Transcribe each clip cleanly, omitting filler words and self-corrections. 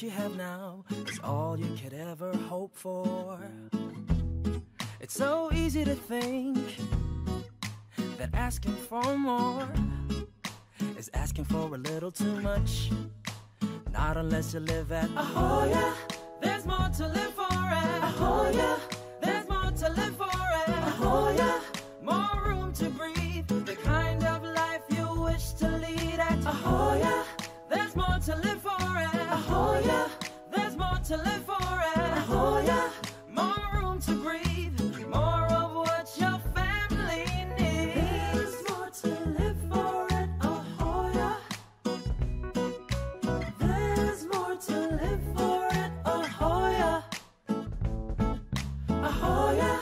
what you have now is all you could ever hope for. It's so easy to think that asking for more is asking for a little too much. Not unless you live at Ahoya. There's more to live for at Ahoya. There's more to live for at Ahoya. More room to breathe, the kind of life you wish to lead at Ahoya. There's more to live for at Ahoya. There's more to live for at Ahoya. More room to breathe, more of what your family needs. There's more to live for at Ahoya. There's more to live for at Ahoya. Ahoya.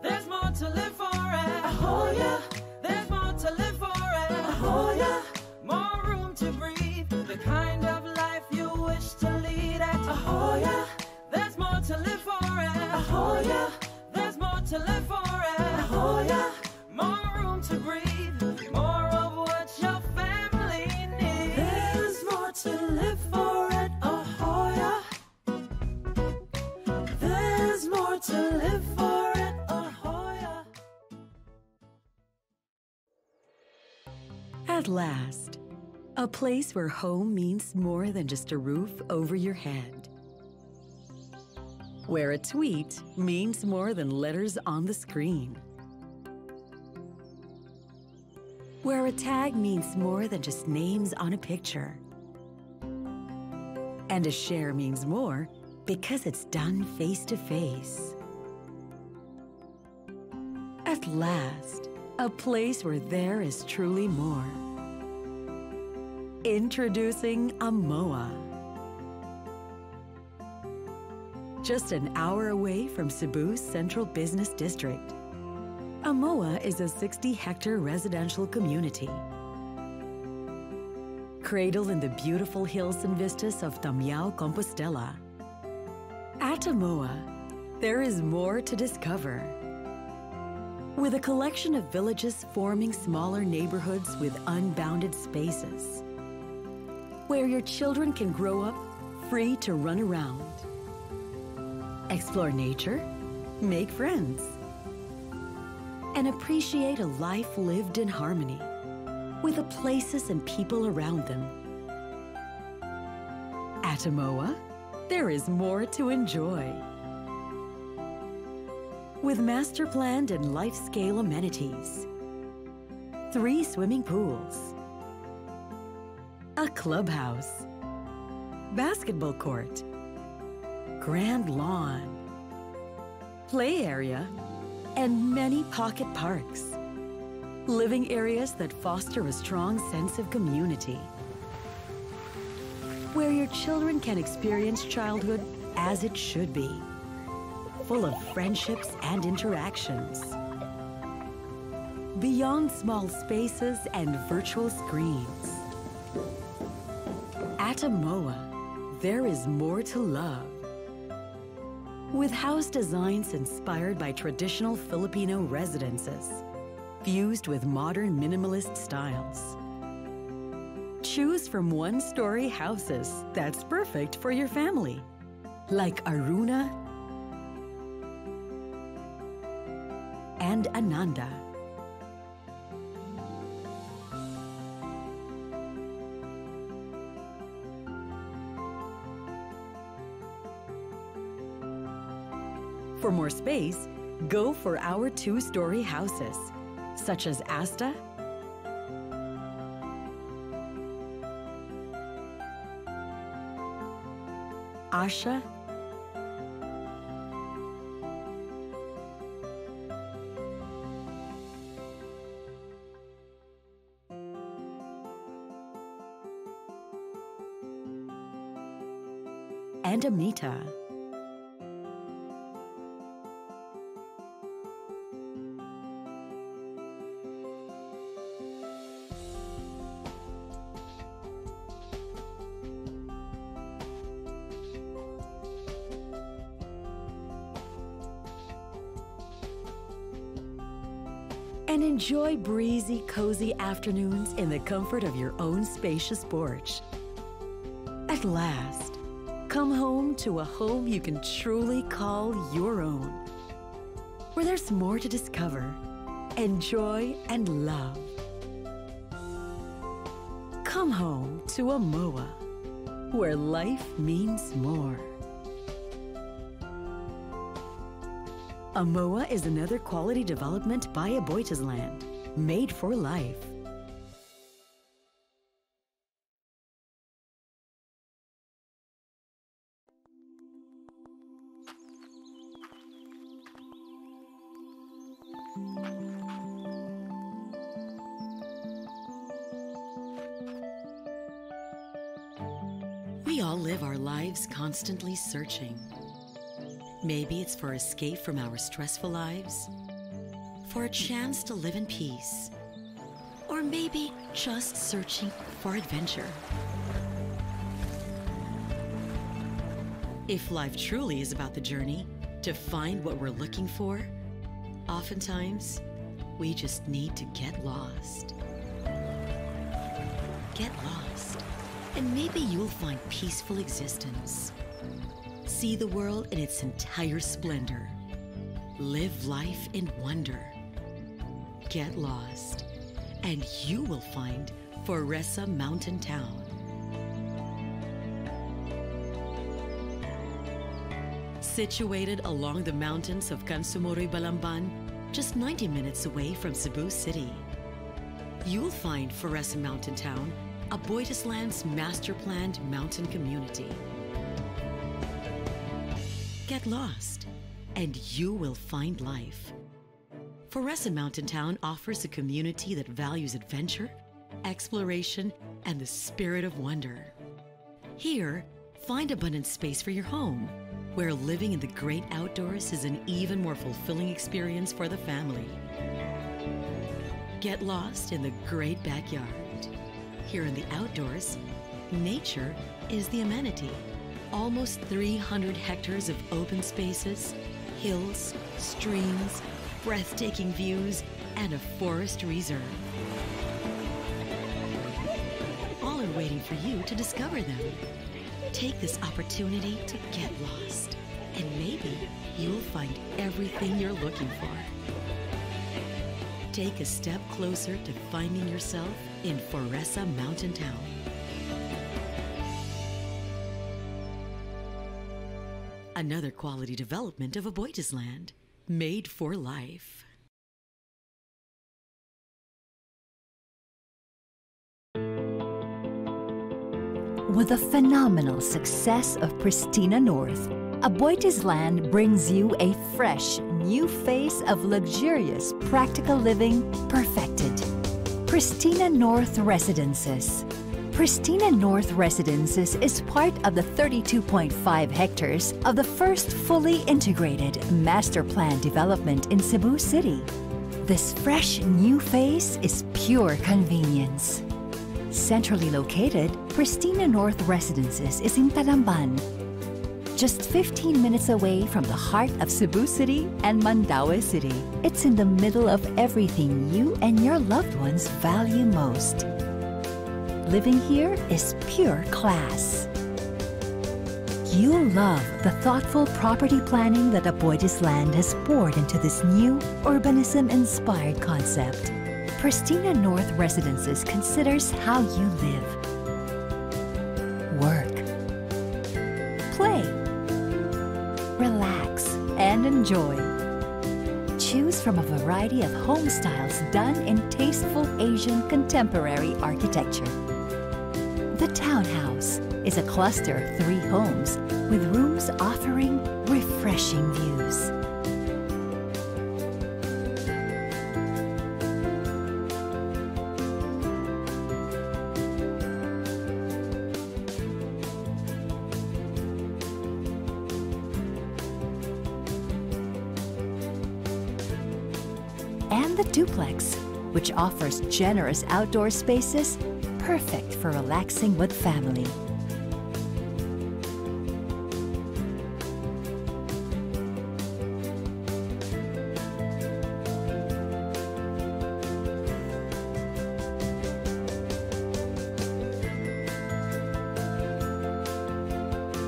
There's more to live for at Ahoya. There's more to live for at Ahoya. More room to breathe, the kind of life you wish to lead at Ahoya. There's more to live for at Ahoya. There's more to live for at Ahoya. More room to breathe, more of what your family needs. There's more to live for at Ahoya. There's more to live for at Ahoya. At last, a place where home means more than just a roof over your head. Where a tweet means more than letters on the screen. Where a tag means more than just names on a picture. And a share means more because it's done face to face. At last, a place where there is truly more. Introducing Amoa. Just an hour away from Cebu's Central Business District, Amoa is a 60-hectare residential community. Cradled in the beautiful hills and vistas of Tamiao, Compostela. At Amoa, there is more to discover. With a collection of villages forming smaller neighborhoods with unbounded spaces, where your children can grow up free to run around, explore nature, make friends, and appreciate a life lived in harmony with the places and people around them. At Amoa, there is more to enjoy. With master-planned and life-scale amenities, 3 swimming pools, a clubhouse, basketball court, grand lawn, play area, and many pocket parks. Living areas that foster a strong sense of community. Where your children can experience childhood as it should be, full of friendships and interactions. Beyond small spaces and virtual screens. At Amoa, there is more to love. With house designs inspired by traditional Filipino residences, fused with modern minimalist styles. Choose from 1-story houses that's perfect for your family, like Aruna and Ananda. For more space, go for our 2-story houses, such as Asta, Asha, and Amita. And enjoy breezy, cozy afternoons in the comfort of your own spacious porch. At last, Come home to a home you can truly call your own, where there's more to discover, enjoy, and love. Come home to Amoa, where life means more. Amoa is another quality development by AboitizLand, made for life. We all live our lives constantly searching. Maybe it's for escape from our stressful lives, for a chance to live in peace, or maybe just searching for adventure. If life truly is about the journey to find what we're looking for, oftentimes we just need to get lost. Get lost, and maybe you'll find peaceful existence. See the world in its entire splendor. Live life in wonder. Get lost, and you will find Foressa Mountain Town. Situated along the mountains of Kansumoroy, Balamban, just 90 minutes away from Cebu City, you'll find Foressa Mountain Town, AboitizLand's master-planned mountain community. Get lost, and you will find life. Foressa Mountain Town offers a community that values adventure, exploration, and the spirit of wonder. Here, find abundant space for your home, where living in the great outdoors is an even more fulfilling experience for the family. Get lost in the great backyard. Here in the outdoors, nature is the amenity. Almost 300 hectares of open spaces, hills, streams, breathtaking views, and a forest reserve. All are waiting for you to discover them. Take this opportunity to get lost, and maybe you'll find everything you're looking for. Take a step closer to finding yourself in Foressa Mountain Town. Another quality development of AboitizLand, made for life. With the phenomenal success of Pristina North, AboitizLand brings you a fresh, new face of luxurious, practical living perfected. Pristina North Residences. Pristina North Residences is part of the 32.5 hectares of the first fully integrated master plan development in Cebu City. This fresh new face is pure convenience. Centrally located, Pristina North Residences is in Talamban, just 15 minutes away from the heart of Cebu City and Mandaue City. It's in the middle of everything you and your loved ones value most. Living here is pure class. You'll love the thoughtful property planning that AboitizLand has poured into this new urbanism-inspired concept. Pristina North Residences considers how you live, work, play, relax, and enjoy. Choose from a variety of home styles done in tasteful Asian contemporary architecture. The townhouse is a cluster of 3 homes with rooms offering refreshing views. And the duplex, which offers generous outdoor spaces, perfect for relaxing with family.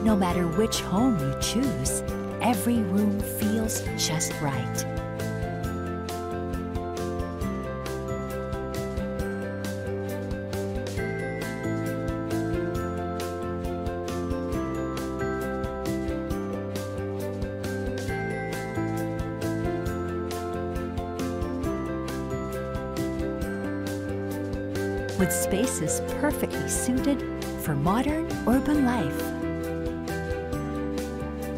No matter which home you choose, every room feels just right. With spaces perfectly suited for modern urban life.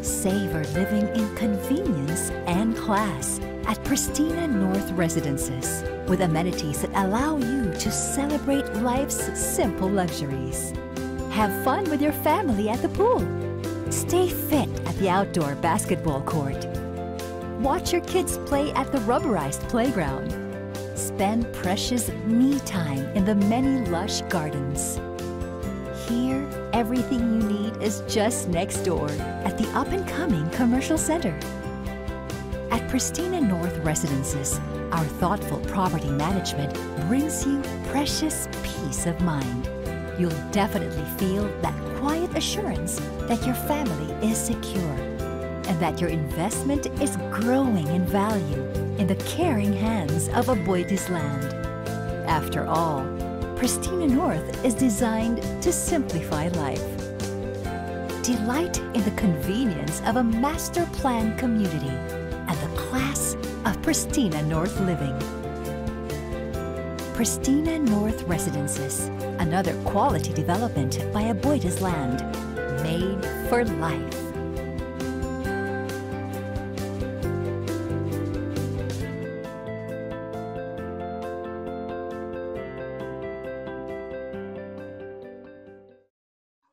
Savor living in convenience and class at Pristina North Residences, with amenities that allow you to celebrate life's simple luxuries. Have fun with your family at the pool. Stay fit at the outdoor basketball court. Watch your kids play at the rubberized playground. Spend precious me time in the many lush gardens. Here, everything you need is just next door at the up-and-coming commercial center. At Pristina North Residences, our thoughtful property management brings you precious peace of mind. You'll definitely feel that quiet assurance that your family is secure and that your investment is growing in value in the caring hands of AboitizLand. After all, Pristina North is designed to simplify life. Delight in the convenience of a master plan community and the class of Pristina North living. Pristina North Residences, another quality development by AboitizLand, made for life.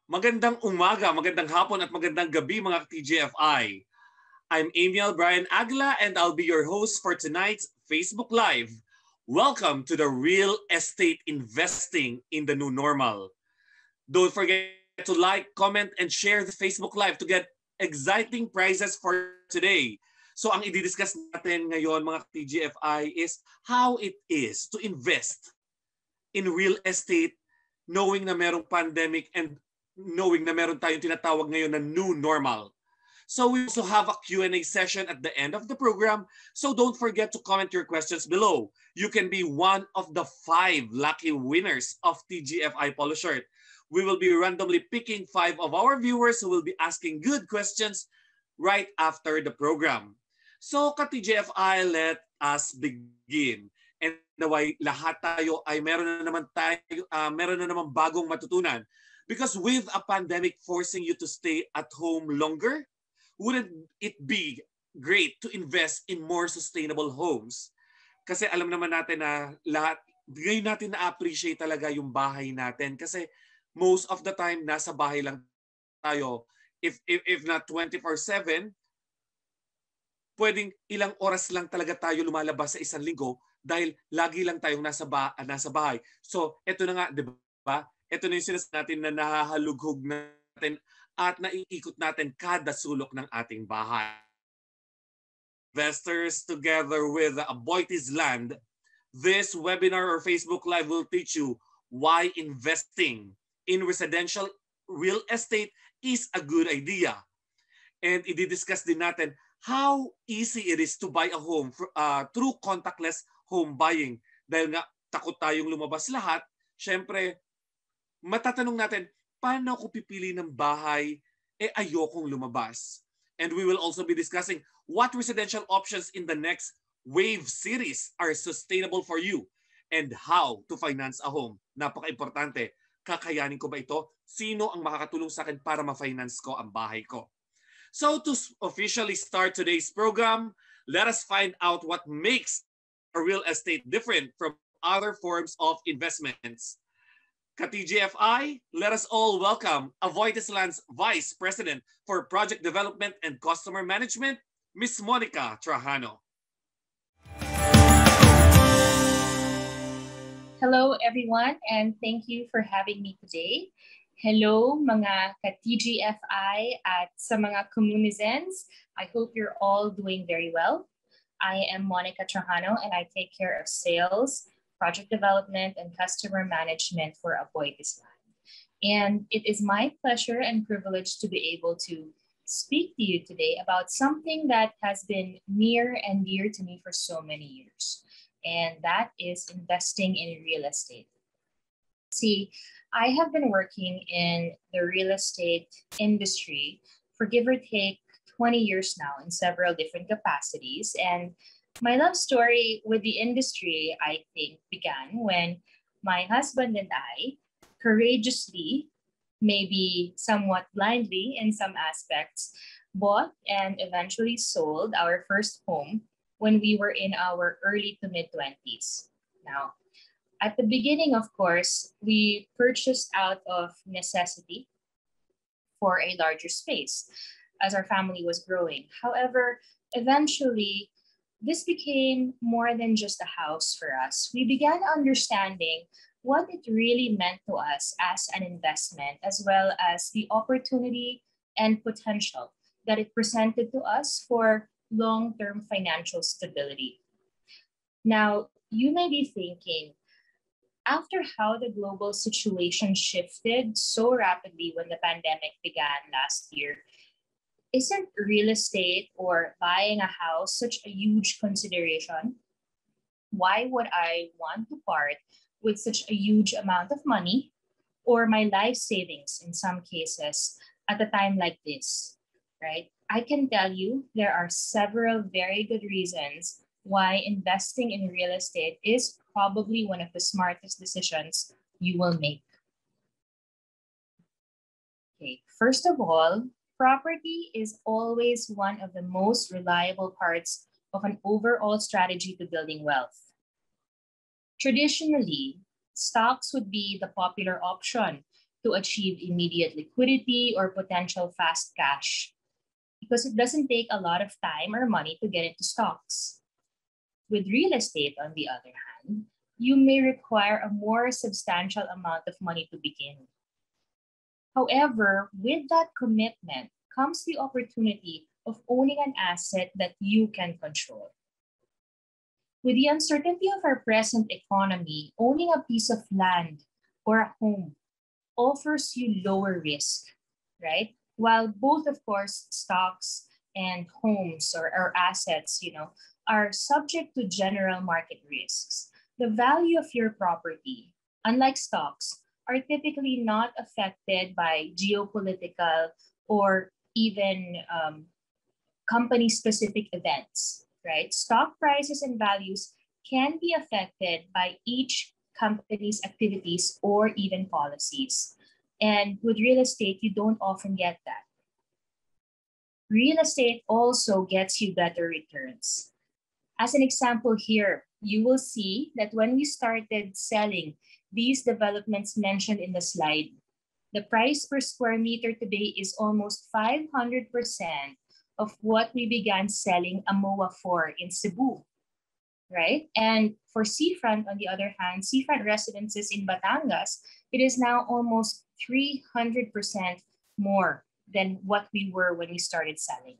Magandang umaga, magandang hapon at magandang gabi mga TGFI. I'm Amiel Brian Agla and I'll be your host for tonight's Facebook Live. Welcome to the Real Estate Investing in the New Normal. Don't forget to like, comment, and share the Facebook Live to get exciting prizes for today. So ang i-discuss natin ngayon mga TGFI is how it is to invest in real estate knowing na merong pandemic and knowing na meron tayong tinatawag ngayon na new normal. So we also have a Q&A session at the end of the program. So don't forget to comment your questions below. You can be one of the 5 lucky winners of TGFI Polo Shirt. We will be randomly picking 5 of our viewers who will be asking good questions right after the program. So ka-TGFI, let us begin. And naway lahat tayo ay meron na naman bagong matutunan. Because with a pandemic forcing you to stay at home longer, wouldn't it be great to invest in more sustainable homes? Kasi alam naman natin na ngayon natin na-appreciate talaga yung bahay natin. Kasi most of the time, nasa bahay lang tayo. If not 24/7, pwedeng ilang oras lang talaga tayo lumalabas sa isang linggo dahil lagi lang tayong nasa bahay. So, eto na nga, di ba? Ito na yung sinasabi natin na nahahalughog natin at naiikot natin kada sulok ng ating bahay. Investors together with AboitizLand, this webinar or Facebook Live will teach you why investing in residential real estate is a good idea. And i-discuss din natin how easy it is to buy a home through contactless home buying. Dahil nga takot tayong lumabas lahat, syempre, matatanong natin, paano ako pipili ng bahay? Ayokong lumabas. And we will also be discussing what residential options in the next wave series are sustainable for you and how to finance a home. Napaka-importante. Kakayanin ko ba ito? Sino ang makakatulong sa akin para ma-finance ko ang bahay ko? So to officially start today's program, let us find out what makes a real estate different from other forms of investments. Ka-TGFI, let us all welcome AboitizLand's Vice President for Project Development and Customer Management, Ms. Monica Trajano. Hello everyone and thank you for having me today. Hello mga ka-TGFI at sa mga Comunizens. I hope you're all doing very well. I am Monica Trajano and I take care of sales, project development, and customer management for AboitizLand. And it is my pleasure and privilege to be able to speak to you today about something that has been near and dear to me for so many years, and that is investing in real estate. See, I have been working in the real estate industry for give or take 20 years now in several different capacities. And my love story with the industry, I think, began when my husband and I courageously, maybe somewhat blindly in some aspects, bought and eventually sold our first home when we were in our early to mid 20s. Now, at the beginning, of course, we purchased out of necessity for a larger space as our family was growing. However, eventually, this became more than just a house for us. We began understanding what it really meant to us as an investment, as well as the opportunity and potential that it presented to us for long-term financial stability. Now, you may be thinking, after how the global situation shifted so rapidly when the pandemic began last year, isn't real estate or buying a house such a huge consideration? Why would I want to part with such a huge amount of money or my life savings in some cases at a time like this, right? I can tell you there are several very good reasons why investing in real estate is probably one of the smartest decisions you will make. Okay, first of all, property is always one of the most reliable parts of an overall strategy to building wealth. Traditionally, stocks would be the popular option to achieve immediate liquidity or potential fast cash because it doesn't take a lot of time or money to get into stocks. With real estate, on the other hand, you may require a more substantial amount of money to begin. However, with that commitment comes the opportunity of owning an asset that you can control. With the uncertainty of our present economy, owning a piece of land or a home offers you lower risk, right? While both, of course, stocks and homes or assets, are subject to general market risks. The value of your property, unlike stocks, are typically not affected by geopolitical or even company-specific events, right? Stock prices and values can be affected by each company's activities or even policies. And with real estate, you don't often get that. Real estate also gets you better returns. As an example here, you will see that when we started selling these developments mentioned in the slide, the price per square meter today is almost 500% of what we began selling AMOA for in Cebu, right? And for seafront, on the other hand, seafront residences in Batangas, it is now almost 300% more than what we were when we started selling.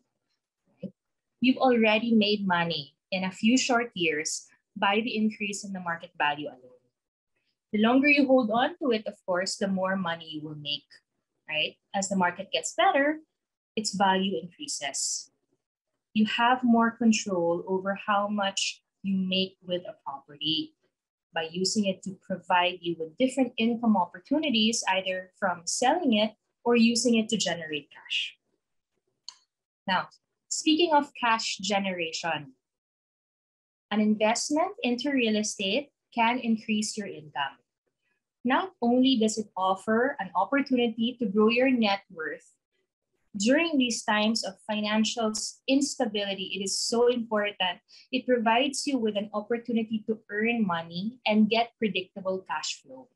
Right? You've already made money in a few short years by the increase in the market value alone. The longer you hold on to it, of course, the more money you will make, right? As the market gets better, its value increases. You have more control over how much you make with a property by using it to provide you with different income opportunities, either from selling it or using it to generate cash. Now, speaking of cash generation, an investment into real estate can increase your income. Not only does it offer an opportunity to grow your net worth, during these times of financial instability, it is so important. It provides you with an opportunity to earn money and get predictable cash flow.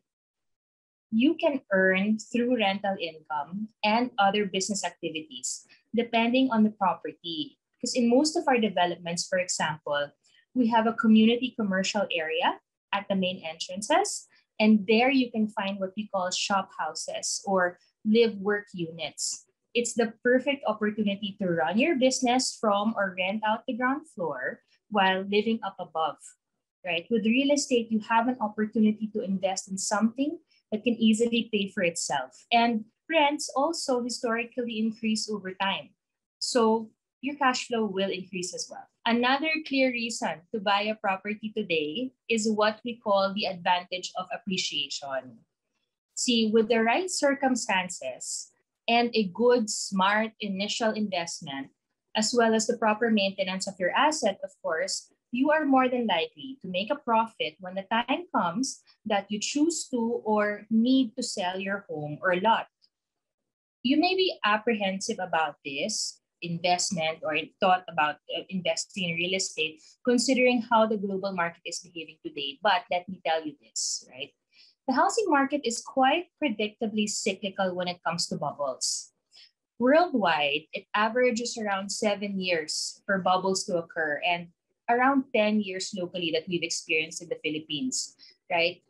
You can earn through rental income and other business activities, depending on the property. Because in most of our developments, for example, we have a community commercial area at the main entrances, and there you can find what we call shop houses or live-work units. It's the perfect opportunity to run your business from or rent out the ground floor while living up above, right? With real estate, you have an opportunity to invest in something that can easily pay for itself. And rents also historically increase over time. So your cash flow will increase as well. Another clear reason to buy a property today is what we call the advantage of appreciation. See, with the right circumstances and a good, smart initial investment, as well as the proper maintenance of your asset, of course, you are more than likely to make a profit when the time comes that you choose to or need to sell your home or lot. You may be apprehensive about this investment or thought about investing in real estate, considering how the global market is behaving today. But let me tell you this, right? The housing market is quite predictably cyclical when it comes to bubbles. Worldwide, it averages around 7 years for bubbles to occur and around 10 years locally that we've experienced in the Philippines, right?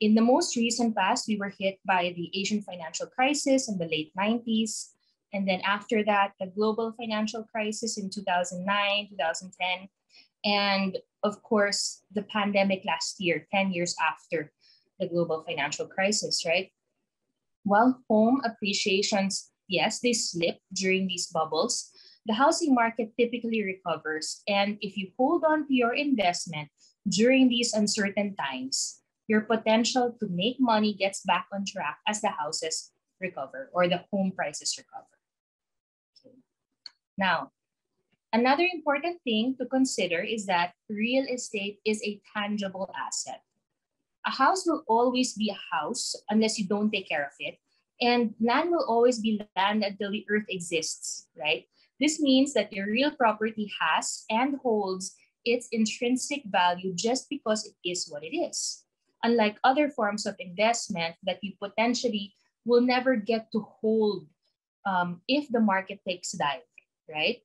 In the most recent past, we were hit by the Asian financial crisis in the late 90s. And then after that, the global financial crisis in 2009, 2010. And of course, the pandemic last year, 10 years after the global financial crisis, right? While home appreciations, yes, they slip during these bubbles, the housing market typically recovers. And if you hold on to your investment during these uncertain times, your potential to make money gets back on track as the houses recover or the home prices recover. Okay. Now, another important thing to consider is that real estate is a tangible asset. A house will always be a house unless you don't take care of it. And land will always be land until the earth exists, right? This means that your real property has and holds its intrinsic value just because it is what it is. Unlike other forms of investment that you potentially will never get to hold if the market takes dive, right?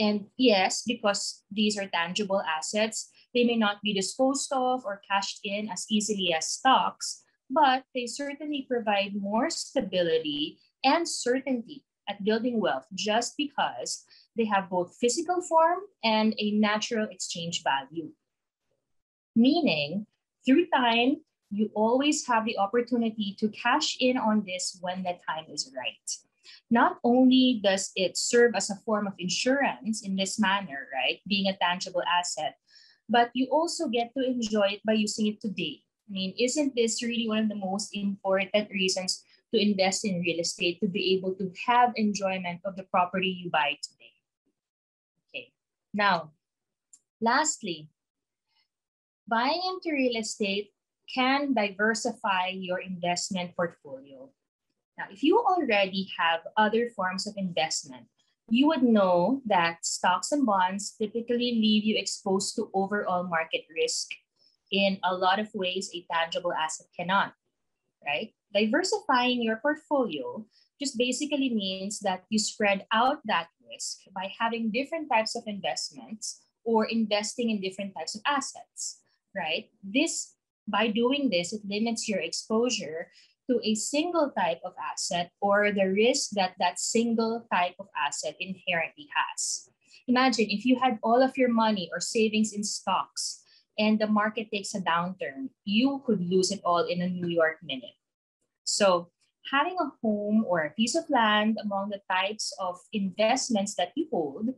And yes, because these are tangible assets, they may not be disposed of or cashed in as easily as stocks, but they certainly provide more stability and certainty at building wealth just because they have both physical form and a natural exchange value. Meaning, through time, you always have the opportunity to cash in on this when the time is right. Not only does it serve as a form of insurance in this manner, right, being a tangible asset, but you also get to enjoy it by using it today. I mean, isn't this really one of the most important reasons to invest in real estate, to be able to have enjoyment of the property you buy today? Okay, now, lastly, buying into real estate can diversify your investment portfolio. Now, if you already have other forms of investment, you would know that stocks and bonds typically leave you exposed to overall market risk in a lot of ways a tangible asset cannot, right? Diversifying your portfolio just basically means that you spread out that risk by having different types of investments or investing in different types of assets, right? By doing this, it limits your exposure to a single type of asset or the risk that that single type of asset inherently has. Imagine if you had all of your money or savings in stocks and the market takes a downturn, you could lose it all in a New York minute. So having a home or a piece of land among the types of investments that you hold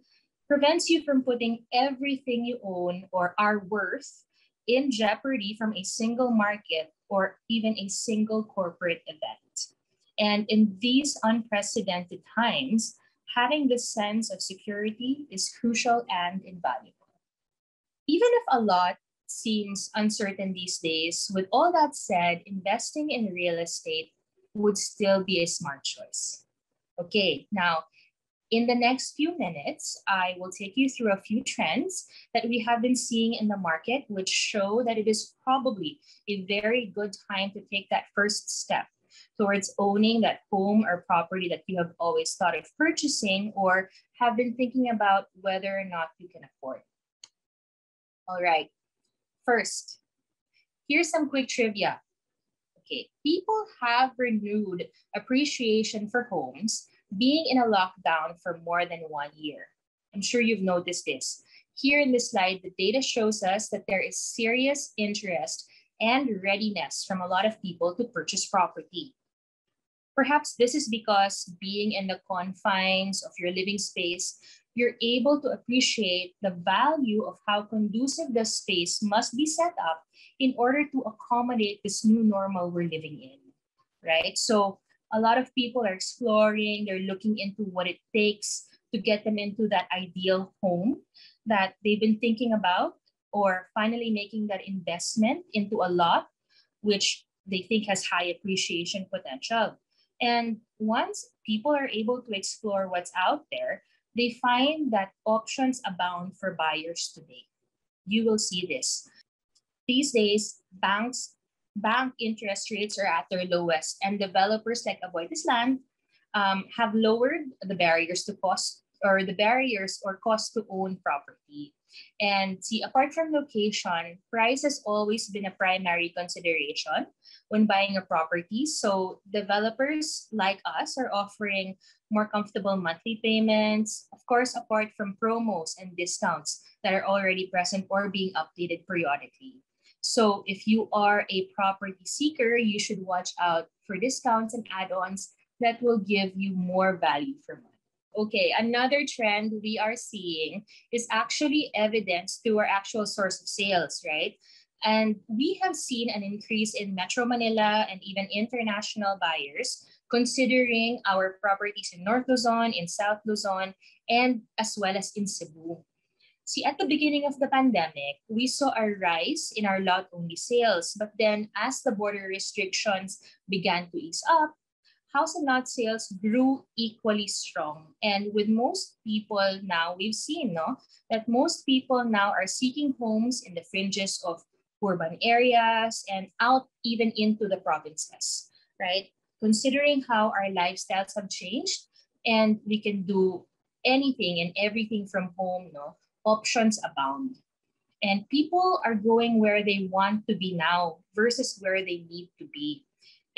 prevents you from putting everything you own or are worth in jeopardy from a single market or even a single corporate event. And in these unprecedented times, having this sense of security is crucial and invaluable. Even if a lot seems uncertain these days, with all that said, investing in real estate would still be a smart choice. Okay, now, in the next few minutes, I will take you through a few trends that we have been seeing in the market, which show that it is probably a very good time to take that first step towards owning that home or property that you have always thought of purchasing or have been thinking about whether or not you can afford. All right, first, here's some quick trivia. Okay, people have renewed appreciation for homes being in a lockdown for more than 1 year. I'm sure you've noticed this. Here in this slide, the data shows us that there is serious interest and readiness from a lot of people to purchase property. Perhaps this is because being in the confines of your living space, you're able to appreciate the value of how conducive the space must be set up in order to accommodate this new normal we're living in, right? So a lot of people are exploring, they're looking into what it takes to get them into that ideal home that they've been thinking about, or finally making that investment into a lot which they think has high appreciation potential. And once people are able to explore what's out there, they find that options abound for buyers today. You will see this. These days, bank interest rates are at their lowest, and developers like AboitizLand have lowered the barriers to cost or the barriers or cost to own property. And see, apart from location, price has always been a primary consideration when buying a property. So developers like us are offering more comfortable monthly payments, of course, apart from promos and discounts that are already present or being updated periodically. So if you are a property seeker, you should watch out for discounts and add-ons that will give you more value for money. Okay, another trend we are seeing is actually evidence to our actual source of sales, right? And we have seen an increase in Metro Manila and even international buyers considering our properties in North Luzon, in South Luzon, and as well as in Cebu. See, at the beginning of the pandemic, we saw a rise in our lot-only sales. But then as the border restrictions began to ease up, house and lot sales grew equally strong. And with most people now, we've seen that most people now are seeking homes in the fringes of urban areas and out even into the provinces, right? Considering how our lifestyles have changed and we can do anything and everything from home, options abound. And people are going where they want to be now versus where they need to be.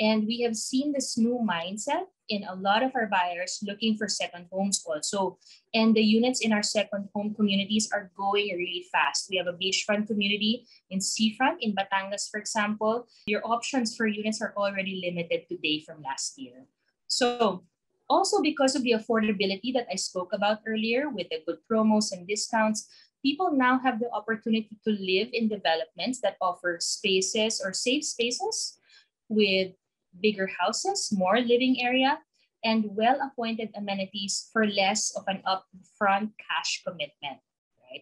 And we have seen this new mindset in a lot of our buyers looking for second homes also. And the units in our second home communities are going really fast. We have a beachfront community in seafront in Batangas, for example. Your options for units are already limited today from last year. So also because of the affordability that I spoke about earlier with the good promos and discounts, people now have the opportunity to live in developments that offer spaces or safe spaces with bigger houses, more living area, and well-appointed amenities for less of an upfront cash commitment, right?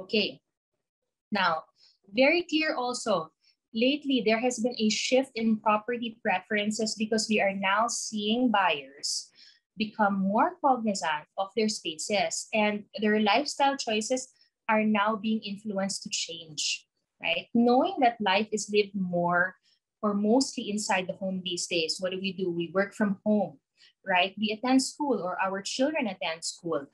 Okay. Now, very clear also, lately there has been a shift in property preferences because we are now seeing buyers become more cognizant of their spaces and their lifestyle choices are now being influenced to change, right? Knowing that life is lived more or mostly inside the home these days. What do? We work from home, right? We attend school or our children attend school.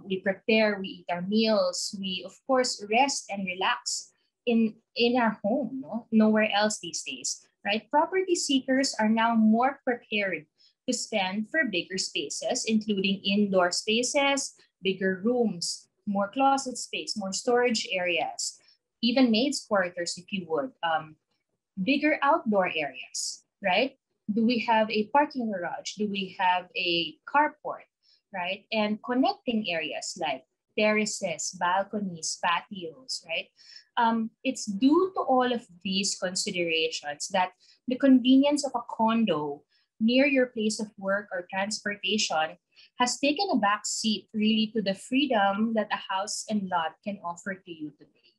We prepare, we eat our meals. We, of course, rest and relax in our home, nowhere else these days, right? Property seekers are now more prepared to spend for bigger spaces, including indoor spaces, bigger rooms, more closet space, more storage areas, even maid's quarters if you would. Bigger outdoor areas, right? Do we have a parking garage? Do we have a carport, right? And connecting areas like terraces, balconies, patios, right? It's due to all of these considerations that the convenience of a condo near your place of work or transportation has taken a back seat really to the freedom that a house and lot can offer to you today.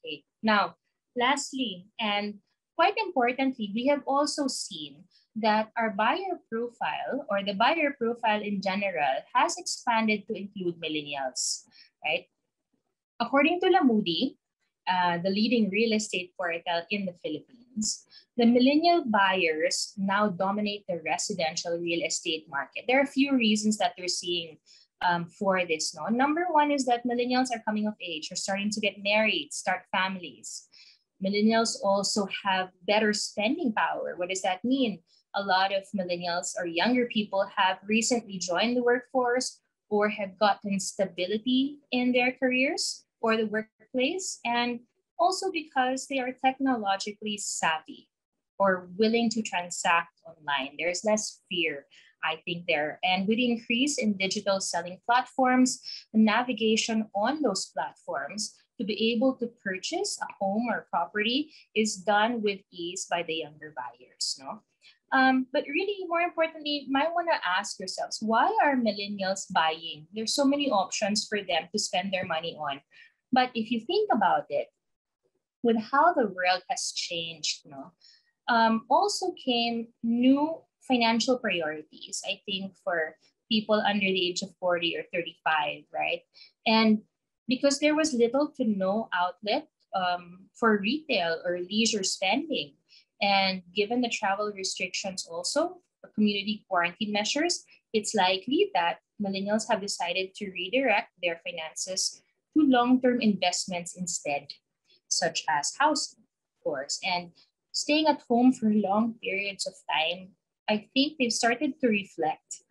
Okay, now, lastly, and quite importantly, we have also seen that our buyer profile or the buyer profile in general has expanded to include millennials, right? According to Lamudi, the leading real estate portal in the Philippines, the millennial buyers now dominate the residential real estate market. There are a few reasons that they're seeing for this. Number one is that millennials are coming of age, are starting to get married, start families. Millennials also have better spending power. What does that mean? A lot of millennials or younger people have recently joined the workforce or have gotten stability in their careers or the workplace, and Also because they are technologically savvy or willing to transact online. There's less fear, I think, there. And with the increase in digital selling platforms, the navigation on those platforms to be able to purchase a home or property is done with ease by the younger buyers. No? But really, more importantly, you might want to ask yourselves, why are millennials buying? There's so many options for them to spend their money on. But if you think about it, with how the world has changed, also came new financial priorities, I think, for people under the age of 40 or 35, right? And because there was little to no outlet for retail or leisure spending, and given the travel restrictions also, for community quarantine measures, it's likely that millennials have decided to redirect their finances to long-term investments instead, such as housing, of course. And staying at home for long periods of time, I think they've started to reflect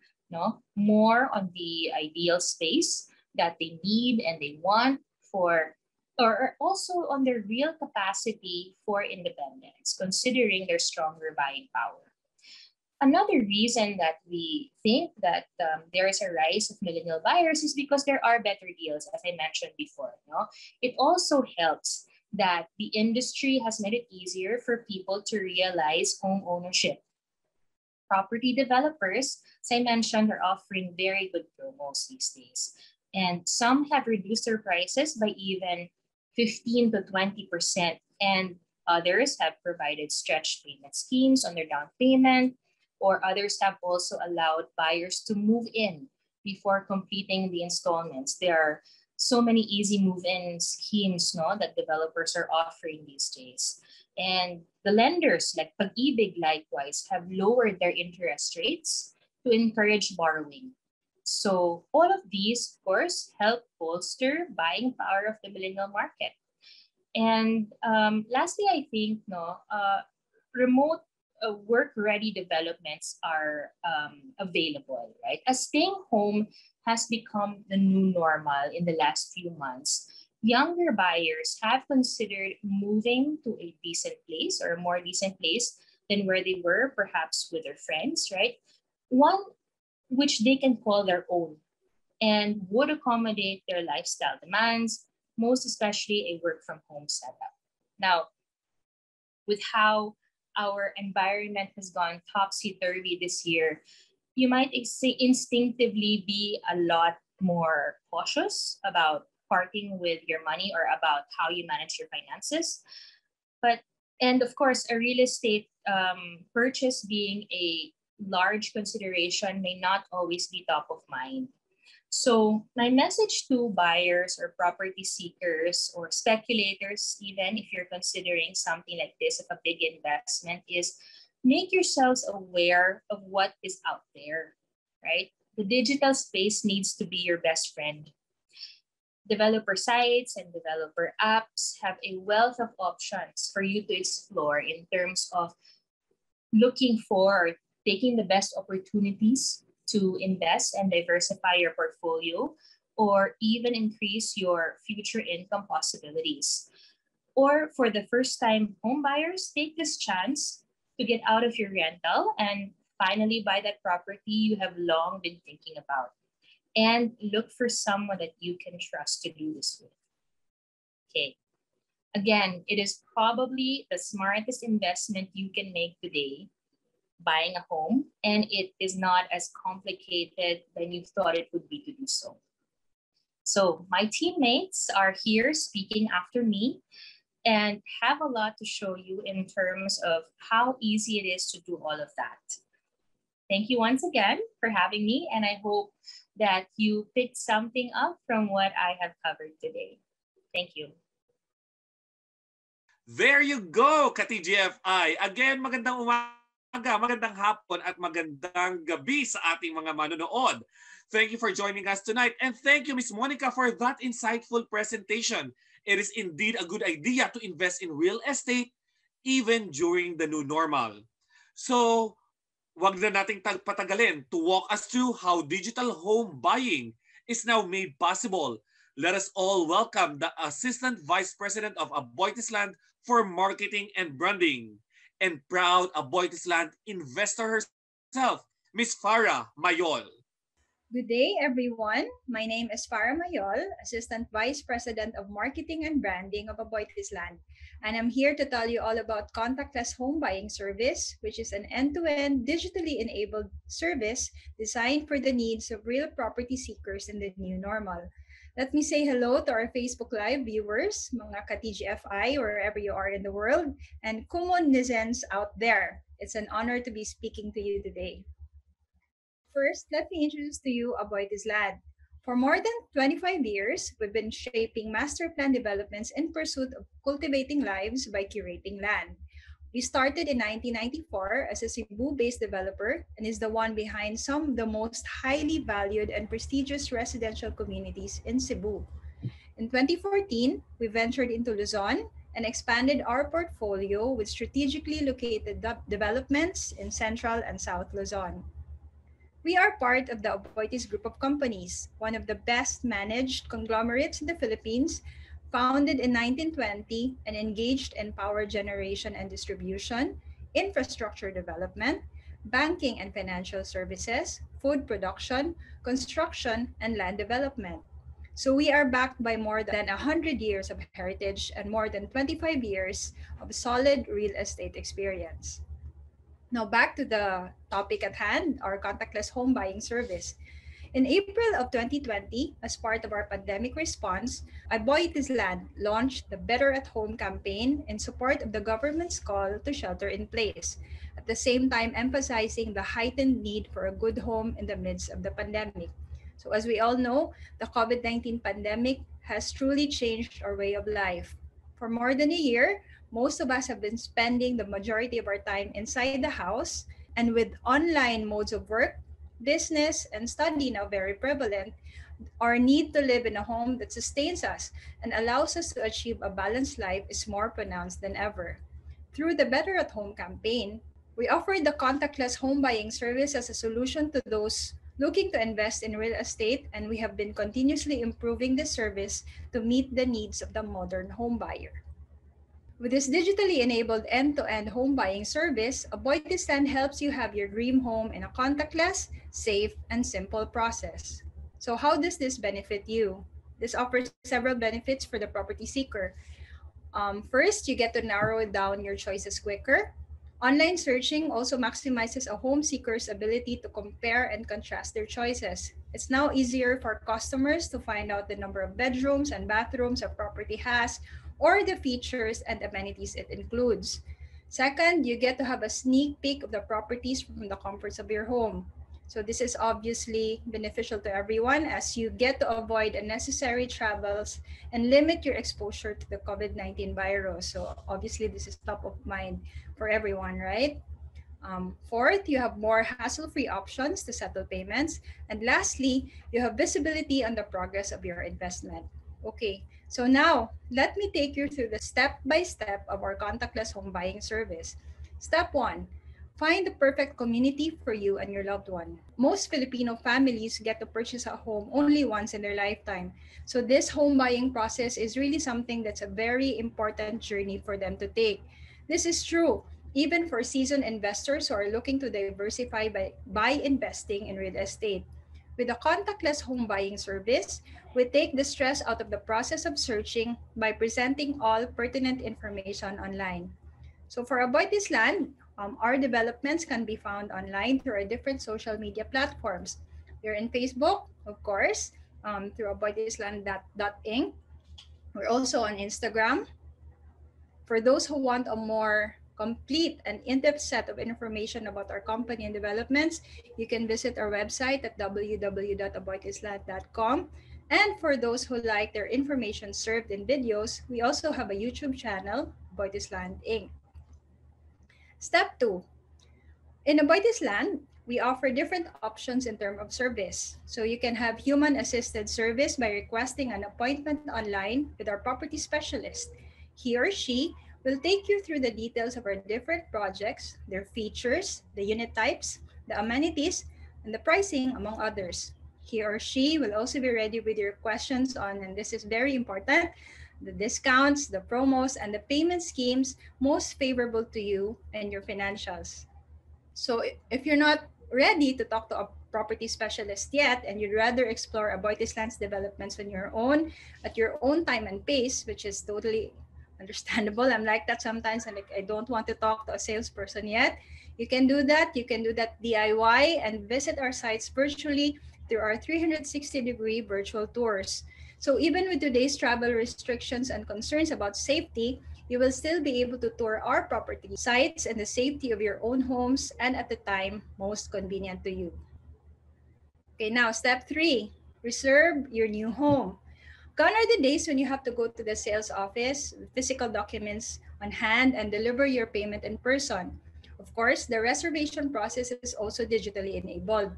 more on the ideal space that they need and they want for, or also on their real capacity for independence, considering their stronger buying power. Another reason that we think that there is a rise of millennial buyers is because there are better deals, as I mentioned before. It also helps that the industry has made it easier for people to realize home ownership. Property developers, as I mentioned, are offering very good promos these days. And some have reduced their prices by even 15 to 20%. And others have provided stretch payment schemes on their down payment, or others have also allowed buyers to move in before completing the installments. There are so many easy move-in schemes that developers are offering these days. And the lenders like Pag-ibig likewise have lowered their interest rates to encourage borrowing. So all of these, of course, help bolster buying power of the millennial market. And lastly, I think remote work-ready developments are available, right? As staying home has become the new normal in the last few months, younger buyers have considered moving to a decent place or a more decent place than where they were, perhaps with their friends, right? One which they can call their own and would accommodate their lifestyle demands, most especially a work from home setup. Now, with how our environment has gone topsy-turvy this year, you might instinctively be a lot more cautious about parting with your money or about how you manage your finances. And of course, a real estate purchase being a large consideration may not always be top of mind. So my message to buyers or property seekers or speculators, even if you're considering something like this of a big investment, is make yourselves aware of what is out there, right? The digital space needs to be your best friend. Developer sites and developer apps have a wealth of options for you to explore in terms of looking for or taking the best opportunities to invest and diversify your portfolio, or even increase your future income possibilities. Or for the first-time home buyers, take this chance to get out of your rental and finally buy that property you have long been thinking about. And look for someone that you can trust to do this with. Okay. Again, it is probably the smartest investment you can make today, buying a home, and it is not as complicated than you thought it would be to do so. So my teammates are here speaking after me and have a lot to show you in terms of how easy it is to do all of that. Thank you once again for having me, and I hope that you picked something up from what I have covered today. Thank you. There you go, ka-TGFI. Again, magandang umaga, magandang hapon, at magandang gabi sa ating mga manonood. Thank you for joining us tonight. And thank you, Ms. Monica, for that insightful presentation. It is indeed a good idea to invest in real estate even during the new normal. So, wag na nating patagalin to walk us through how digital home buying is now made possible. Let us all welcome the Assistant Vice President of AboitizLand for Marketing and Branding and proud AboitizLand investor herself, Miss Farah Mayol. Good day, everyone. My name is Farah Mayol, Assistant Vice President of Marketing and Branding of AboitizLand, and I'm here to tell you all about contactless home buying service, which is an end-to-end digitally enabled service designed for the needs of real property seekers in the new normal. Let me say hello to our Facebook Live viewers, mga ka-TGFI, wherever you are in the world, and Kumonizens out there. It's an honor to be speaking to you today. First, let me introduce to you AboitizLand. For more than 25 years, we've been shaping master plan developments in pursuit of cultivating lives by curating land. We started in 1994 as a Cebu-based developer and is the one behind some of the most highly valued and prestigious residential communities in Cebu. In 2014, we ventured into Luzon and expanded our portfolio with strategically located developments in Central and South Luzon. We are part of the Aboitiz Group of Companies, one of the best managed conglomerates in the Philippines, founded in 1920 and engaged in power generation and distribution, infrastructure development, banking and financial services, food production, construction, and land development. So we are backed by more than 100 years of heritage and more than 25 years of solid real estate experience. Now back to the topic at hand, our contactless home buying service. In April of 2020, as part of our pandemic response, AboitizLand launched the Better at Home campaign in support of the government's call to shelter in place, at the same time emphasizing the heightened need for a good home in the midst of the pandemic. So as we all know, the COVID-19 pandemic has truly changed our way of life. For more than a year, most of us have been spending the majority of our time inside the house, and with online modes of work, business, and study now very prevalent, our need to live in a home that sustains us and allows us to achieve a balanced life is more pronounced than ever. Through the Better at Home campaign, we offered the contactless home buying service as a solution to those looking to invest in real estate, and we have been continuously improving this service to meet the needs of the modern home buyer. With this digitally enabled end-to-end home buying service, AboitizLand helps you have your dream home in a contactless, safe, and simple process. So how does this benefit you? This offers several benefits for the property seeker. First, you get to narrow down your choices quicker. Online searching also maximizes a home seeker's ability to compare and contrast their choices. It's now easier for customers to find out the number of bedrooms and bathrooms a property has, or the features and amenities it includes. Second, you get to have a sneak peek of the properties from the comforts of your home. So this is obviously beneficial to everyone as you get to avoid unnecessary travels and limit your exposure to the COVID-19 virus. So obviously this is top of mind for everyone, right? Fourth, you have more hassle-free options to settle payments. And lastly, you have visibility on the progress of your investment. Okay, so now let me take you through the step-by-step of our contactless home buying service. Step one, find the perfect community for you and your loved one. Most Filipino families get to purchase a home only once in their lifetime. So this home buying process is really something that's a very important journey for them to take. This is true even for seasoned investors who are looking to diversify by investing in real estate. With a contactless home buying service, we take the stress out of the process of searching by presenting all pertinent information online. So for AboitizLand, our developments can be found online through our different social media platforms. We're in Facebook, of course, through AboitizLand.inc. We're also on Instagram. For those who want a more complete and in-depth set of information about our company and developments, you can visit our website at www.aboitizland.com. And for those who like their information served in videos, we also have a YouTube channel, AboitizLand Inc. Step 2. In AboitizLand, we offer different options in terms of service. So you can have human-assisted service by requesting an appointment online with our property specialist. He or she will take you through the details of our different projects, their features, the unit types, the amenities, and the pricing, among others. He or she will also be ready with your questions on, and this is very important, the discounts, the promos, and the payment schemes most favorable to you and your financials. So if you're not ready to talk to a property specialist yet, and you'd rather explore AboitizLand's developments on your own, at your own time and pace, which is totally understandable. I'm like that sometimes. I'm like, I don't want to talk to a salesperson yet. You can do that. You can do that DIY and visit our sites virtually through our 360-degree virtual tours. So even with today's travel restrictions and concerns about safety, you will still be able to tour our property sites in the safety of your own homes and at the time most convenient to you. Okay, now step 3, reserve your new home. Gone are the days when you have to go to the sales office with physical documents on hand and deliver your payment in person. Of course, the reservation process is also digitally enabled.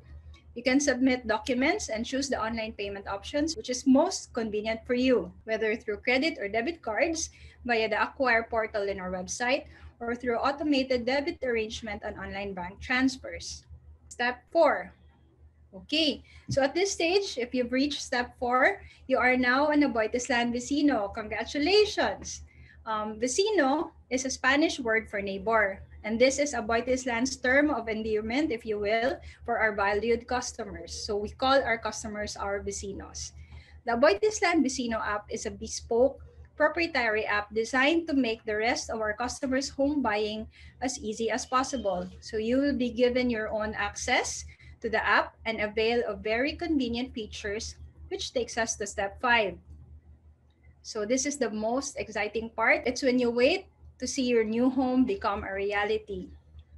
You can submit documents and choose the online payment options, which is most convenient for you, whether through credit or debit cards, via the Acquire portal in our website, or through automated debit arrangement and online bank transfers. Step 4. Okay, so at this stage, if you've reached step 4, you are now an AboitizLand Vecino. Congratulations! Vecino is a Spanish word for neighbor. And this is AboitizLand's term of endearment, if you will, for our valued customers. So we call our customers our vecinos. The AboitizLand Vecino app is a bespoke, proprietary app designed to make the rest of our customers' home buying as easy as possible. So you will be given your own access to the app and avail of very convenient features, which takes us to step 5. So this is the most exciting part. It's when you wait to see your new home become a reality.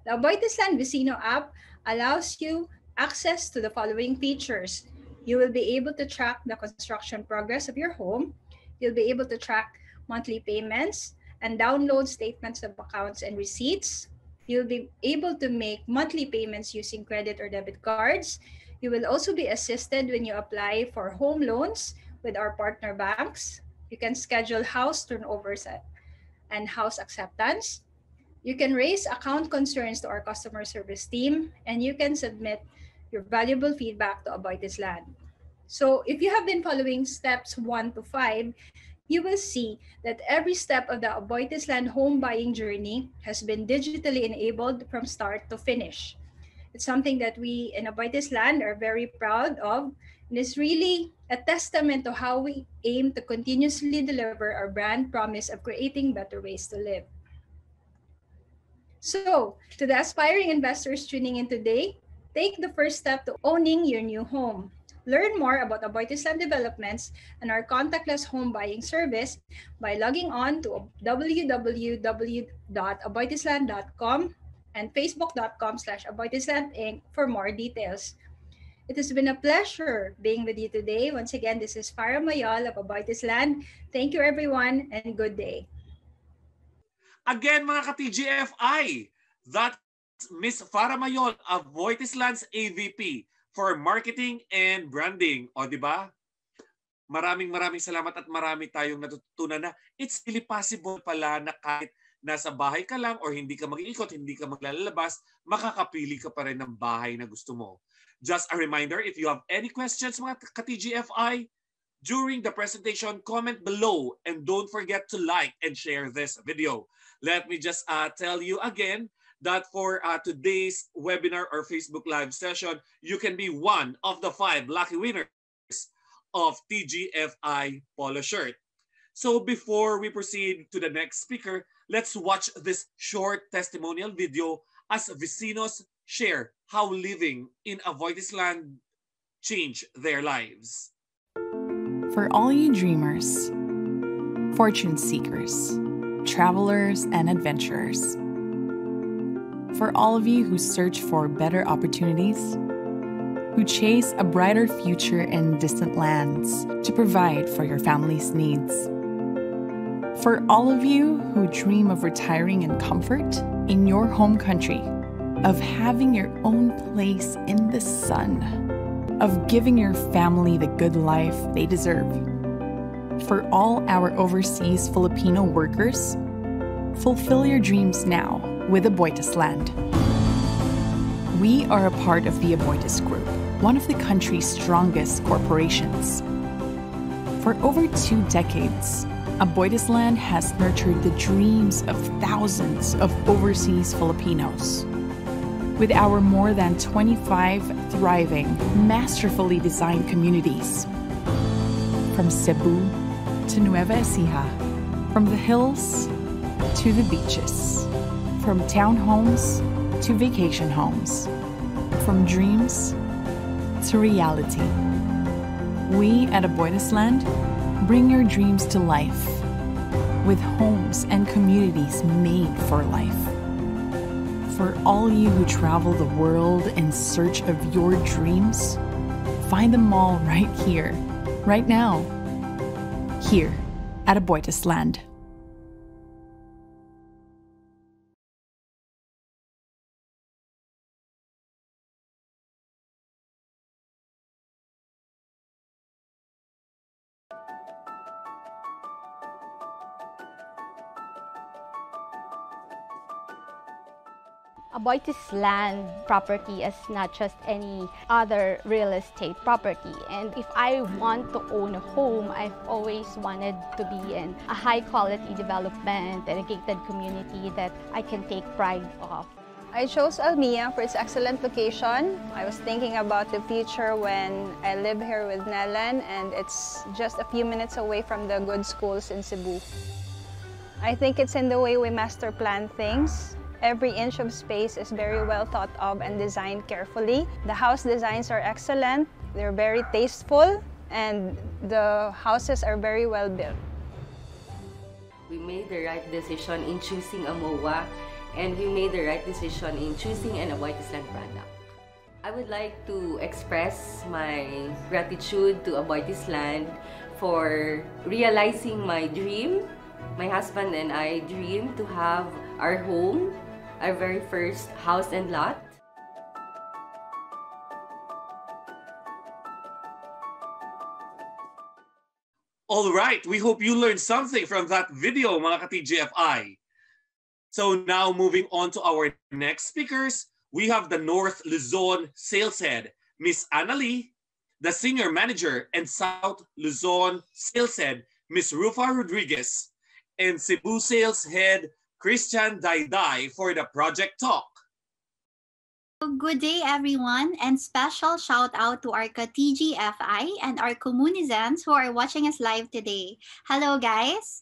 The AboitizLand Vecino app allows you access to the following features. You will be able to track the construction progress of your home. You'll be able to track monthly payments and download statements of accounts and receipts. You'll be able to make monthly payments using credit or debit cards. You will also be assisted when you apply for home loans with our partner banks. You can schedule house turnovers and house acceptance. You can raise account concerns to our customer service team, and you can submit your valuable feedback to AboitizLand. So if you have been following steps 1 to 5, you will see that every step of the AboitizLand home buying journey has been digitally enabled from start to finish. It's something that we in AboitizLand are very proud of, and it's really a testament to how we aim to continuously deliver our brand promise of creating better ways to live. So, to the aspiring investors tuning in today, take the first step to owning your new home. Learn more about AboitizLand developments and our contactless home buying service by logging on to www.aboitizland.com and facebook.com/AboitizLand Inc. for more details. It has been a pleasure being with you today. Once again, this is Farah Mayol of AboitizLand. Thank you everyone and good day. Again mga ka-TGFI, that's Miss Farah Mayol of AboitizLand's AVP for Marketing and Branding. O diba? Maraming salamat at marami tayong natutunan na it's really possible pala na kahit nasa bahay ka lang or hindi ka mag-iikot, hindi ka maglalabas, makakapili ka pa rin ng bahay na gusto mo. Just a reminder, if you have any questions mga ka-TGFI, during the presentation, comment below and don't forget to like and share this video. Let me just tell you again that for today's webinar or Facebook Live session, you can be one of the 5 lucky winners of TGFI Polo Shirt. So before we proceed to the next speaker, let's watch this short testimonial video as vecinos share how living in AboitizLand changed their lives. For all you dreamers, fortune seekers, travelers, and adventurers. For all of you who search for better opportunities, who chase a brighter future in distant lands to provide for your family's needs. For all of you who dream of retiring in comfort in your home country, of having your own place in the sun, of giving your family the good life they deserve. For all our overseas Filipino workers, fulfill your dreams now with AboitizLand. We are a part of the Aboitiz Group, one of the country's strongest corporations. For over 2 decades, AboitizLand has nurtured the dreams of thousands of overseas Filipinos. With our more than 25 thriving, masterfully designed communities, from Cebu to Nueva Ecija, from the hills to the beaches, from townhomes to vacation homes, from dreams to reality. We at AboitizLand bring your dreams to life with homes and communities made for life. For all you who travel the world in search of your dreams, find them all right here, right now, here at AboitizLand. AboitizLand property is not just any other real estate property. And if I want to own a home, I've always wanted to be in a high-quality development and a gated community that I can take pride of. I chose Almia for its excellent location. I was thinking about the future when I live here with Nellen, and it's just a few minutes away from the good schools in Cebu. I think it's in the way we master plan things. Every inch of space is very well thought of and designed carefully. The house designs are excellent, they're very tasteful, and the houses are very well built. We made the right decision in choosing a MOA, and we made the right decision in choosing an AboitizLand product. I would like to express my gratitude to AboitizLand for realizing my dream. My husband and I dream to have our home, our very first house and lot. All right, we hope you learned something from that video, mga ka-TGFI. So now moving on to our next speakers, we have the North Luzon Sales Head, Miss Annalie, the Senior Manager and South Luzon Sales Head, Miss Rufa Rodriguez, and Cebu Sales Head, Christian Dayday for the Project Talk. Good day, everyone, and special shout out to our TGFI and our communizens who are watching us live today. Hello, guys.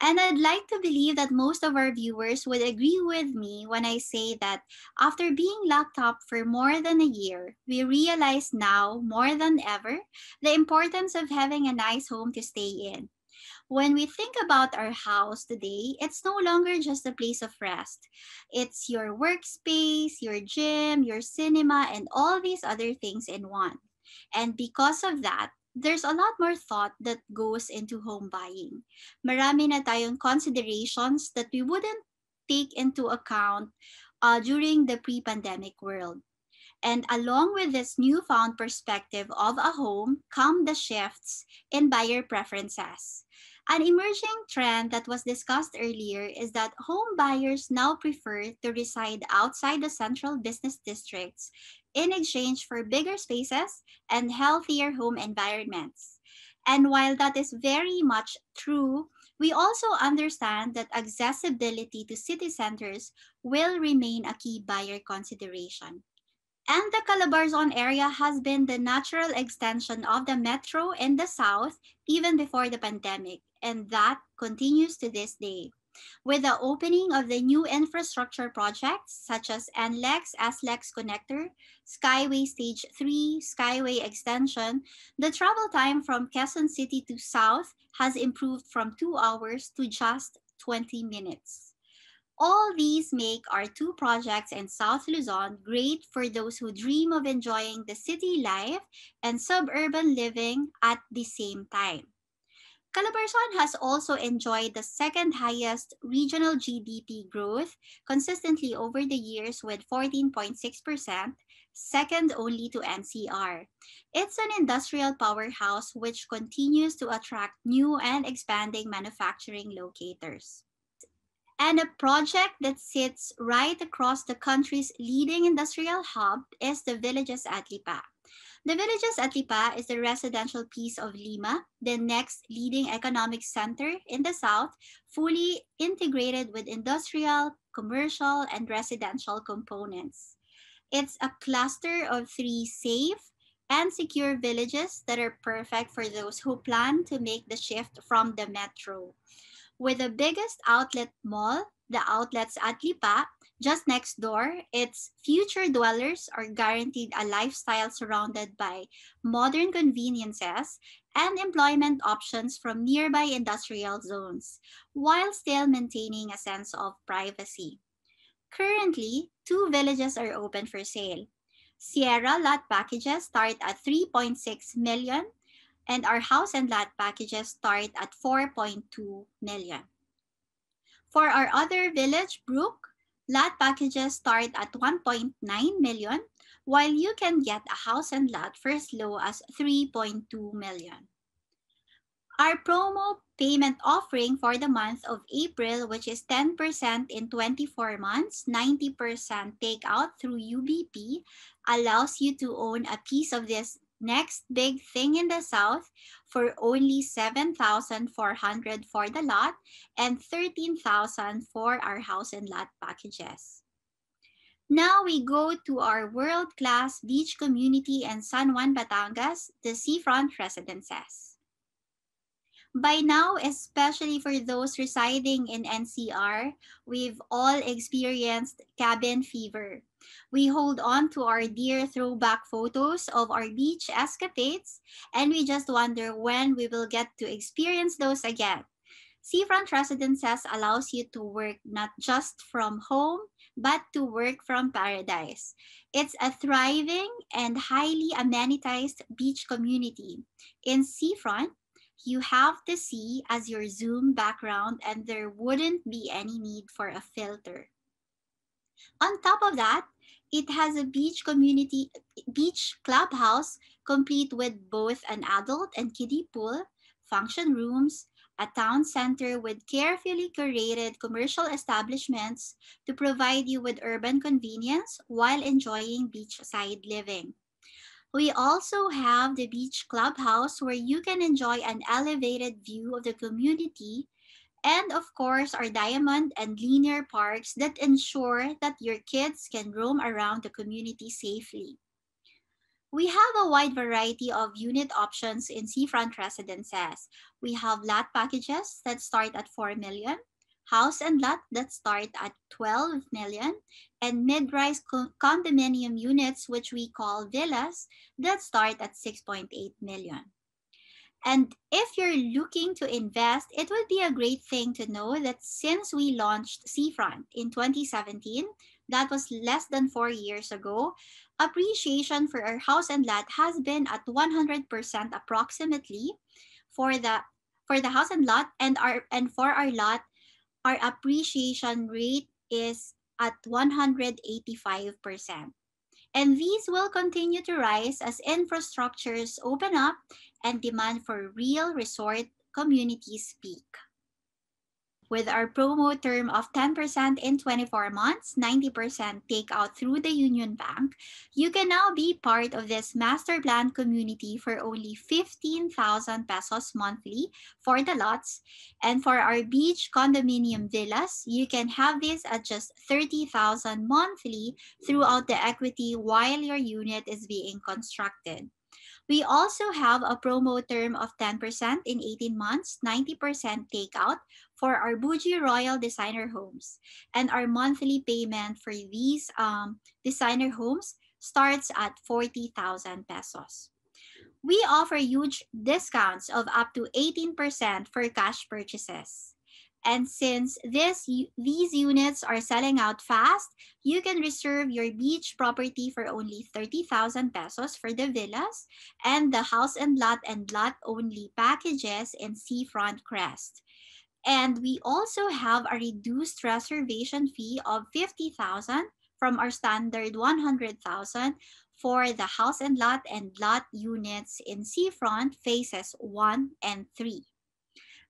And I'd like to believe that most of our viewers would agree with me when I say that after being locked up for more than a year, we realize now more than ever the importance of having a nice home to stay in. When we think about our house today, it's no longer just a place of rest. It's your workspace, your gym, your cinema, and all these other things in one. And because of that, there's a lot more thought that goes into home buying. Marami na tayong considerations that we wouldn't take into account during the pre-pandemic world. And along with this newfound perspective of a home come the shifts in buyer preferences. An emerging trend that was discussed earlier is that home buyers now prefer to reside outside the central business districts in exchange for bigger spaces and healthier home environments. And while that is very much true, we also understand that accessibility to city centers will remain a key buyer consideration. And the Calabarzon area has been the natural extension of the metro in the south even before the pandemic, and that continues to this day. With the opening of the new infrastructure projects such as NLEX, SLEX Connector, Skyway Stage 3, Skyway Extension, the travel time from Quezon City to south has improved from 2 hours to just 20 minutes. All these make our two projects in South Luzon great for those who dream of enjoying the city life and suburban living at the same time. Calabarzon has also enjoyed the second highest regional GDP growth consistently over the years with 14.6%, second only to NCR. It's an industrial powerhouse which continues to attract new and expanding manufacturing locators. And a project that sits right across the country's leading industrial hub is the Villages at Lipa. The Villages at Lipa is the residential piece of Lima, the next leading economic center in the south, fully integrated with industrial, commercial, and residential components. It's a cluster of 3 safe and secure villages that are perfect for those who plan to make the shift from the metro. With the biggest outlet mall, the outlets at Lipa, just next door, its future dwellers are guaranteed a lifestyle surrounded by modern conveniences and employment options from nearby industrial zones, while still maintaining a sense of privacy. Currently, 2 villages are open for sale. Sierra lot packages start at 3.6 million and our house and lot packages start at 4.2 million. For our other village, Brook, lot packages start at 1.9 million, while you can get a house and lot for as low as 3.2 million. Our promo payment offering for the month of April, which is 10% in 24 months, 90% takeout through UBP, allows you to own a piece of this next big thing in the south for only 7,400 for the lot and 13,000 for our house and lot packages. Now we go to our world-class beach community in San Juan, Batangas, the Seafront Residences. By now, especially for those residing in NCR, we've all experienced cabin fever. We hold on to our dear throwback photos of our beach escapades, and we just wonder when we will get to experience those again. Seafront Residences allows you to work not just from home, but to work from paradise. It's a thriving and highly amenitized beach community. In Seafront, you have the sea as your Zoom background and there wouldn't be any need for a filter. On top of that, it has a beach clubhouse complete with both an adult and kiddie pool, function rooms, a town center with carefully curated commercial establishments to provide you with urban convenience while enjoying beachside living. We also have the beach clubhouse where you can enjoy an elevated view of the community and of course our diamond and linear parks that ensure that your kids can roam around the community safely. We have a wide variety of unit options in Seafront Residences. We have lot packages that start at 4 million, house and lot that start at 12 million, and mid-rise condominium units, which we call villas, that start at 6.8 million. And if you're looking to invest, it would be a great thing to know that since we launched Seafront in 2017, that was less than 4 years ago, appreciation for our house and lot has been at 100% approximately for the house and lot, and for our lot, our appreciation rate is at 185%. And these will continue to rise as infrastructures open up and demand for real resort communities peak. With our promo term of 10% in 24 months, 90% takeout through the Union Bank, you can now be part of this master plan community for only 15,000 pesos monthly for the lots. And for our beach condominium villas, you can have this at just 30,000 monthly throughout the equity while your unit is being constructed. We also have a promo term of 10% in 18 months, 90% takeout for our Bougie Royal Designer Homes. And our monthly payment for these designer homes starts at 40,000 pesos. We offer huge discounts of up to 18% for cash purchases. And since these units are selling out fast, you can reserve your beach property for only 30,000 pesos for the villas and the house and lot only packages in Seafront Crest. And we also have a reduced reservation fee of 50,000 from our standard 100,000 for the house and lot units in Seafront phases 1 and 3.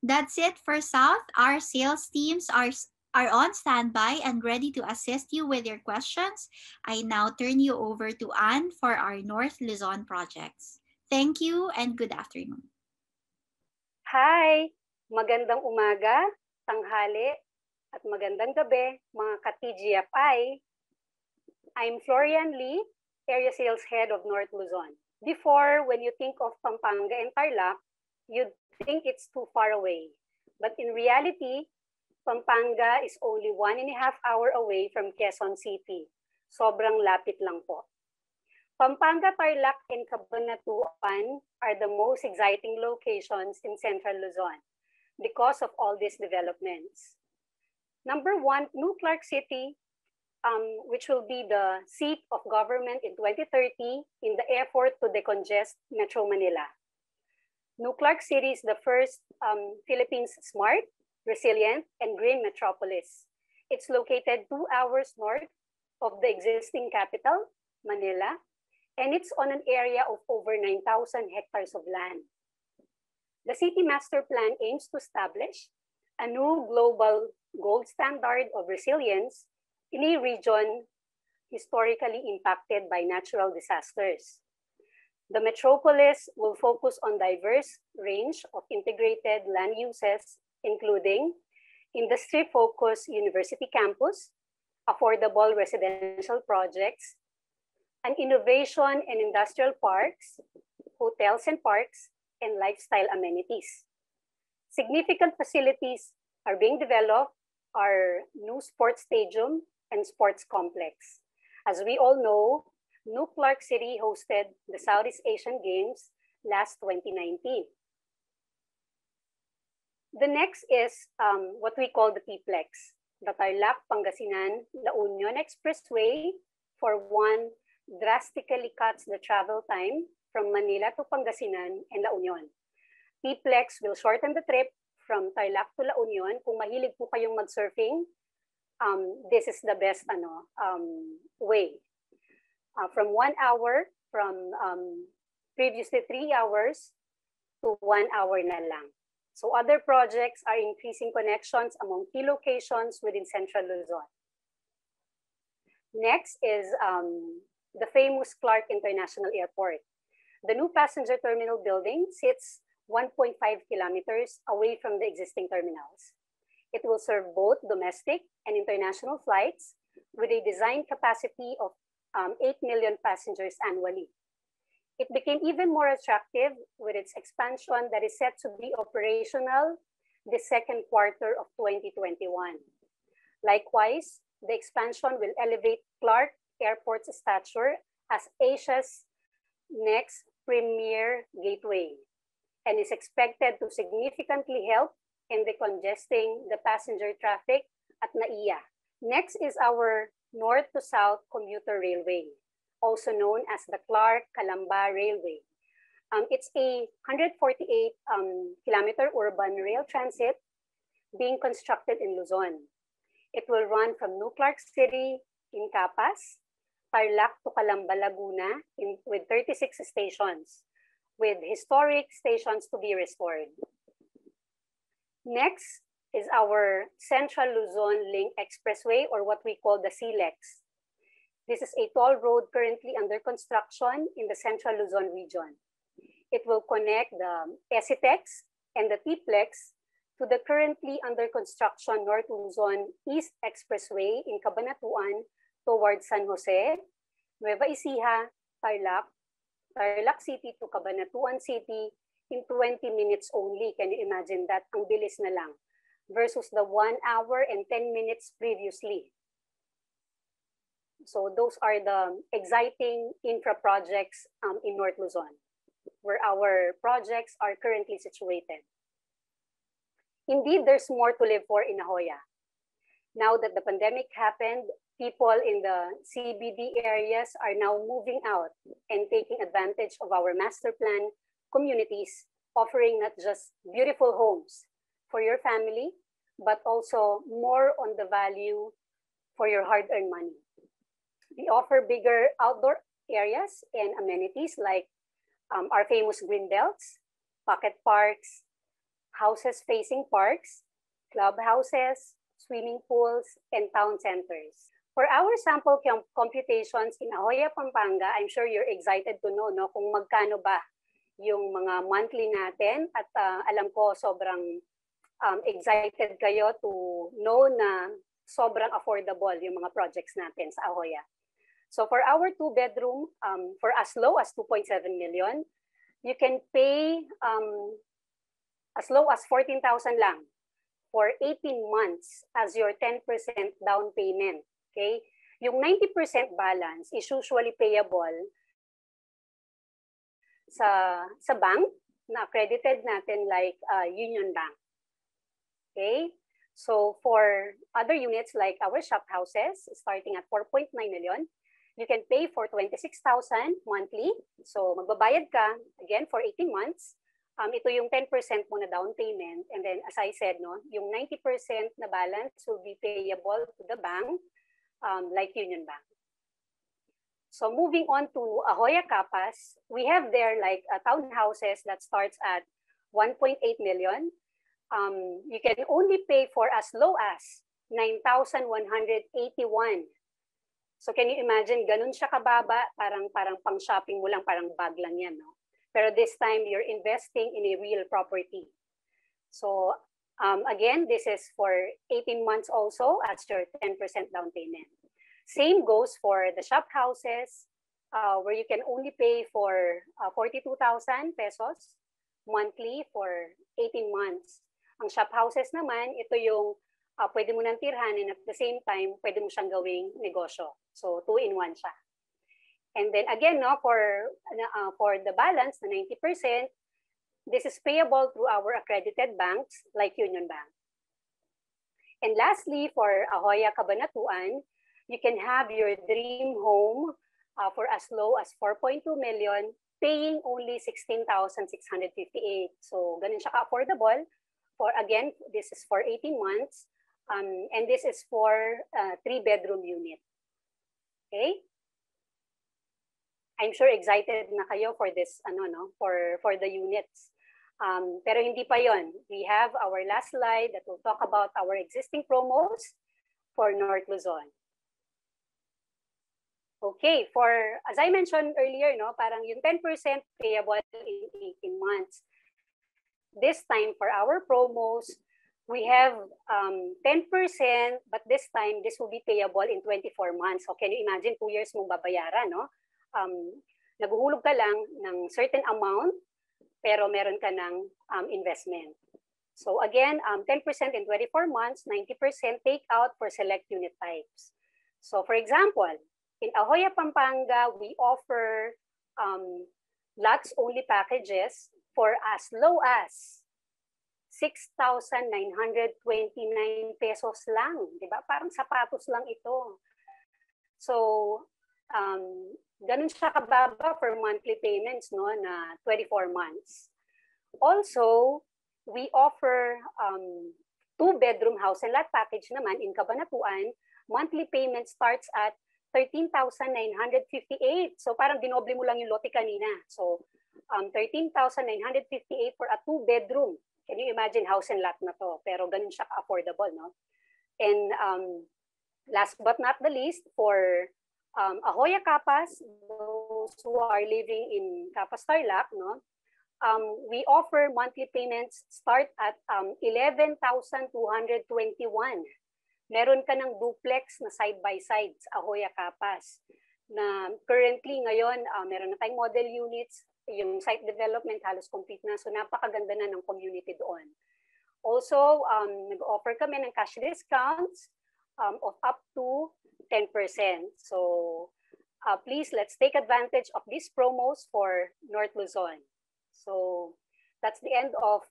That's it for South. Our sales teams are are on standby and ready to assist you with your questions. I now turn you over to Anne for our North Luzon projects. Thank you and good afternoon. Hi! Magandang umaga, tanghali, at magandang gabi mga ka-TGFI. I'm Florian Lee, Area Sales Head of North Luzon. Before, when you think of Pampanga and Tarlac, you'd think it's too far away. But in reality, Pampanga is only 1.5 hours away from Quezon City. Sobrang lapit lang po. Pampanga, Tarlac, and Cabanatuan are the most exciting locations in Central Luzon because of all these developments. Number one, New Clark City, which will be the seat of government in 2030 in the effort to decongest Metro Manila. New Clark City is the first Philippines smart, resilient, and green metropolis. It's located 2 hours north of the existing capital, Manila, and it's on an area of over 9,000 hectares of land. The City Master Plan aims to establish a new global gold standard of resilience in a region historically impacted by natural disasters. The metropolis will focus on diverse range of integrated land uses, including industry-focused university campus, affordable residential projects, and innovation and industrial parks, hotels and parks, and lifestyle amenities. Significant facilities are being developed, our new sports stadium and sports complex. As we all know, New Clark City hosted the Southeast Asian Games last 2019. The next is what we call the T-Plex, the Tarlac-Pangasinan-La Union Expressway. For one, drastically cuts the travel time from Manila to Pangasinan and La Union. T-Plex will shorten the trip from Tarlac to La Union. Kung mahilig po kayong mag-surfing, this is the best way. From 1 hour, from previously 3 hours to 1 hour na lang. So other projects are increasing connections among key locations within Central Luzon. Next is the famous Clark International Airport. The new passenger terminal building sits 1.5 kilometers away from the existing terminals. It will serve both domestic and international flights with a design capacity of 8 million passengers annually. It became even more attractive with its expansion that is set to be operational the second quarter of 2021. Likewise, the expansion will elevate Clark Airport's stature as Asia's next premier gateway and is expected to significantly help in decongesting the passenger traffic at NAIA. Next is our north to south commuter railway, also known as the Clark-Calamba Railway. It's a 148-kilometer urban rail transit being constructed in Luzon. It will run from New Clark City in Capas, Tarlac to Calamba, Laguna with 36 stations, with historic stations to be restored. Next is our Central Luzon Link Expressway, or what we call the CLEX. This is a toll road currently under construction in the Central Luzon region. It will connect the ECITEX and the T-Plex to the currently under construction North Luzon East Expressway in Cabanatuan towards San Jose, Nueva Ecija, Tarlac, Tarlac City to Cabanatuan City in 20 minutes only. Can you imagine that? Ang bilis na lang. Versus the 1 hour and 10 minutes previously. So those are the exciting infra projects in North Luzon, where our projects are currently situated. Indeed, there's more to live for in Ahoya. Now that the pandemic happened, people in the CBD areas are now moving out and taking advantage of our master plan communities, offering not just beautiful homes for your family, but also more on the value for your hard-earned money. We offer bigger outdoor areas and amenities like our famous green belts, pocket parks, houses facing parks, clubhouses, swimming pools, and town centers. For our sample computations in Ahoya, Pampanga, I'm sure you're excited to know no, kung magkano ba yung mga monthly natin at alam ko sobrang excited kayo to know na sobrang affordable yung mga projects natin sa Ahoya. So for our 2-bedroom, for as low as 2.7 million, you can pay as low as 14,000 lang for 18 months as your 10% down payment. Okay? Yung 90% balance is usually payable sa bank na accredited natin like Union Bank. Okay? So for other units like our shop houses, starting at 4.9 million, you can pay for 26,000 monthly. So magbabayad ka, again, for 18 months. Ito yung 10% mo na down payment. And then, as I said, no, yung 90% na balance will be payable to the bank, like Union Bank. So moving on to Ahoya Capas, we have there like townhouses that starts at 1.8 million. You can only pay for as low as 9,181. So can you imagine, ganun siya kababa, parang pang-shopping mo lang, parang bag lang yan, no? Pero this time, you're investing in a real property. So again, this is for 18 months also as your 10% down payment. Same goes for the shop houses, where you can only pay for 42,000 pesos monthly for 18 months. Ang shop houses naman, ito yung pwede mo nang tirhan and at the same time, pwede mo siyang gawing negosyo. So, 2-in-1 siya. And then again, no, for the balance, na 90%, this is payable through our accredited banks like Union Bank. And lastly, for Ahoya Cabanatuan, you can have your dream home for as low as 4.2 million, paying only 16,658. So, ganun siya ka-affordable. For again, this is for 18 months. And this is for 3-bedroom unit. Okay? I'm sure excited na kayo for this, for the units. Pero hindi pa yon. We have our last slide that will talk about our existing promos for North Luzon. Okay, as I mentioned earlier, no, parang yung 10% payable in 18 months. This time for our promos, we have 10%, but this time, this will be payable in 24 months. So can you imagine, 2 years mong babayaran, no? Naguhulog ka lang ng certain amount, pero meron ka ng investment. So again, 10% in 24 months, 90% take out for select unit types. So for example, in Ahoya, Pampanga, we offer lots-only packages for as low as 6,929 pesos lang. Diba? Parang sapatos lang ito. So, ganun siya kababa for monthly payments, no, na 24 months. Also, we offer 2-bedroom house and lot package naman in Cabanatuan. Monthly payment starts at 13,958. So, parang dinoble mo lang yung lote kanina. So, 13,958 for a 2-bedroom. Can you imagine house and lot na to? Pero ganun siya ka-affordable, no? And last but not the least, for Ahoya Capas, those who are living in Capas Tarlac, no? We offer monthly payments start at 11,221. Meron ka ng duplex na side-by-side sa Ahoya Capas. Na currently ngayon, meron na tayong model units, yung site development halos complete na. So napakaganda na ng community doon. Also, nag-offer kami ng cash discounts of up to 10%. So please, let's take advantage of these promos for North Luzon. So that's the end of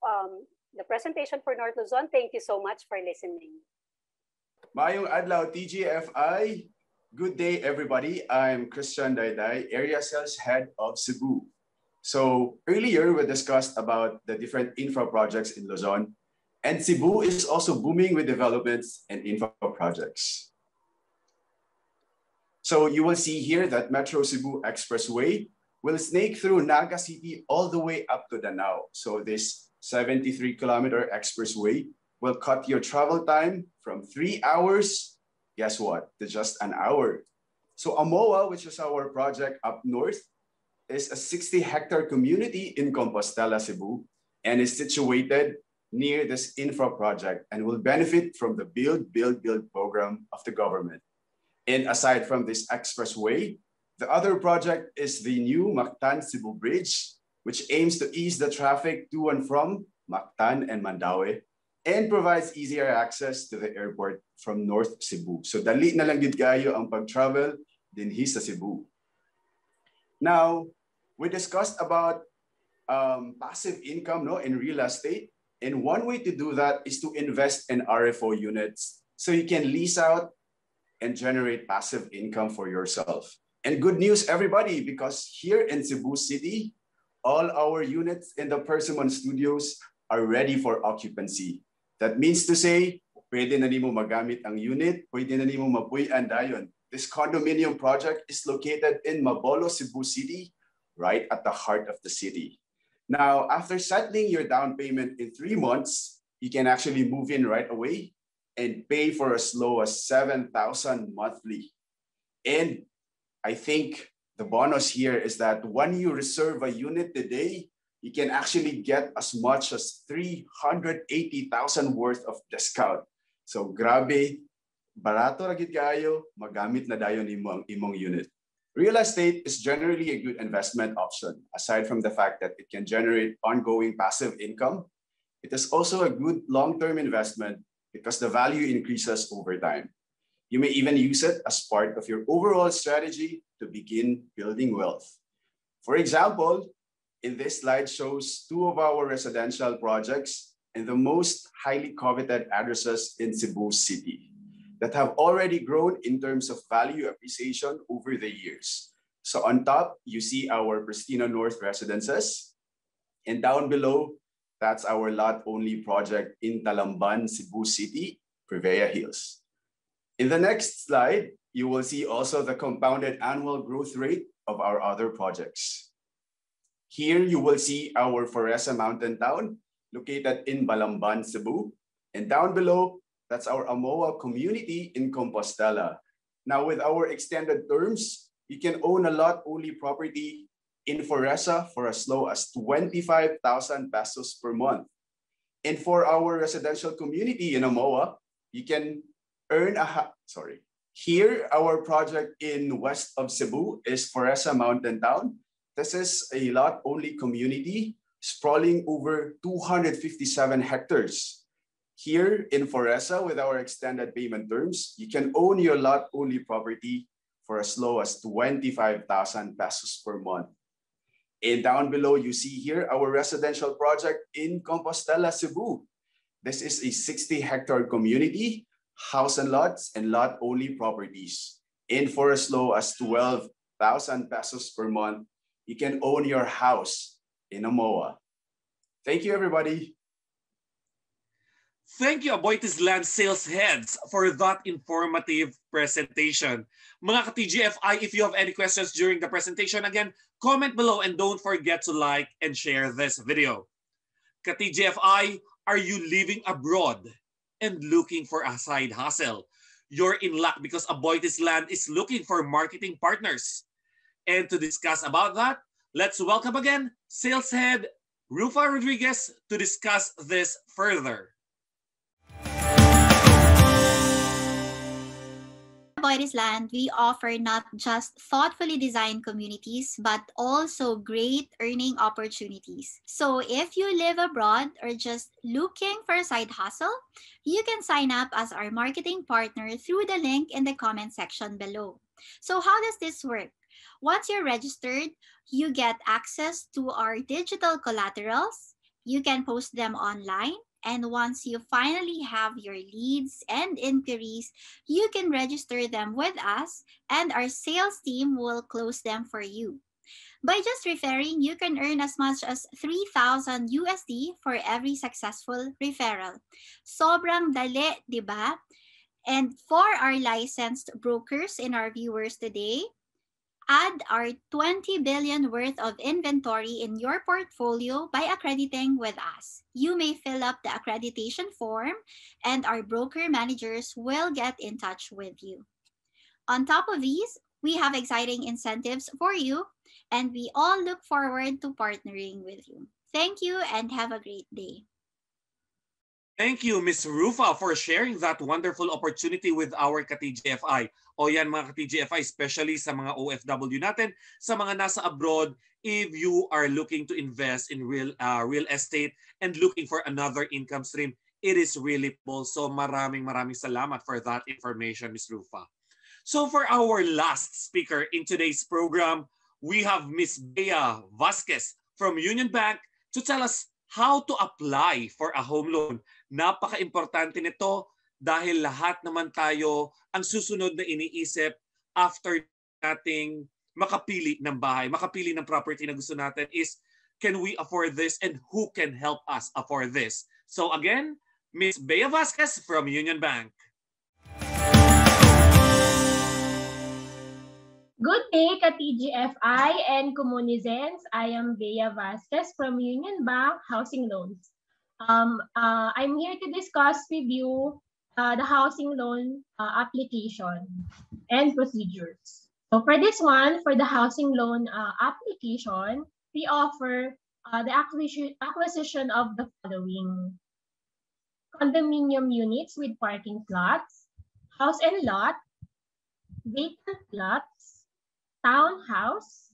the presentation for North Luzon. Thank you so much for listening. Maayong adlaw, TGFI. Good day, everybody. I'm Christian Dayday, Area Sales Head of Cebu. So earlier, we discussed about the different infra projects in Luzon, and Cebu is also booming with developments and infra projects. So you will see here that Metro Cebu Expressway will snake through Naga City all the way up to Danao. So this 73-kilometer expressway will cut your travel time from 3 hours, guess what, to just an hour. So Amoa, which is our project up north, is a 60-hectare community in Compostela, Cebu, and is situated near this infra project and will benefit from the Build program of the government. And aside from this expressway, the other project is the new Mactan-Cebu Bridge, which aims to ease the traffic to and from Mactan and Mandaue and provides easier access to the airport from North Cebu. So dali na lang gid kayo ang pag-travel dinhi sa Cebu. Now, we discussed about passive income, no, in real estate. And one way to do that is to invest in RFO units so you can lease out and generate passive income for yourself. And good news, everybody, because here in Cebu City, all our units in the Persimmon Studios are ready for occupancy. That means to say, pwede na nimo magamit ang unit, pwede na nimo mapuy-an dayon. This condominium project is located in Mabolo, Cebu City, right at the heart of the city. Now, after settling your down payment in 3 months, you can actually move in right away and pay for as low as 7,000 monthly. And I think the bonus here is that when you reserve a unit today, you can actually get as much as 380,000 worth of discount. So grabe, barato ra gid kaayo, magamit na dayon imong unit. Real estate is generally a good investment option. Aside from the fact that it can generate ongoing passive income, it is also a good long-term investment because the value increases over time. You may even use it as part of your overall strategy to begin building wealth. For example, in this slide shows 2 of our residential projects in the most highly coveted addresses in Cebu City that have already grown in terms of value appreciation over the years. So on top, you see our Pristina North residences, and down below, that's our lot-only project in Talamban, Cebu City, Prevea Hills. In the next slide, you will see also the compounded annual growth rate of our other projects. Here, you will see our Foresa Mountain Town, located in Balamban, Cebu, and down below, that's our Amoa community in Compostela. Now, with our extended terms, you can own a lot-only property in Foresa for as low as 25,000 pesos per month. And for our residential community in Amoa, you can earn Here, our project in west of Cebu is Foresa Mountain Town. This is a lot-only community sprawling over 257 hectares. Here in Foresa, with our extended payment terms, you can own your lot-only property for as low as 25,000 pesos per month. And down below, you see here our residential project in Compostela, Cebu. This is a 60-hectare community, house and lot-only properties. And for as low as 12,000 pesos per month, you can own your house in Amoa. Thank you, everybody. Thank you, AboitizLand sales heads, for that informative presentation. Mga ka-TGFI, if you have any questions during the presentation, again, comment below and don't forget to like and share this video. Ka-TGFI, are you living abroad and looking for a side hustle? You're in luck because AboitizLand is looking for marketing partners. And to discuss about that, let's welcome again sales head Rufa Rodriguez to discuss this further. AboitizLand, we offer not just thoughtfully designed communities, but also great earning opportunities. So if you live abroad or just looking for a side hustle, you can sign up as our marketing partner through the link in the comment section below. So how does this work? Once you're registered, you get access to our digital collaterals. You can post them online. And once you finally have your leads and inquiries, you can register them with us and our sales team will close them for you. By just referring, you can earn as much as 3,000 USD for every successful referral. Sobrang dali, di ba? And for our licensed brokers and our viewers today, Add our 20 billion worth of inventory in your portfolio by accrediting with us. You may fill up the accreditation form and our broker managers will get in touch with you. On top of these, we have exciting incentives for you and we all look forward to partnering with you. Thank you and have a great day. Thank you, Ms. Rufa, for sharing that wonderful opportunity with our ka-TGFI. O yan mga ka-TGFI, especially sa mga OFW natin, sa mga nasa abroad, if you are looking to invest in real estate and looking for another income stream, it is really possible. So maraming salamat for that information, Ms. Rufa. So for our last speaker in today's program, we have Ms. Bea Vasquez from Union Bank to tell us how to apply for a home loan. Napaka-importante nito dahil lahat naman tayo ang susunod na iniisip after nating makapili ng bahay, makapili ng property na gusto natin is, can we afford this and who can help us afford this? So again, Ms. Bea Vasquez from Union Bank. Good day, ka-TGFI and Comunizens. I am Bea Vasquez from Union Bank Housing Loans. I'm here to discuss with you the housing loan application and procedures. So for this one, for the housing loan application, we offer the acquisition of the following: condominium units with parking slots, house and lot, vacant lots, townhouse,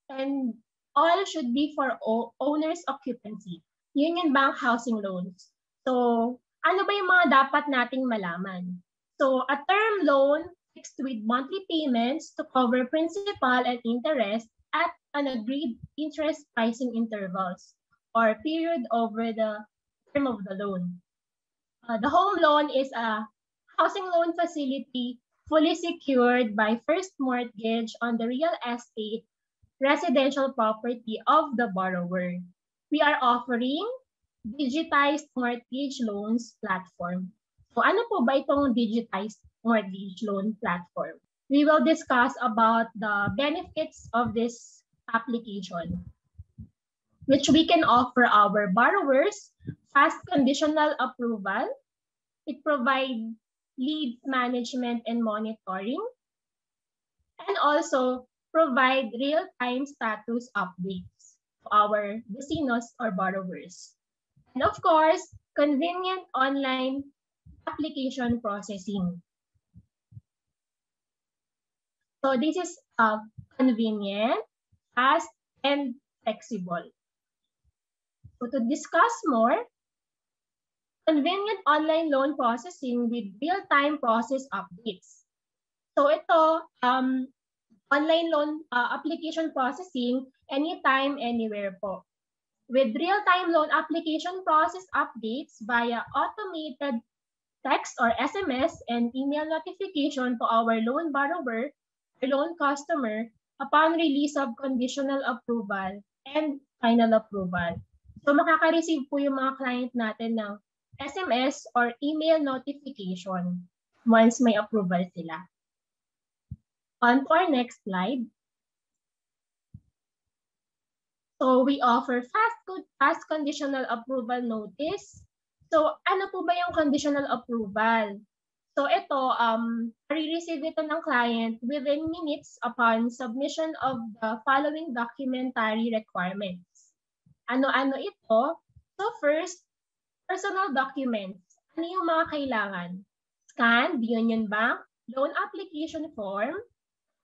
and all should be for owner's occupancy. Union Bank housing loans. So, ano ba yung mga dapat nating malaman? So, a term loan fixed with monthly payments to cover principal and interest at an agreed interest pricing intervals or period over the term of the loan. The home loan is a housing loan facility fully secured by first mortgage on the real estate residential property of the borrower. We are offering digitized mortgage loans platform. So ano po ba itong digitized mortgage loan platform? We will discuss about the benefits of this application, which we can offer our borrowers: fast conditional approval. It provides lead management and monitoring, and also provide real-time status updates to our vecinos or borrowers. And of course, convenient online application processing. So this is convenient, fast, and flexible. So to discuss more, convenient online loan processing with real-time process updates. So ito, online loan application processing anytime, anywhere po. With real-time loan application process updates via automated text or SMS and email notification to our loan borrower or loan customer upon release of conditional approval and final approval. So makaka-receive po yung mga client natin ng SMS or email notification once may approval sila. On to our next slide. So we offer fast conditional approval notice. So ano po ba yung conditional approval? So ito, re-receive ito ng client within minutes upon submission of the following documentary requirements. Ano-ano ito? So first, personal documents. Ano yung mga kailangan? Scanned Union Bank loan application form,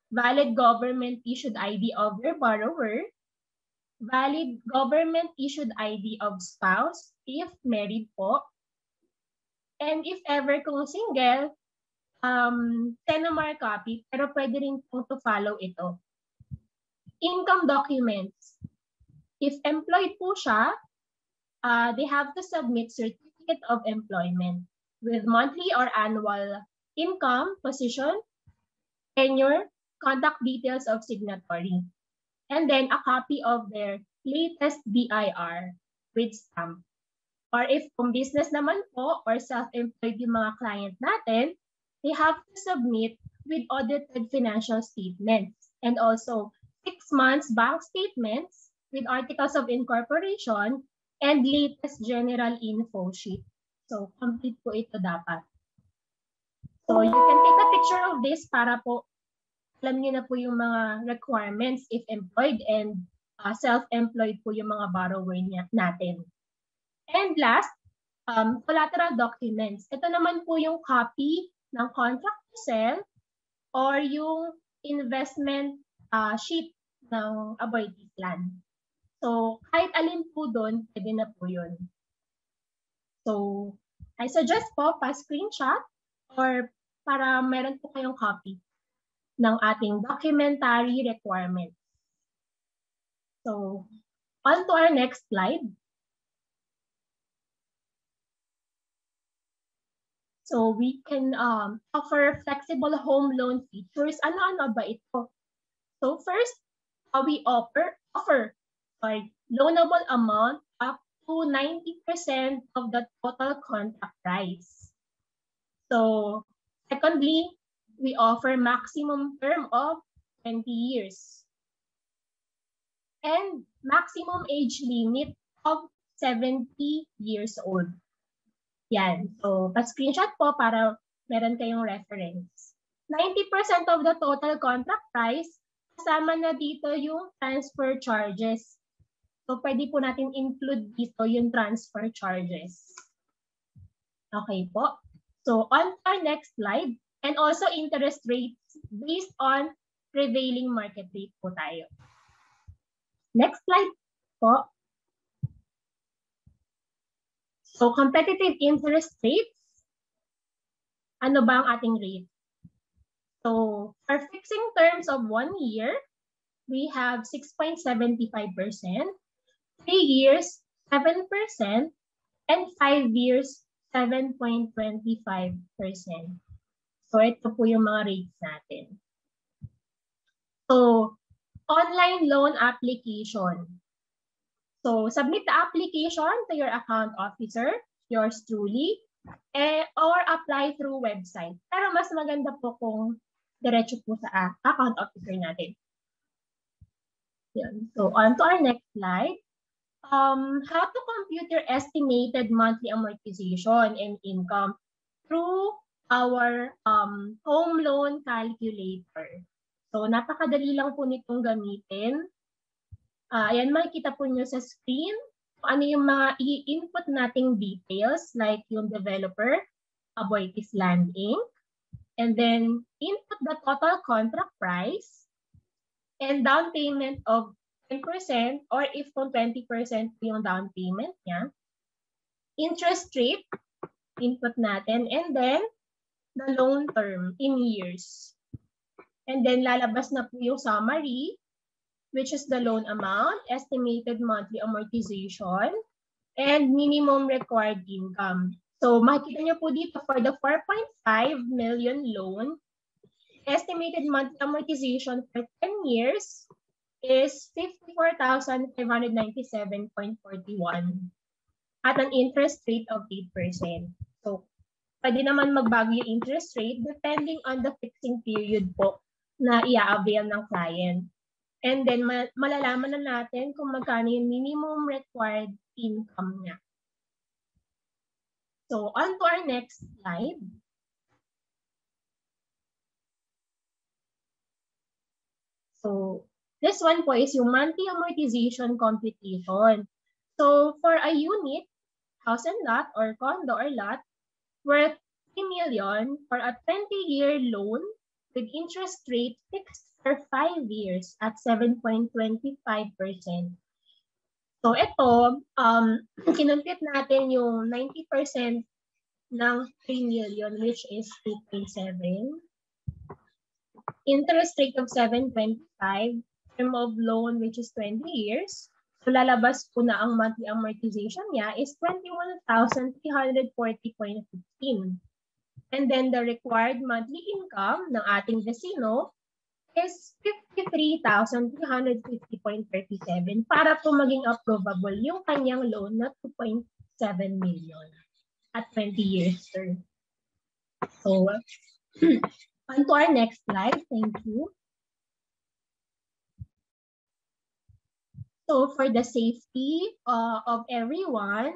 valid government-issued ID of your borrower, valid government-issued ID of spouse, if married po, and if ever kung single, Tenomar copy, pero pwede rin po to follow ito. Income documents. If employed po siya, they have to submit certificate of employment with monthly or annual income, position, tenure, contact details of signatory, and then a copy of their latest BIR with stamp. Or if kung business naman po or self-employed yung mga client natin, they have to submit with audited financial statements. and also 6 months bank statements with articles of incorporation and latest general info sheet. So, complete po ito dapat. So, you can take a picture of this para po alam niyo na po yung mga requirements if employed and self-employed po yung mga borrower natin. And last, collateral documents. Ito naman po yung copy ng contract to sell or yung investment sheet ng AboitizLand. So, kahit alin po doon, pwede na po yun. So, I suggest po pa-screenshot or para meron po kayong copy ng ating documentary requirements. So, on to our next slide. So, we can offer flexible home loan features. Ano-ano ba ito? So, first, we offer loanable amount up to 90% of the total contract price. So, secondly, we offer maximum term of 20 years. And maximum age limit of 70 years old. Yan. So, pa-screenshot po para meron kayong reference. 90% of the total contract price, kasama na dito yung transfer charges. So, pwede po natin include dito yung transfer charges. Okay po. So, on our next slide, and also interest rates based on prevailing market rate po tayo. Next slide po. So, competitive interest rates. Ano ba ang ating rate? So, for fixing terms of 1 year, we have 6.75%, 3 years, 7%, and 5 years, 7.25%. So, ito po yung mga rates natin. So, online loan application. So, submit the application to your account officer, yours truly, or apply through website. Pero mas maganda po kung diretso po sa account officer natin. Yan. So, on to our next slide. How to compute your estimated monthly amortization and income through our home loan calculator. So, napakadali lang po nitong gamitin. Ayan, makikita po nyo sa screen ano yung mga i-input nating details like yung developer, AboitizLand Inc. And then, input the total contract price and down payment of 10% or if kung 20% yung down payment niya. Interest rate, input natin. And then, the loan term in years. And then, lalabas na po yung summary, which is the loan amount, estimated monthly amortization, and minimum required income. So, makikita niyo po dito for the 4.5 million loan, estimated monthly amortization for 10 years is 54,597.41 at an interest rate of 8%. So, pwede naman magbago yung interest rate depending on the fixing period po na i-avail ng client. And then, malalaman na natin kung magkano yung minimum required income niya. So, on to our next slide. So, this one po is yung monthly amortization computation. So, for a unit, house and lot, or condo or lot, worth 3 million for a 20-year loan with interest rate fixed for 5 years at 7.25%. So ito, kinumpit natin yung 90% ng 3 million which is 2.7. Interest rate of 7.25, term of loan which is 20 years. So lalabas po na ang monthly amortization niya is 21,340.15. And then the required monthly income ng ating vecino is 53,350.37 para po maging approvable yung kanyang loan na 2.7 million at 20 years term. So, on to our next slide. Thank you. So for the safety of everyone,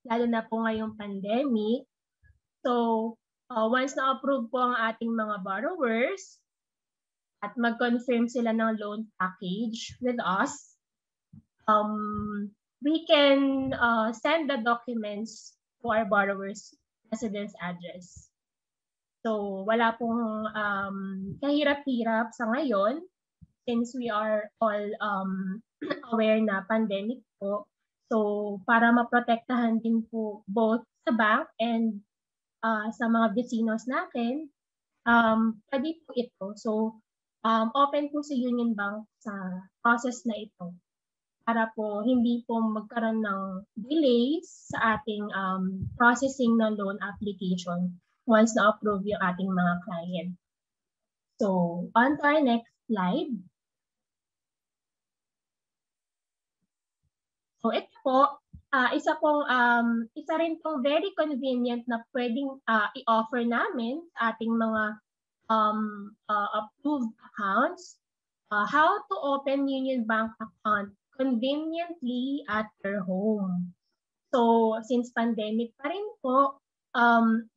lalo na po ngayong pandemic, so once na-approve po ang ating mga borrowers at mag-confirm sila ng loan package with us, we can send the documents to our borrowers' residence address. So wala pong kahirap-hirap sa ngayon since we are all aware na pandemic po. So para maprotektahan din po both sa bank and sa mga vecinos natin, pwede po ito. So open po si Union Bank sa process na ito para po hindi po magkaroon ng delays sa ating processing ng loan application once na-approve yung ating mga client. So, on to our next slide. So, ito po, isa rin pong very convenient na pwedeng i-offer namin sa ating mga approved accounts. How to open Union Bank account conveniently at your home. So, since pandemic pa rin po,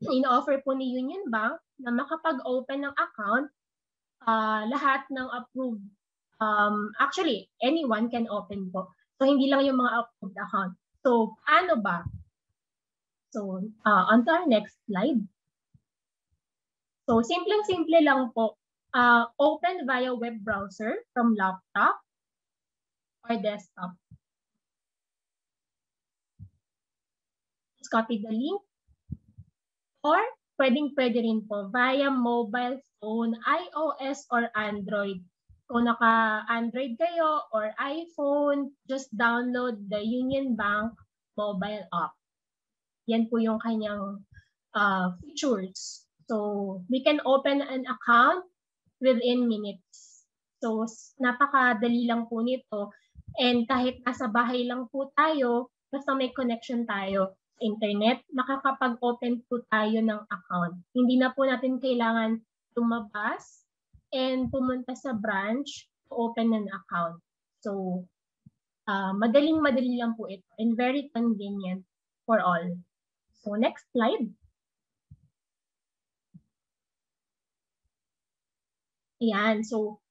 in-offer po ni Union Bank na makapag-open ng account, lahat ng approved, actually, anyone can open po. So, hindi lang yung mga approved account. So, paano ba? So, on to our next slide. So, simple-simple lang po. Open via web browser from laptop or desktop. Just copy the link. Or pwede rin po via mobile phone, iOS or Android. Kung naka-Android kayo or iPhone, just download the Union Bank mobile app. Yan po yung kanyang features. So, we can open an account within minutes. So, napakadali lang po nito. And kahit nasa bahay lang po tayo, basta may connection tayo sa internet, nakakapag-open po tayo ng account. Hindi na po natin kailangan lumabas and pumunta sa branch to open an account. So, madaling-madali lang po ito and very convenient for all. So, next slide. Ayan. So,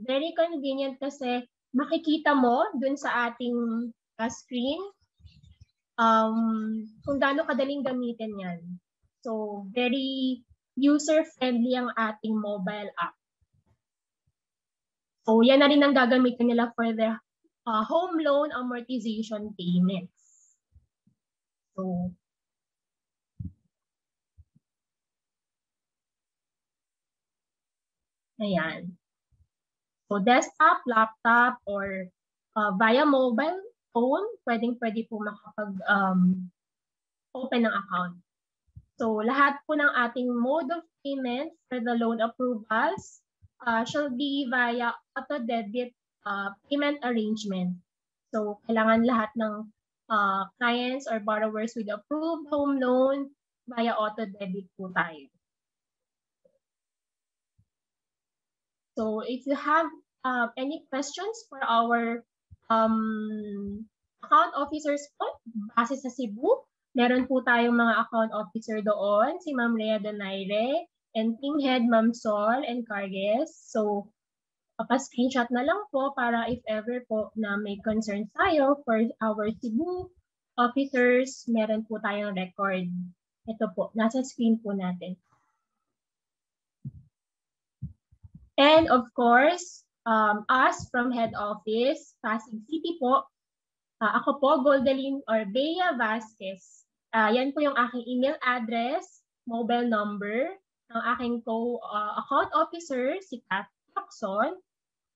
very convenient kasi makikita mo dun sa ating screen kung gaano kadaling gamitin yan. So, very user-friendly ang ating mobile app. So, yan na rin ang gagamitin nila for the home loan amortization payments. So, ayan. So, desktop, laptop, or via mobile phone, pwede po makapag-open ng account. So, lahat po ng ating mode of payment for the loan approvals shall be via auto-debit payment arrangement. So, kailangan lahat ng clients or borrowers with approved home loan via auto-debit po tayo. So, if you have any questions for our account officers po, base sa Cebu, meron po tayong mga account officer doon, si Ma'am Rhea Donaire, and team head Ma'am Sol and Carges. So, pa-screenshot na lang po para if ever po na may concerns tayo for our Cebu officers, meron po tayong record. Ito po, nasa screen po natin. And of course, us from head office, Pasig City po, ako po, Goldeline or Bea Vasquez. Yan po yung aking email address, mobile number, ng aking account officer, si Kat Lacson.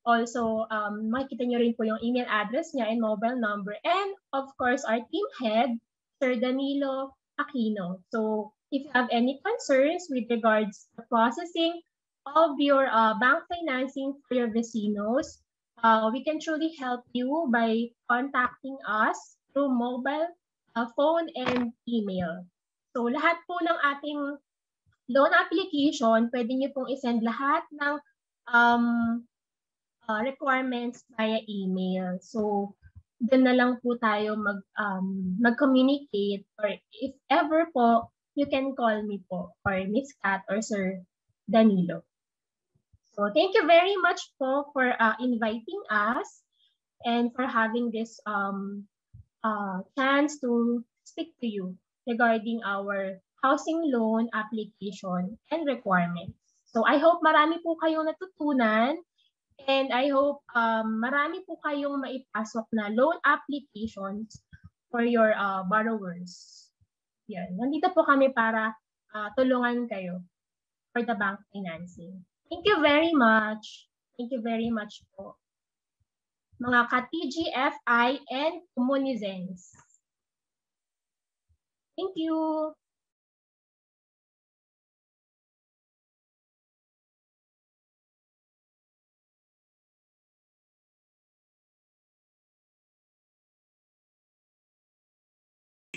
Also, makikita nyo rin po yung email address niya and mobile number. And of course, our team head, Sir Danilo Aquino. So, if you have any concerns with regards to processing of your bank financing for your vecinos, we can truly help you by contacting us through mobile, phone, and email. So lahat po ng ating loan application, pwede niyo pong isend lahat ng requirements via email. So, doon na lang po tayo mag-communicate, or if ever po, you can call me po, or Miss Kat or Sir Danilo. So, thank you very much po for inviting us and for having this chance to speak to you regarding our housing loan application and requirements. So, I hope marami po kayong natutunan. And I hope marami po kayong maipasok na loan applications for your borrowers. Yan. Nandito po kami para tulungan kayo for the bank financing. Thank you very much. Thank you very much po. Mga ka-TGFI and Comunizens. Thank you.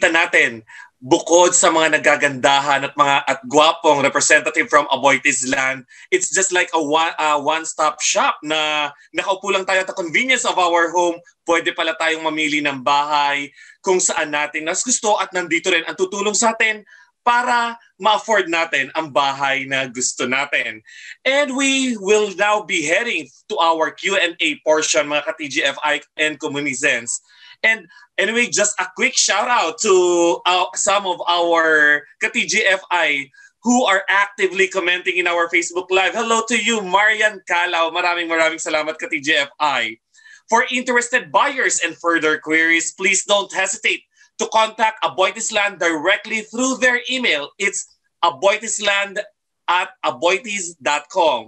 Natin, bukod sa mga nagagandahan at gwapong representative from AboitizLand, it's just like a one-stop shop na nakaupo lang tayo at the convenience of our home. Pwede pala tayong mamili ng bahay kung saan natin nas gusto, at nandito rin ang tutulong sa atin para ma-afford natin ang bahay na gusto natin. And we will now be heading to our Q&A portion, mga ka-TGFI and Comunizens. And anyway, just a quick shout out to some of our ka-TGFI who are actively commenting in our Facebook Live. Hello to you, Marian Calao. Maraming salamat, ka-TGFI. For interested buyers and further queries, please don't hesitate to contact AboitizLand directly through their email. It's AboitizLand@aboitiz.com.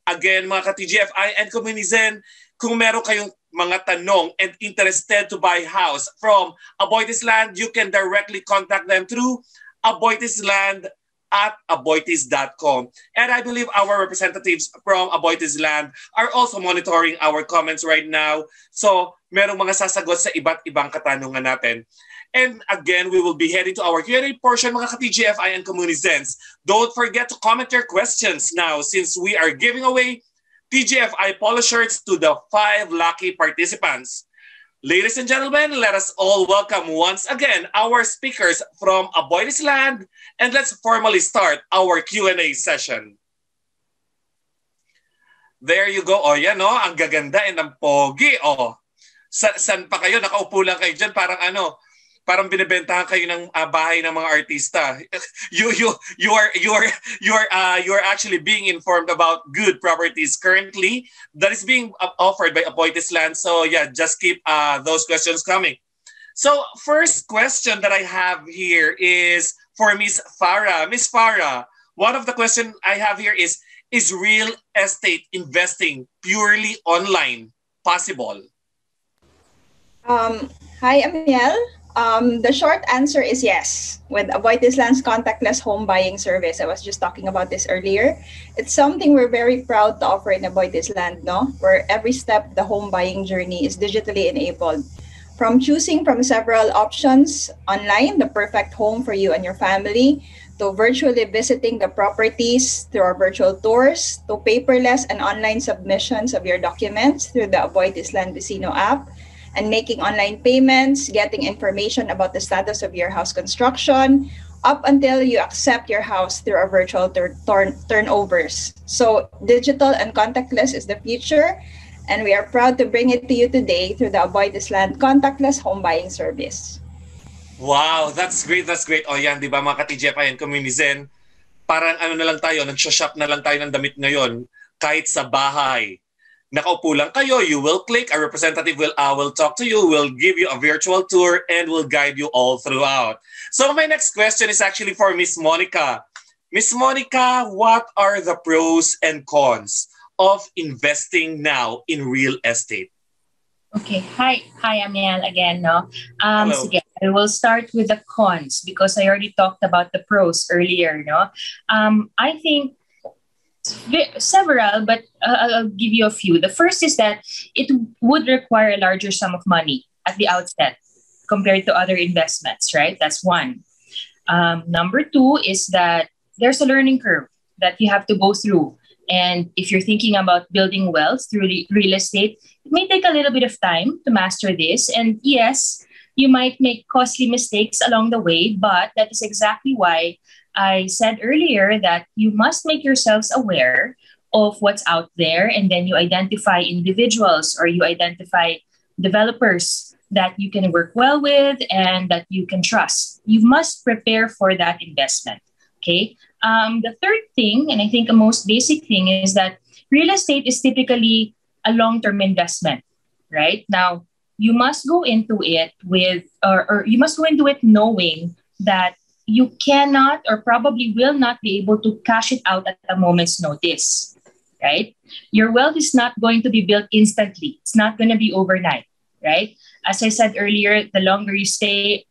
Again, mga ka-TGFI and Comunizen, kung meron kayong mga tanong and interested to buy house from AboitizLand, you can directly contact them through AboitizLand@aboitiz.com. And I believe our representatives from AboitizLand are also monitoring our comments right now. So, merong mga sasagot sa iba't ibang katanungan natin. And again, we will be heading to our Q&A portion, mga ka-TGFI and Comunizens. Don't forget to comment your questions now, since we are giving away TGFI polo shirts to the 5 lucky participants. Ladies and gentlemen, let us all welcome once again our speakers from AboitizLand, and let's formally start our Q&A session. There you go. O yan, no? Ang gaganda and ang pogi. O, saan pa kayo? Nakaupo lang kayo dyan. Parang binibentahan kayo ng bahay ng mga artista. You are actually being informed about good properties currently that is being offered by AboitizLand. So yeah, just keep those questions coming. So first question that I have here is for Miss Farah. Miss Farah, one of the questions I have here is real estate investing purely online possible? Hi, Amiel. The short answer is yes. With AboitizLand's contactless home buying service, I was just talking about this earlier. It's something we're very proud to offer in AboitizLand, no? Where every step of the home buying journey is digitally enabled. From choosing from several options online, the perfect home for you and your family, to virtually visiting the properties through our virtual tours, to paperless and online submissions of your documents through the AboitizLand Vecino app, and making online payments, getting information about the status of your house construction, up until you accept your house through our virtual turnovers. So digital and contactless is the future, and we are proud to bring it to you today through the AboitizLand contactless home buying service. Wow, that's great, that's great. O yan, di ba mga ka-TGFI and Comunizen, parang ano na lang tayo, nag-shop na lang tayo ng damit ngayon, kahit sa bahay. Nakaupo lang kayo, you will click, a representative will talk to you, will give you a virtual tour, and will guide you all throughout. So my next question is actually for Miss Monica. Miss Monica, what are the pros and cons of investing now in real estate? Okay, hi Amiel again, no? Hello. Sige, I will start with the cons because I already talked about the pros earlier, no? I think several, but I'll give you a few. The first is that it would require a larger sum of money at the outset compared to other investments, right? That's one. Number two is that there's a learning curve that you have to go through. And if you're thinking about building wealth through real estate, it may take a little bit of time to master this. And yes, you might make costly mistakes along the way, but that is exactly why I said earlier that you must make yourselves aware of what's out there, and then you identify individuals or you identify developers that you can work well with and that you can trust. You must prepare for that investment. Okay. The third thing, and I think the most basic thing, is that real estate is typically a long-term investment, right? Now, you must go into it with, or you must go into it knowing that you cannot or probably will not be able to cash it out at a moment's notice, right? Your wealth is not going to be built instantly. It's not going to be overnight, right? As I said earlier, the longer you sit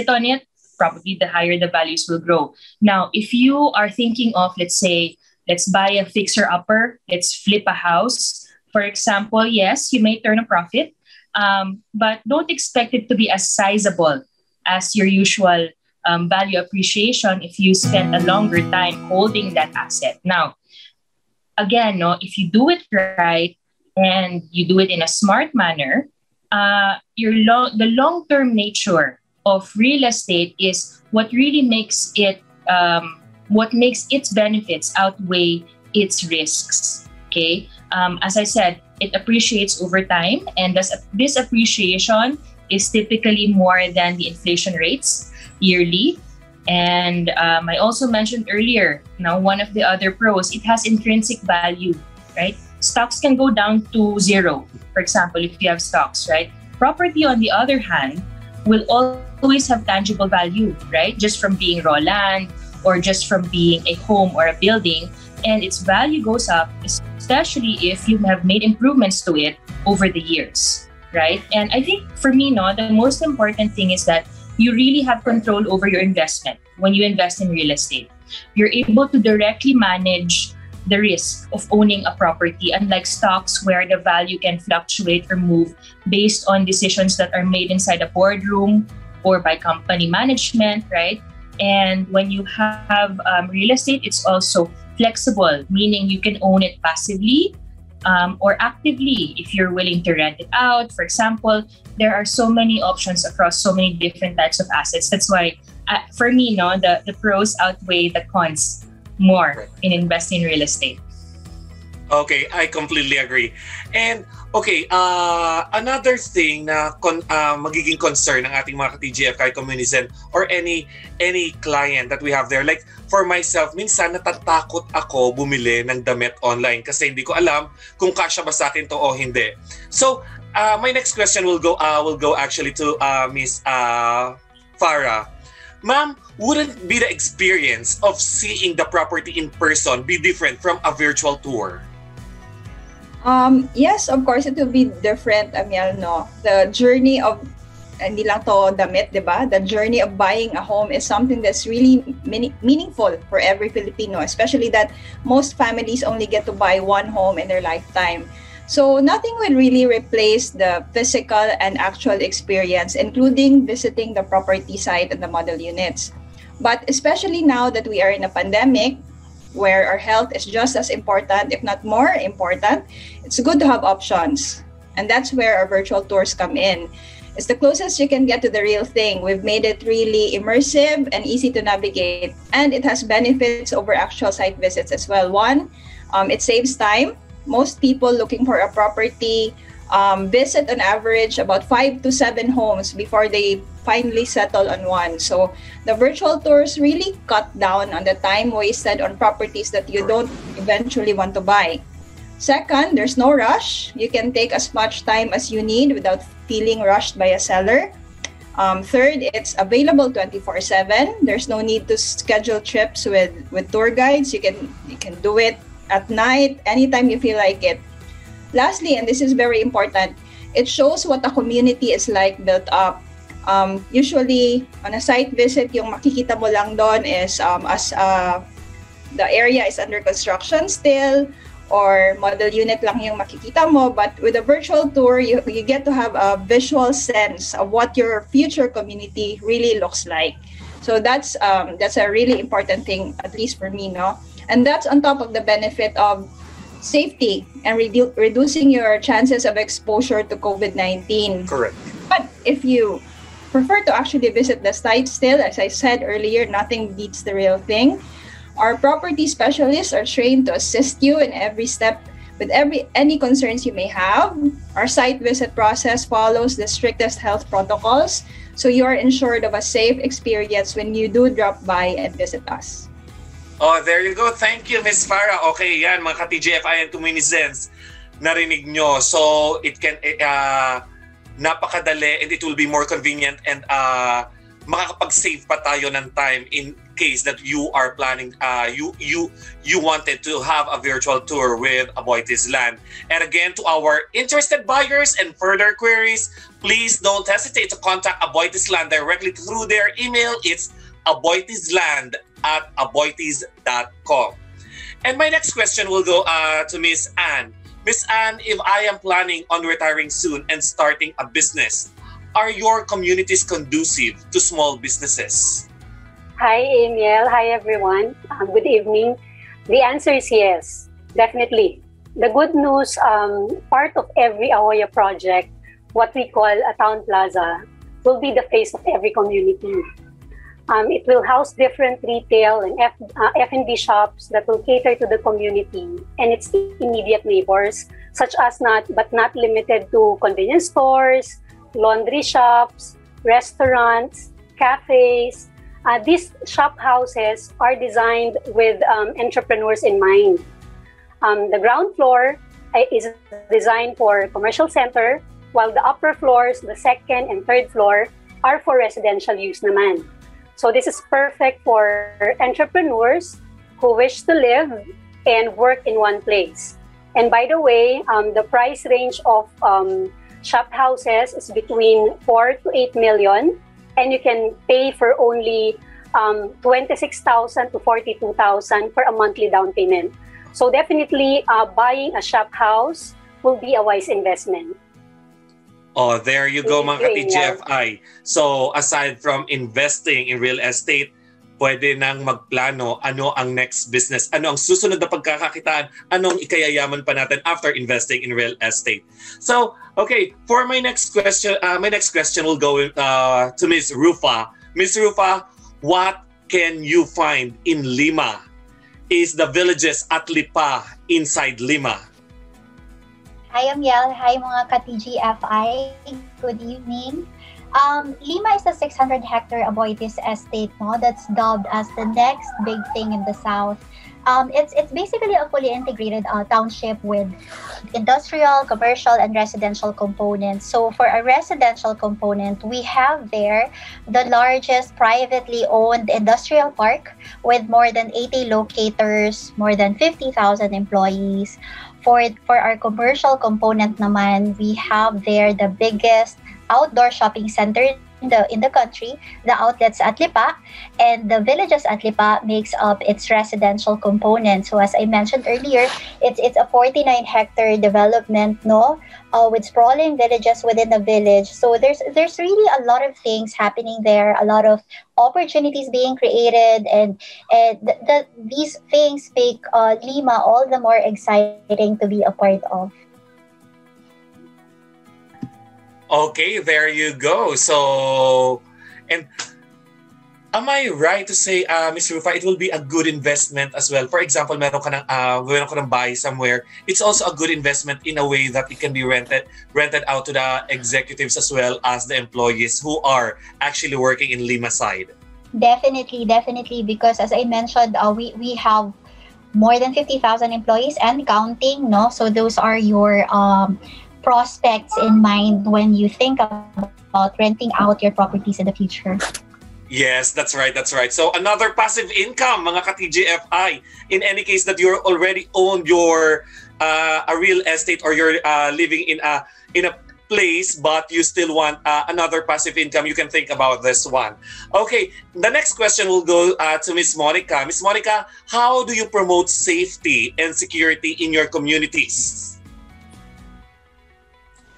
on it, probably the higher the values will grow. Now, if you are thinking of, let's say, let's buy a fixer-upper, let's flip a house, for example, yes, you may turn a profit, but don't expect it to be as sizable as your usual value appreciation if you spend a longer time holding that asset. Now, again, if you do it right and you do it in a smart manner, the long-term nature of real estate is what really makes it, what makes its benefits outweigh its risks. Okay, as I said, it appreciates over time, and this appreciation is typically more than the inflation rates yearly. And I also mentioned earlier, now one of the other pros, it has intrinsic value, right? Stocks can go down to zero, for example, if you have stocks, right? Property, on the other hand, will always have tangible value, right? Just from being raw land or just from being a home or a building. And its value goes up, especially if you have made improvements to it over the years, right? And I think for me, the most important thing is that you really have control over your investment when you invest in real estate. You're able to directly manage the risk of owning a property, unlike stocks where the value can fluctuate or move based on decisions that are made inside a boardroom or by company management, right? And when you have real estate, it's also flexible, meaning you can own it passively or actively if you're willing to rent it out. For example, there are so many options across so many different types of assets. That's why, for me, the pros outweigh the cons more in investing in real estate. Okay, I completely agree. And okay, another thing na magiging concern ng ating mga ka-TGFI communities or any client that we have there. Like for myself, minsan natatakot ako bumili ng damit online kasi hindi ko alam kung kasya ba sa akin to o hindi. So, my next question will go actually to Miss Farah. Ma'am, wouldn't be the experience of seeing the property in person be different from a virtual tour? Yes, of course, it will be different, Amiel, no? The journey of, hindi lang to damit, di ba? The journey of buying a home is something that's really meaningful for every Filipino, especially that most families only get to buy one home in their lifetime. So nothing will really replace the physical and actual experience, including visiting the property site and the model units. But especially now that we are in a pandemic, where our health is just as important, if not more important, it's good to have options. And that's where our virtual tours come in. It's the closest you can get to the real thing. We've made it really immersive and easy to navigate. And it has benefits over actual site visits as well. One, it saves time. Most people looking for a property visit on average about 5 to 7 homes before they finally settle on one. So the virtual tours really cut down on the time wasted on properties that you don't eventually want to buy. Second, there's no rush. You can take as much time as you need without feeling rushed by a seller. Third, it's available 24/7. There's no need to schedule trips with tour guides. You can do it at night, anytime you feel like it. Lastly, and this is very important, it shows what a community is like built up. Usually, on a site visit, yung makikita mo lang doon is the area is under construction still, or model unit lang yung makikita mo. But with a virtual tour, you get to have a visual sense of what your future community really looks like. So that's a really important thing, at least for me, no? And that's on top of the benefit of safety and reducing your chances of exposure to COVID-19. Correct. But if you prefer to actually visit the site still, as I said earlier, nothing beats the real thing. Our property specialists are trained to assist you in every step with any concerns you may have. Our site visit process follows the strictest health protocols, so you are ensured of a safe experience when you do drop by and visit us. Oh, there you go. Thank you, Ms. Farah. Okay, yan, mga ka-TGFI and Communizens, narinig nyo. So, it can, napakadali and it will be more convenient and makakapag-save pa tayo ng time in case that you are planning, you wanted to have a virtual tour with AboitizLand. And again, to our interested buyers and further queries, please don't hesitate to contact AboitizLand directly through their email. It's aboitizland@aboitiz.com. And my next question will go to Miss Anne. Miss Anne, if I am planning on retiring soon and starting a business, are your communities conducive to small businesses? Hi, Amiel. Hi, everyone. Good evening. The answer is yes, definitely. The good news, part of every Aoya project, what we call a town plaza, will be the face of every community. It will house different retail and F&B shops that will cater to the community and its immediate neighbors, such as not limited to convenience stores, laundry shops, restaurants, cafes. These shop houses are designed with entrepreneurs in mind. The ground floor is designed for commercial center, while the upper floors, the second and third floor, are for residential use naman. So this is perfect for entrepreneurs who wish to live and work in one place. And by the way, the price range of shop houses is between 4 to 8 million, and you can pay for only 26,000 to 42,000 for a monthly down payment. So definitely buying a shop house will be a wise investment. Oh, there you go, mga ka-TGFI. So aside from investing in real estate, pwede nang magplano ano ang next business, ano ang susunod na pagkakakitaan, anong ikayayaman pa natin after investing in real estate. So, okay, for my next question will go to Ms. Rufa. Ms. Rufa, what can you find in Lima? Is the villages at Lipa inside Lima? Hi, Amiel. Hi, mga ka-TGFI. Good evening. Lima is a 600-hectare Aboitiz estate, no, that's dubbed as the next big thing in the south. It's basically a fully integrated township with industrial, commercial, and residential components. So for a residential component, we have there the largest privately owned industrial park with more than 80 locators, more than 50,000 employees. For our commercial component naman, we have there the biggest outdoor shopping center in the country, the outlets at Lipa, and the villages at Lipa makes up its residential component. So as I mentioned earlier, it's a 49-hectare development, no, with sprawling villages within the village. So there's really a lot of things happening there, a lot of opportunities being created, and these things make Lima all the more exciting to be a part of. Okay, there you go. So, and am I right to say, Ms. Rufa, it will be a good investment as well? For example, meron ka ng bahay somewhere. It's also a good investment in a way that it can be rented out to the executives as well as the employees who are actually working in Lima side. Definitely, because as I mentioned, we have more than 50,000 employees and counting, no? So those are your prospects in mind when you think about renting out your properties in the future. Yes, that's right. So another passive income, mga ka-TGFI. In any case that you're already owned your a real estate or you're living in a place but you still want another passive income, you can think about this one. Okay, the next question will go to Ms. Monica. Ms. Monica, how do you promote safety and security in your communities?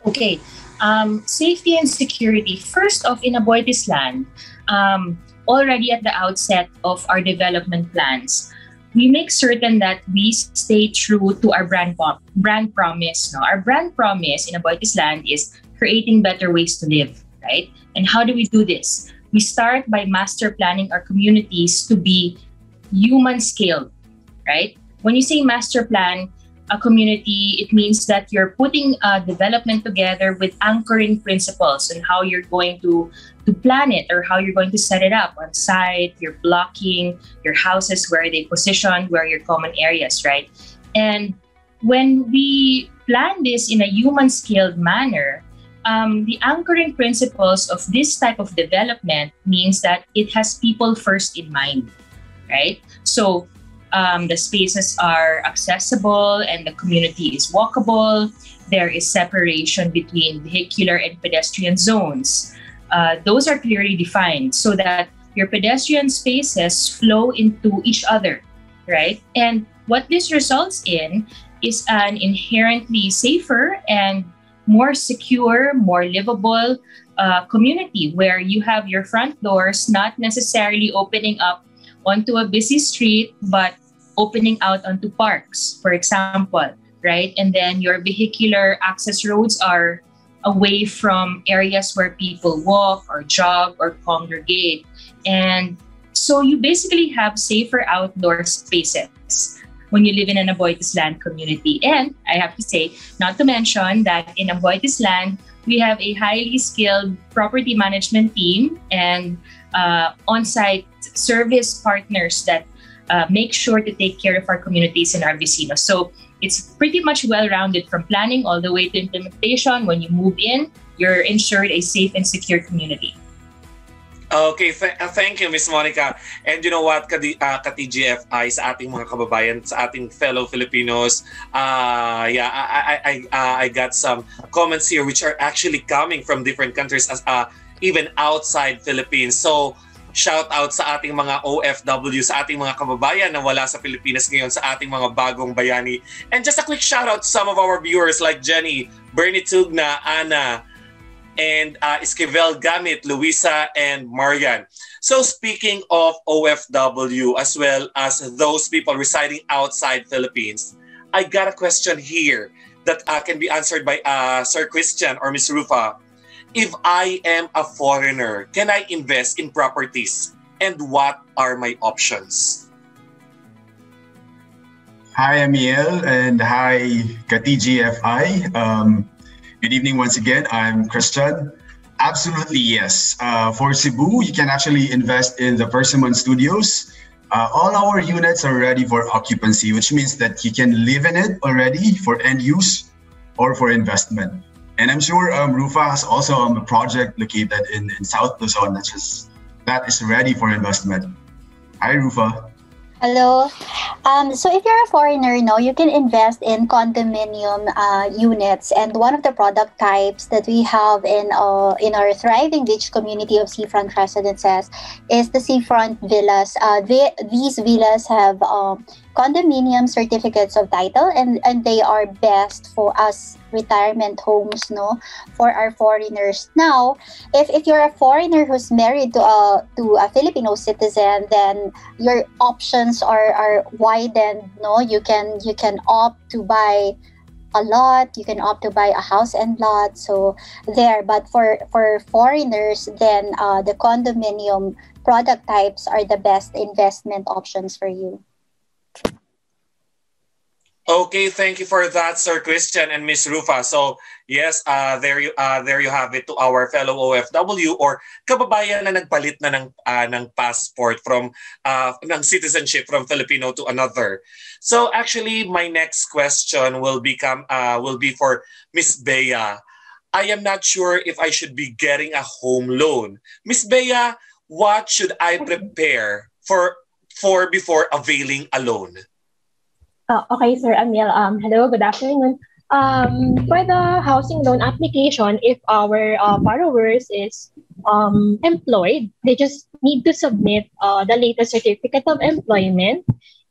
Okay, safety and security. First off, in AboitizLand, already at the outset of our development plans, we make certain that we stay true to our brand promise. No? Our brand promise in AboitizLand is creating better ways to live, right? And how do we do this? We start by master planning our communities to be human scaled, right? When you say master plan a community, it means that you're putting development together with anchoring principles and how you're going to plan it or how you're going to set it up on site, your blocking, your houses, where are they positioned, where are your common areas, right? And when we plan this in a human-scaled manner, the anchoring principles of this type of development means that it has people first in mind, right? So the spaces are accessible and the community is walkable. There is separation between vehicular and pedestrian zones. Those are clearly defined so that your pedestrian spaces flow into each other, right? And what this results in is an inherently safer and more secure, more livable community where you have your front doors not necessarily opening up onto a busy street, but opening out onto parks, for example, right? And then your vehicular access roads are away from areas where people walk or jog or congregate. And so you basically have safer outdoor spaces when you live in an AboitizLand community. And I have to say, not to mention that in AboitizLand, we have a highly skilled property management team and on-site service partners that make sure to take care of our communities and our vecinos. So it's pretty much well-rounded from planning all the way to implementation. When you move in, you're ensured a safe and secure community. Okay, thank you, Miss Monica. And you know what, ka-TGFI, sa ating mga kababayan, sa ating fellow Filipinos, I got some comments here which are actually coming from different countries, even outside Philippines. So, shout out sa ating mga OFW, sa ating mga kababayan na wala sa Pilipinas ngayon, sa ating mga bagong bayani. And just a quick shout out to some of our viewers like Jenny, Bernie Tugna, Ana, and Esquivel Gamit, Luisa, and Marian. So speaking of OFW as well as those people residing outside Philippines, I got a question here that can be answered by Sir Christian or Miss Rufa. If I am a foreigner, can I invest in properties? And what are my options? Hi, Amiel, and hi, ka-TGFI. Good evening once again. I'm Christian. Absolutely, yes. For Cebu, you can actually invest in the Persimmon Studios. All our units are ready for occupancy, which means that you can live in it already for end use or for investment. And I'm sure Rufa has also a project located in South Luzon that is ready for investment. Hi, Rufa. Hello. So if you're a foreigner, you can invest in condominium units, and one of the product types that we have in our thriving beach community of seafront residences is the seafront villas. These villas have condominium certificates of title, and they are best for us retirement homes, for our foreigners. Now, if you're a foreigner who's married to a Filipino citizen, then your options are widened. You can opt to buy a lot, you can opt to buy a house and lot. So there, but for foreigners, then the condominium product types are the best investment options for you. Okay, thank you for that, Sir Christian and Miss Rufa. So yes, there you have it to our fellow OFW or kababayan na nagpalit na ng passport from ng citizenship from Filipino to another. So actually, my next question will be for Miss Bea. I am not sure if I should be getting a home loan. Miss Bea, what should I prepare for before availing a loan? Okay, Sir Amiel. Hello, good afternoon. For the housing loan application, if our borrowers is employed, they just need to submit the latest certificate of employment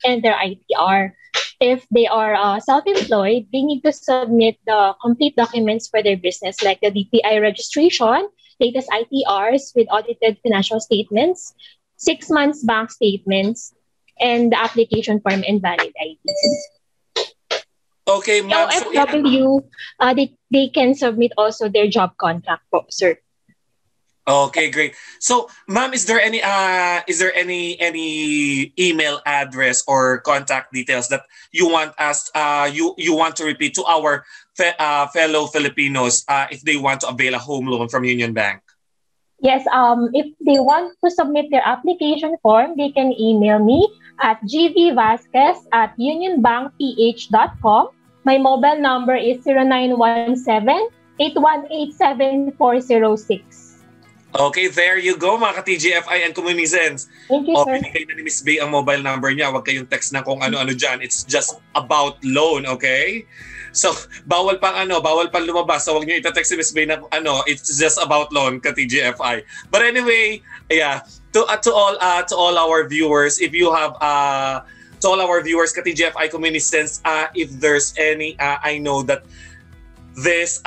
and their ITR. If they are self-employed, they need to submit the complete documents for their business, like the DTI registration, latest ITRs with audited financial statements, 6 months bank statements, and the application form and valid IDs. Okay, ma'am. OFW, they can submit also their job contract po, sir. Okay, great. So, ma'am, is there any email address or contact details that you want us you want to repeat to our fellow Filipinos if they want to avail a home loan from Union Bank? Yes, if they want to submit their application form, they can email me at gvvasquez@unionbankph.com. My mobile number is 0917-818-7406. Okay, there you go mga ka-TGFI and Communisens. Thank you, sir. Binigay na ni Miss Bay ang mobile number niya. Huwag kayong text na kung ano-ano dyan. It's just about loan, okay? So, bawal pang lumabas. So, huwag niyo itatext si Miss Bay na it's just about loan ka-TGFI. But anyway, yeah, to all our viewers, if you have to all our viewers ka-TGFI Communisens, if there's any I know that this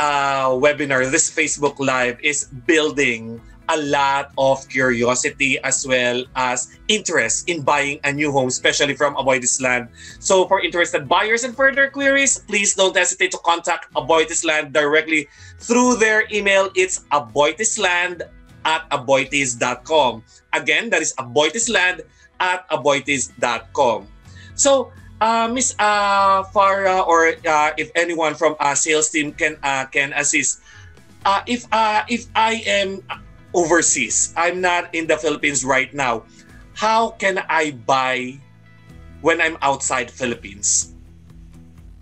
webinar, this Facebook Live is building a lot of curiosity as well as interest in buying a new home, especially from AboitizLand. So for interested buyers and further queries, please don't hesitate to contact AboitizLand directly through their email. It's aboitizland@aboitiz.com. Again, that is aboitizland@aboitiz.com. So, Miss Farah, or if anyone from our sales team can assist, if I am overseas, I'm not in the Philippines right now, how can I buy when I'm outside Philippines?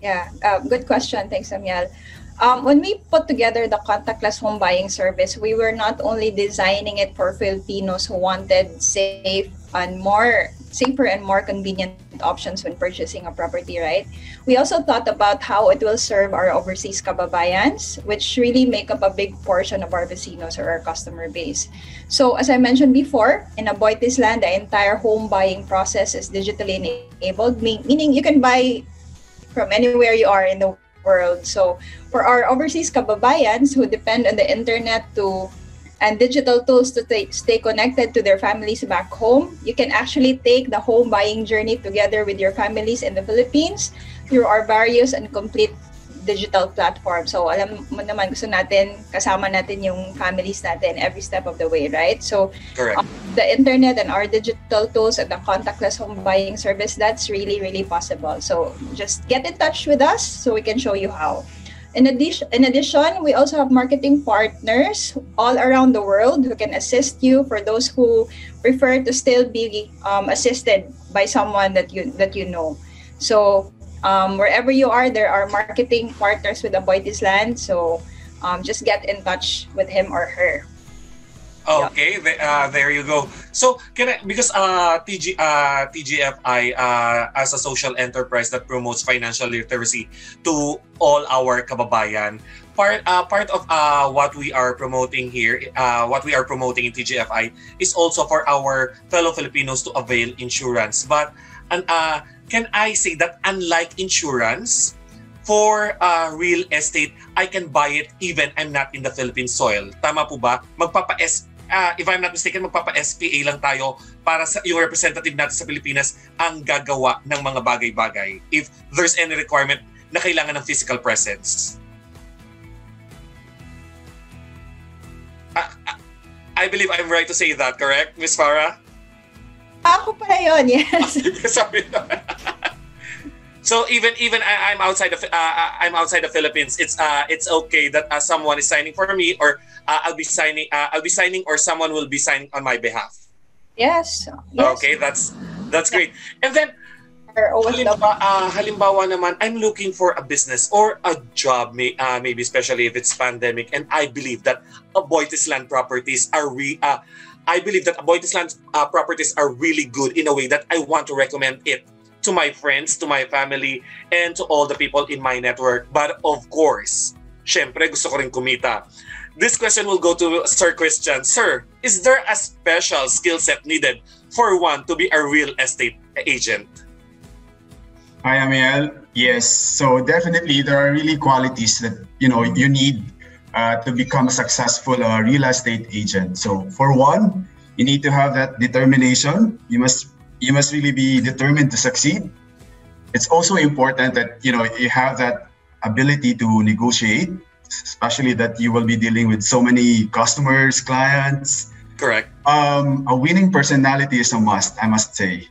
Yeah, good question. Thanks, Amiel. When we put together the contactless home buying service, we were not only designing it for Filipinos who wanted safer and more convenient options when purchasing a property, right? We also thought about how it will serve our overseas kababayans, which really make up a big portion of our vecinos or our customer base. So as I mentioned before, in AboitizLand, the entire home buying process is digitally enabled, meaning you can buy from anywhere you are in the world. So for our overseas kababayans who depend on the internet and digital tools to stay connected to their families back home, you can actually take the home buying journey together with your families in the Philippines through our various and complete digital platforms. So alam mo naman, gusto natin, kasama natin yung families natin every step of the way, right? So the internet and our digital tools and the contactless home buying service, that's really, really possible. So just get in touch with us so we can show you how. In addition, we also have marketing partners all around the world who can assist you for those who prefer to still be assisted by someone that you know. So wherever you are, there are marketing partners with AboitizLand. So just get in touch with him or her. Okay, there you go. So because TGFI as a social enterprise that promotes financial literacy to all our kababayan, part of what we are promoting here, what we are promoting in TGFI is also for our fellow Filipinos to avail insurance. But can I say that unlike insurance, for real estate, I can buy it even I'm not in the Philippine soil. Tama po ba? If I'm not mistaken, magpapa-SPA lang tayo para sa yung representative natin sa Pilipinas ang gagawa ng mga bagay-bagay if there's any requirement na kailangan ng physical presence. I believe I'm right to say that, correct, Miss Farah? Ako pala yun, yes. Sorry. So even I'm outside the Philippines, it's okay that someone is signing for me, or I'll be signing or someone will be signing on my behalf. Yes. Okay, that's great. And then halimbawa naman, I'm looking for a business or a job, maybe especially if it's pandemic, and I believe that AboitizLand properties are properties are really good in a way that I want to recommend it to my friends, to my family, and to all the people in my network. But of course, syempre gusto ko rin kumita. This question will go to Sir Christian. Sir, is there a special skill set needed for one to be a real estate agent? Hi, Amiel. Yes, so definitely there are really qualities that you need to become a successful real estate agent. So for one, you need to have that determination. You must you must really be determined to succeed. It's also important that you have that ability to negotiate, especially that you will be dealing with so many customers, clients. Correct. A winning personality is a must, I must say.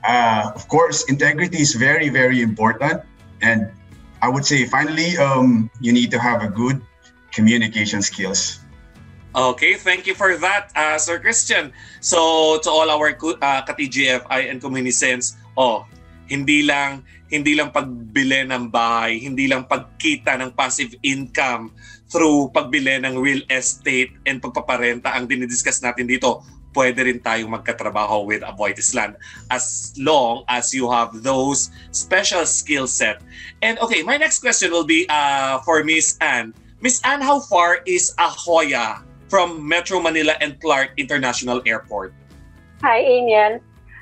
Of course, integrity is very, very important. And I would say, finally, you need to have a good communication skills. Okay, thank you for that, Sir Christian. So, to all our ka-TGFI and Communisens, hindi lang pagbili ng bahay, hindi lang pagkita ng passive income through pagbili ng real estate and pagpaparenta ang dinidiscuss natin dito. Pwede rin tayong magkatrabaho with AboitizLand as long as you have those special skill set. And okay, my next question will be for Miss Anne. Miss Anne, how far is Ahoya from Metro Manila and Clark International Airport? Hi, Amiel.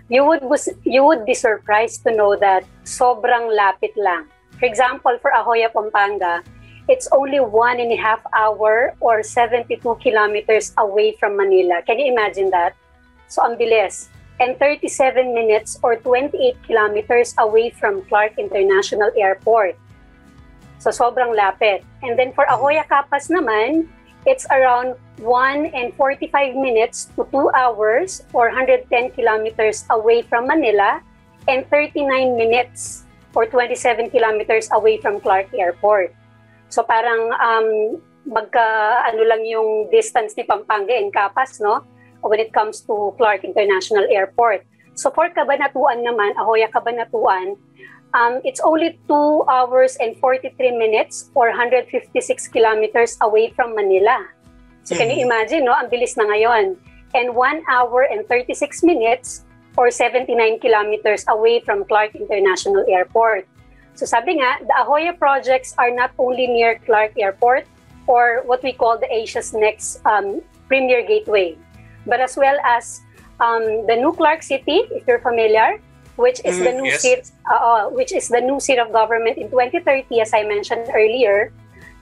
You would be surprised to know that sobrang lapit lang. For example, for Ahoya, Pampanga, it's only 1.5 hour or 72 kilometers away from Manila. Can you imagine that? So, ang bilis. And 37 minutes or 28 kilometers away from Clark International Airport. So, sobrang lapit. And then for Ahoya, Capas naman, it's around 1 and 45 minutes to 2 hours or 110 kilometers away from Manila and 39 minutes or 27 kilometers away from Clark Airport. So parang ano lang yung distance ni Pampanga and Capas, no? When it comes to Clark International Airport. So for Cabanatuan naman, Ahoya Cabanatuan, it's only 2 hours and 43 minutes or 156 kilometers away from Manila. So can you imagine, no? Ang bilis na ngayon. And 1 hour and 36 minutes or 79 kilometers away from Clark International Airport. So sabi nga, the Ahoya projects are not only near Clark Airport or what we call the Asia's next premier gateway, but as well as the new Clark City, if you're familiar, which is the new seat of government in 2030, as I mentioned earlier,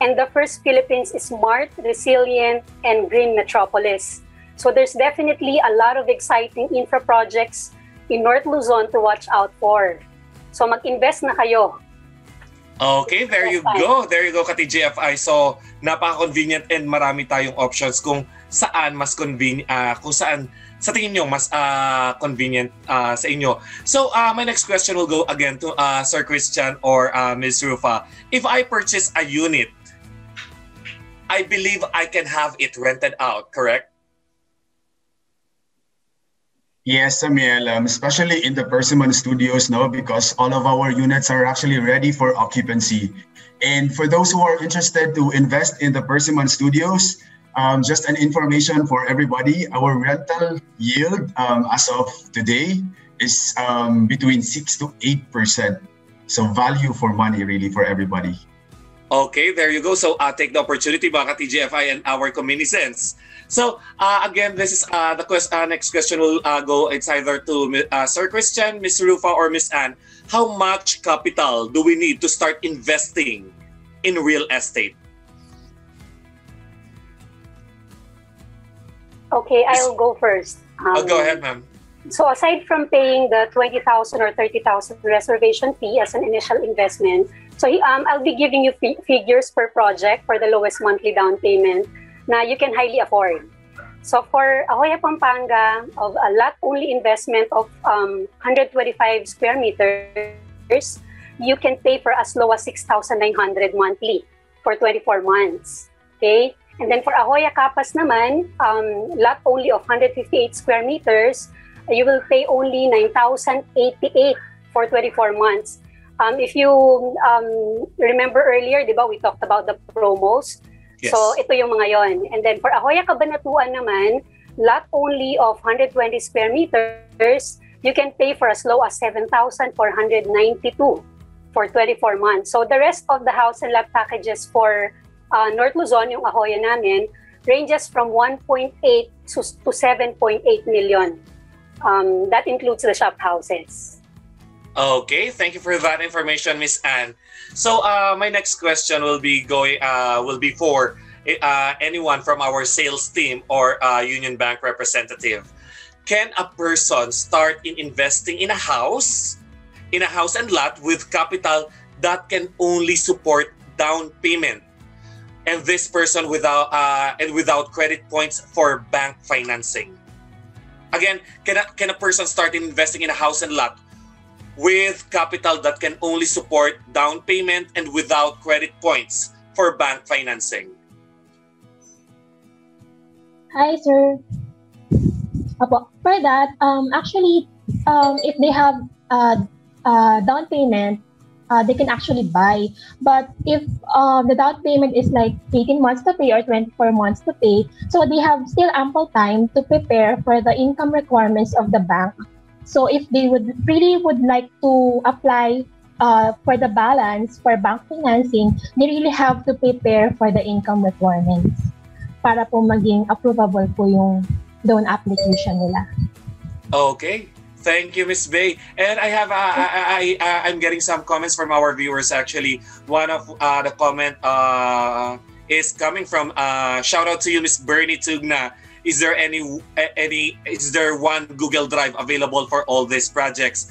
and the first Philippines smart, resilient, and green metropolis. So there's definitely a lot of exciting infra projects in North Luzon to watch out for. So mag-invest na kayo. Okay, there you go. There you go, ka-TGFI. So, napaka-convenient and marami tayong options kung saan mas convenient, kung saan sa tingin nyo mas convenient sa inyo. So, my next question will go again to Sir Christian or Ms. Rufa. If I purchase a unit, I believe I can have it rented out, correct? Yes, Samuel, especially in the Persimmon Studios, no, because all of our units are actually ready for occupancy. And for those who are interested to invest in the Persimmon Studios, just an information for everybody, our rental yield as of today is between 6 to 8%. So value for money really for everybody. Okay, there you go. So take the opportunity, mga ka-TGFI and our Communisens. So again, this is the next question will go. It's either to Sir Christian, Ms. Rufa, or Ms. Anne. How much capital do we need to start investing in real estate? Okay, I'll go first. Go ahead, ma'am. So aside from paying the 20,000 or 30,000 reservation fee as an initial investment, so I'll be giving you figures per project for the lowest monthly down payment na you can highly afford. So for Ahoya, Pampanga, of a lot only investment of 125 square meters, you can pay for as low as 6,900 monthly for 24 months. Okay? And then for Ahoya, Capas naman, lot only of 158 square meters, you will pay only 9,088 for 24 months. If you remember earlier, di ba, we talked about the promos. Yes. So ito yung mga yon. And then for Ahoya, Cabanatuan naman, lot only of 120 square meters, you can pay for as low as 7,492 for 24 months. So the rest of the house and lot packages for North Luzon, yung Ahoya namin, ranges from 1.8 to 7.8 million. That includes the shop houses. Okay, thank you for that information, Miss Anne. So my next question will be for anyone from our sales team or Union Bank representative. can a person start in investing in a house and lot with capital that can only support down payment, and this person without credit points for bank financing? Again, can a person start in investing in a house and lot with capital that can only support down payment and without credit points for bank financing? Hi, sir. Apo, for that, actually, if they have down payment, they can actually buy. But if the down payment is like 18 months to pay or 24 months to pay, so they have still ample time to prepare for the income requirements of the bank. So if they would like to apply for the balance for bank financing, they really have to prepare for the income requirements para po maging approvable po yung loan application nila. Okay. Thank you, Miss Bay. And I have I'm getting some comments from our viewers. Actually, one of the comment is coming from shout out to you, Miss Bernie Tugna. Is there is there one Google Drive available for all these projects?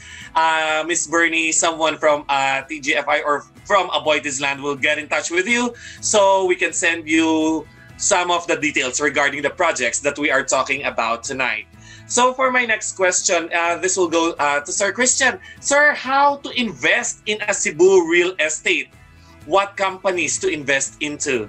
Miss Bernie, someone from TGFI or from AboitizLand will get in touch with you so we can send you some of the details regarding the projects that we are talking about tonight. So for my next question, this will go to Sir Christian. Sir, how to invest in a Cebu real estate? What companies to invest into?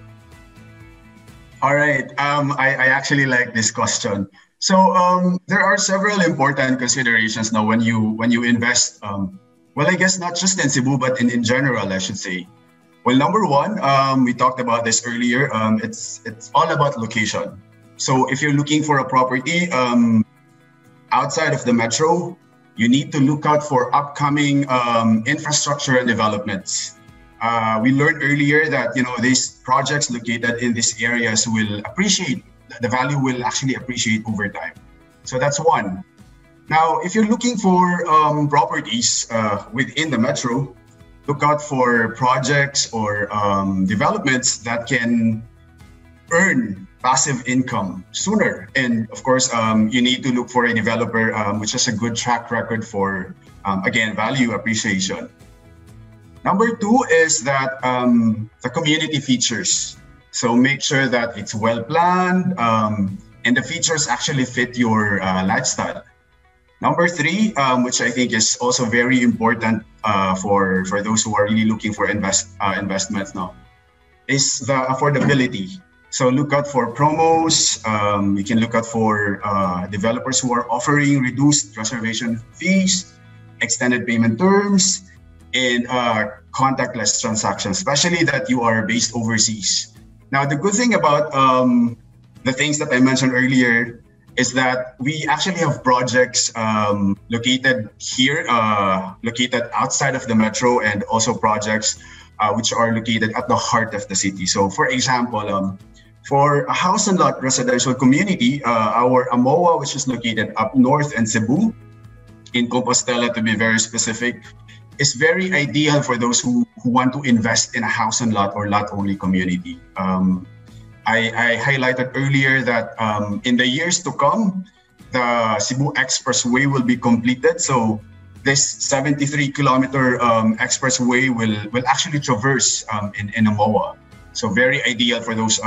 All right. I actually like this question. So there are several important considerations now when you invest. Well, I guess not just in Cebu, but in general, I should say. Well, number one, we talked about this earlier. It's all about location. So if you're looking for a property outside of the metro, you need to look out for upcoming infrastructure and developments. We learned earlier that these projects located in these areas will appreciate. The value will actually appreciate over time. So that's one. Now, if you're looking for properties within the metro, look out for projects or developments that can earn passive income sooner. And of course, you need to look for a developer which has a good track record for, again, value appreciation. Number two is that the community features. So make sure that it's well planned and the features actually fit your lifestyle. Number three, which I think is also very important for those who are really looking for investments now, is the affordability. So look out for promos. You can look out for developers who are offering reduced reservation fees, extended payment terms, and contactless transactions, especially that you are based overseas. Now, the good thing about the things that I mentioned earlier is that we actually have projects located here, located outside of the metro, and also projects which are located at the heart of the city. So for example, for a house and lot residential community, our AMOA, which is located up north in Cebu, in Compostela to be very specific, is very ideal for those who want to invest in a house and lot or lot only community. I highlighted earlier that in the years to come, the Cebu Expressway will be completed. So this 73-kilometer expressway will actually traverse in AMOA. So very ideal for those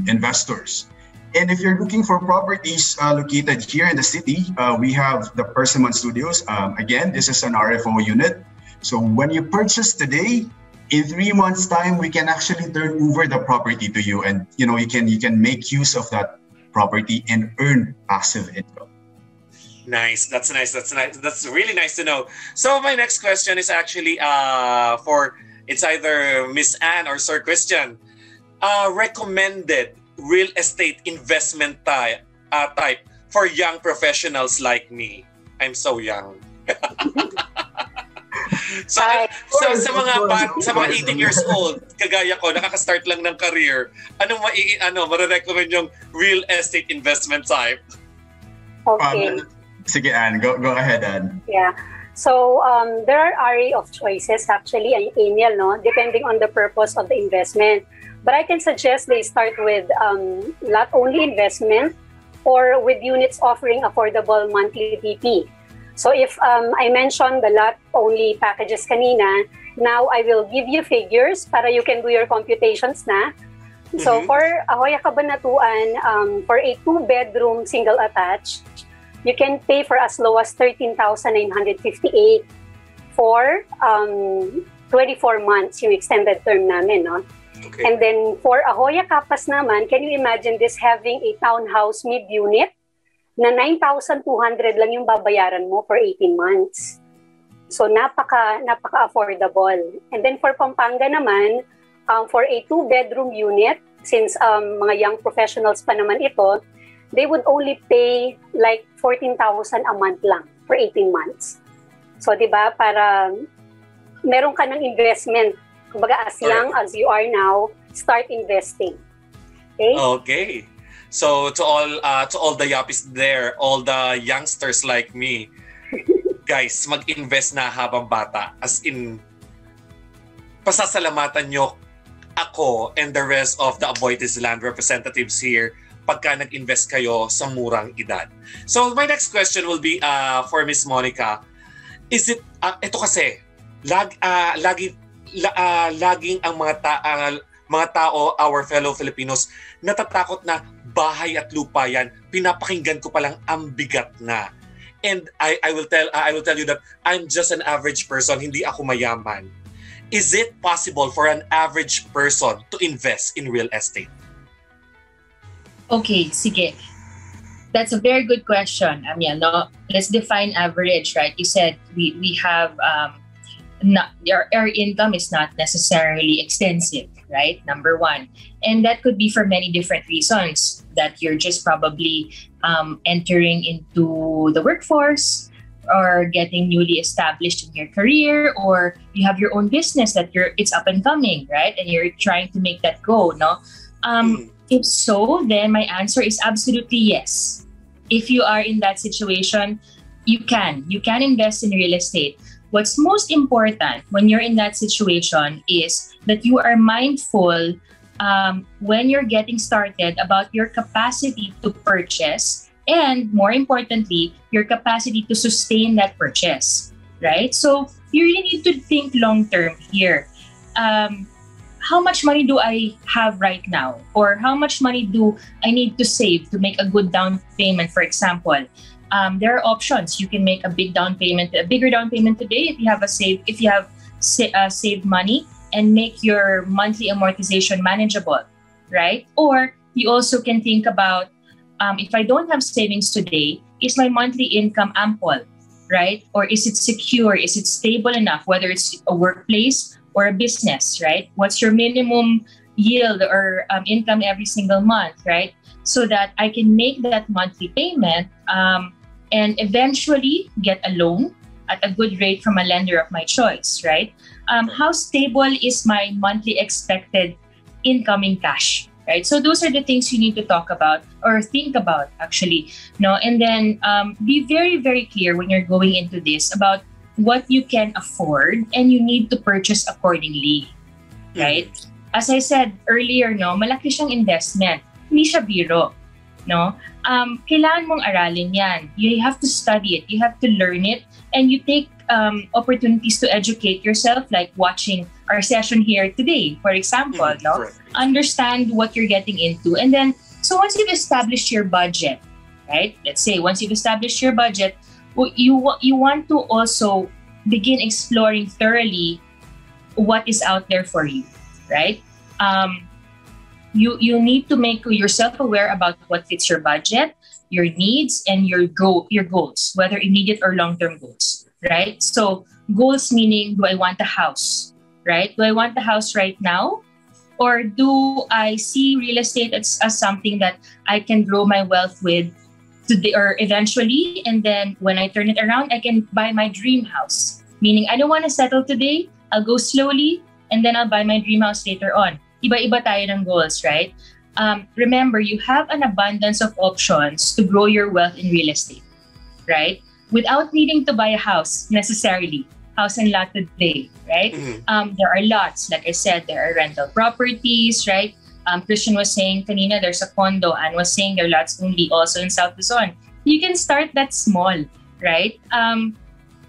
investors. And if you're looking for properties located here in the city, we have the Persimmon Studios. Again, this is an RFO unit. So when you purchase today, in 3 months' time, we can actually turn over the property to you, and you can make use of that property and earn passive income. Nice. That's nice. That's nice. That's really nice to know. So my next question is actually it's either Miss Anne or Sir Christian. Recommended real estate investment type for young professionals like me. I'm so young. So sa mga 18 years old, kagaya ko, nakaka-start lang ng career, marirecommend yung real estate investment type? Okay. Sige, Anne. Go ahead, Anne. Yeah. So there are array of choices actually, Emil, no? Depending on the purpose of the investment. But I can suggest they start with lot-only investment or with units offering affordable monthly BP. So if I mentioned the lot-only packages kanina, now I will give you figures para you can do your computations na. So for Ahoya Cabanatuan, for a 2-bedroom single attached, you can pay for as low as 13,958 for 24 months, yung extended term namin, no? Okay. And then for Ahoya Capas naman, can you imagine this having a townhouse mid-unit na 9,200 lang yung babayaran mo for 18 months. So napaka-affordable. And then for Pampanga naman, for a 2-bedroom unit, since mga young professionals pa naman ito, they would only pay like 14,000 a month lang for 18 months. So 'di ba, para meron ka ng investment. Kumbaga, as young as you are now, start investing. Okay? Okay. So to all the yappies there, all the youngsters like me, guys, mag-invest na habang bata. As in, pasasalamatan nyo ako and the rest of the AboitizLand representatives here pagka nag-invest kayo sa murang edad. So my next question will be for Miss Monica. Is it, ito kasi, laging ang mga tao, our fellow Filipinos, natatakot na bahay at lupa yan. Pinapakinggan ko palang ang bigat na. And I will tell you that I'm just an average person, hindi ako mayaman. Is it possible for an average person to invest in real estate? Okay, sige. That's a very good question, Amiel. No, let's define average, right? You said we have our income is not necessarily extensive, right? Number one. And that could be for many different reasons, that you're just probably entering into the workforce or getting newly established in your career, or you have your own business that it's up and coming, right? And you're trying to make that go, no? If so, then my answer is absolutely yes. If you are in that situation, you can invest in real estate. What's most important when you're in that situation is that you are mindful when you're getting started about your capacity to purchase, and more importantly, your capacity to sustain that purchase, right? So you really need to think long-term here. How much money do I have right now? Or how much money do I need to save to make a good down payment, for example? There are options. You can make a bigger down payment today if you have saved money, and make your monthly amortization manageable, right? Or you also can think about, if I don't have savings today, is my monthly income ample, right? Or is it secure? Is it stable enough, whether it's a workplace or a business, right? What's your minimum yield or income every single month, right? So that I can make that monthly payment and eventually get a loan at a good rate from a lender of my choice, right? How stable is my monthly expected incoming cash, right? So those are the things you need to talk about or think about, actually, no? And then be very, very clear when you're going into this about what you can afford, and you need to purchase accordingly, right? As I said earlier, no, malaki siyang investment. Hindi siya biro, no? Kailangan mong aralin yan. You have to study it. You have to learn it. And you take opportunities to educate yourself, like watching our session here today, for example, no? Understand what you're getting into. And then, so once you've established your budget, right? Let's say once you've established your budget, you want to also begin exploring thoroughly what is out there for you, right? You need to make yourself aware about what fits your budget, your needs, and your goals, whether immediate or long-term goals, right? So goals meaning, do I want a house, right? Do I want a house right now? Or do I see real estate as something that I can grow my wealth with today or eventually, and then when I turn it around, I can buy my dream house? Meaning, I don't want to settle today. I'll go slowly, and then I'll buy my dream house later on. Iba-iba tayo ng goals, right? Remember, you have an abundance of options to grow your wealth in real estate, right? Without needing to buy a house necessarily. House and lot today, right? There are lots. Like I said, there are rental properties, right? Christian was saying kanina, there's a condo. Anne was saying there are lots only also in South Luzon. You can start that small, right?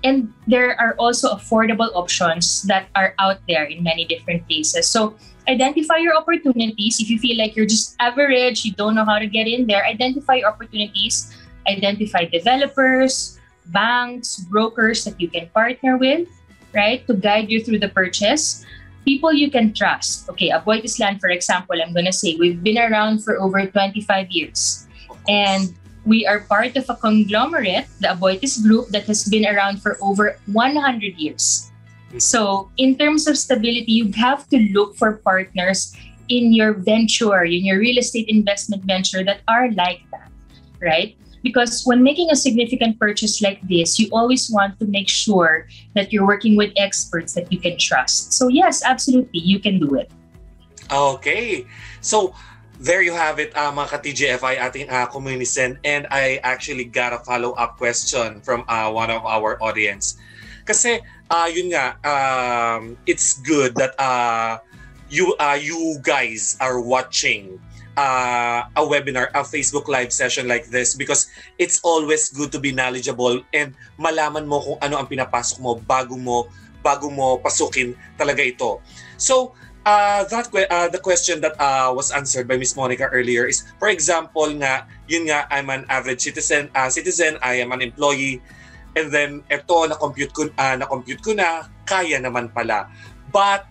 And there are also affordable options that are out there in many different places. So identify your opportunities. If you feel like you're just average, you don't know how to get in there, identify your opportunities, identify developers, banks, brokers that you can partner with, right, to guide you through the purchase. People you can trust. Okay, AboitizLand, for example, I'm going to say we've been around for over 25 years. And we are part of a conglomerate, the Aboitiz Group, that has been around for over 100 years. So in terms of stability, you have to look for partners in your venture, in your real estate investment venture that are like that, right? Because when making a significant purchase like this, you always want to make sure that you're working with experts that you can trust. So yes, absolutely, you can do it. Okay. So there you have it, mga ka-TGFI, ating Komunizens. And I actually got a follow-up question from one of our audience. Kasi yun nga, it's good that you guys are watching a webinar, a Facebook Live session like this, because it's always good to be knowledgeable and malaman mo kung ano ang pinapasok mo bago mo pasukin talaga ito. So the question that was answered by Miss Monica earlier is, for example nga, yun nga, I'm an average citizen, I am an employee, and then ito na-compute ko na, kaya naman pala. But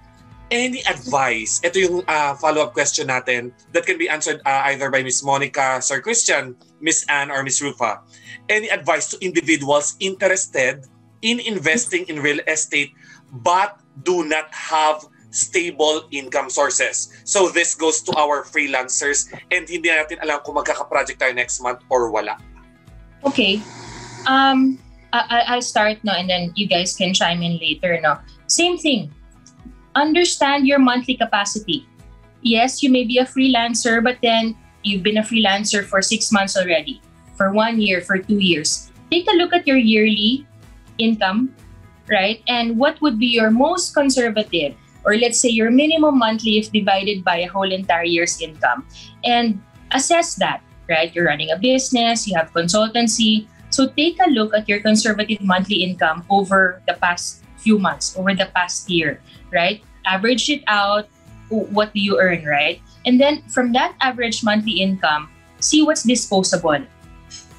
any advice, ito yung follow-up question natin that can be answered either by Miss Monica, Sir Christian, Miss Anne, or Miss Rufa. Any advice to individuals interested in investing in real estate but do not have stable income sources? So this goes to our freelancers and hindi natin alam kung magkaka-project tayo next month or wala. Okay. I'll start no, and then you guys can chime in later. No, same thing. Understand your monthly capacity. Yes, you may be a freelancer, but then you've been a freelancer for 6 months already, for 1 year, for 2 years. Take a look at your yearly income, right? And what would be your most conservative, or let's say your minimum monthly if divided by a whole entire year's income. And assess that, right? You're running a business, you have consultancy. So take a look at your conservative monthly income over the past few months, over the past year, right? Average it out. What do you earn, right? And then from that average monthly income, see what's disposable.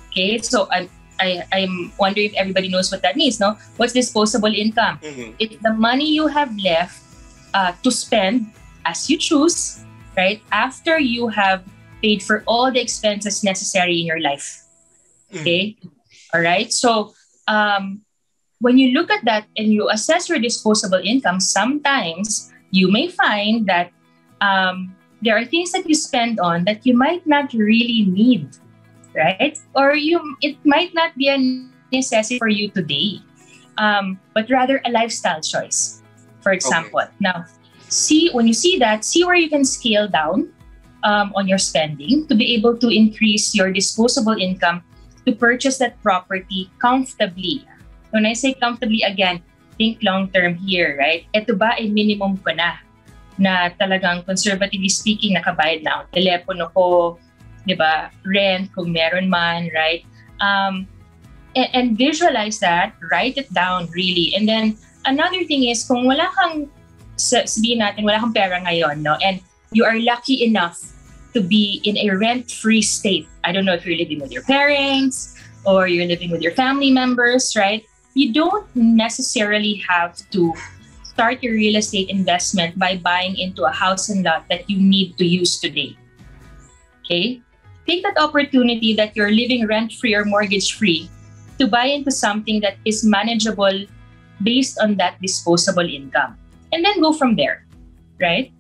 Okay, so I'm wondering if everybody knows what that means, no? What's disposable income? Mm-hmm. It's the money you have left to spend as you choose, right? After you have paid for all the expenses necessary in your life. Okay, all right. So when you look at that and you assess your disposable income, sometimes you may find that there are things that you spend on that you might not really need, right? Or it might not be a necessity for you today, but rather a lifestyle choice, for example. Okay. Now, when you see that, see where you can scale down on your spending to be able to increase your disposable income to purchase that property comfortably. When I say comfortably, again, think long-term here, right? Ito ba ay minimum ko na talagang conservatively speaking, nakabayad na ang telepono ko, di ba? Rent, kung meron man, right? And visualize that, write it down really. And then another thing is, kung wala kang, sabihin natin, wala kang pera ngayon, no? And you are lucky enough to be in a rent-free state. I don't know if you're living with your parents or you're living with your family members, right? You don't necessarily have to start your real estate investment by buying into a house and lot that you need to use today. Okay? Take that opportunity that you're living rent-free or mortgage-free to buy into something that is manageable based on that disposable income. And then go from there, right?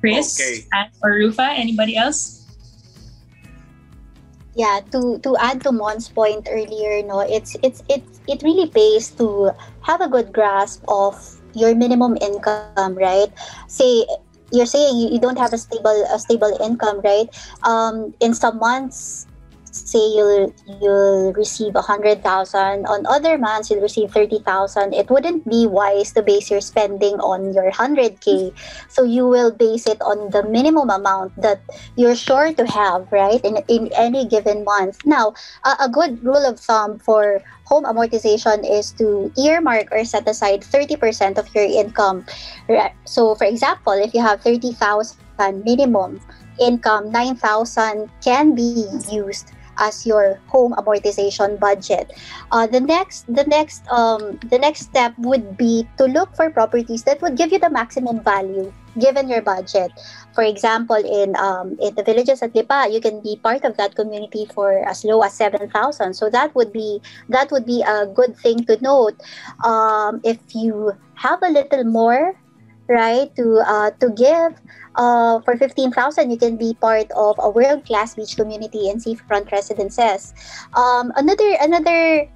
Chris, okay. Or Rufa, anybody else? Yeah, to add to Mon's point earlier, no, it really pays to have a good grasp of your minimum income, right? Say you're saying you don't have a stable income, right? In some months say you'll receive 100,000, on other months you'll receive 30,000. It wouldn't be wise to base your spending on your 100K. So you will base it on the minimum amount that you're sure to have, right, in any given month. Now, a good rule of thumb for home amortization is to earmark or set aside 30% of your income. So for example, if you have 30,000 minimum income, 9,000 can be used as your home amortization budget. The next step would be to look for properties that would give you the maximum value given your budget. For example, in the villages at Lipa, you can be part of that community for as low as 7,000. So that would be a good thing to note. If you have a little more, right, to give. For 15,000, you can be part of a world-class beach community in seafront residences. Another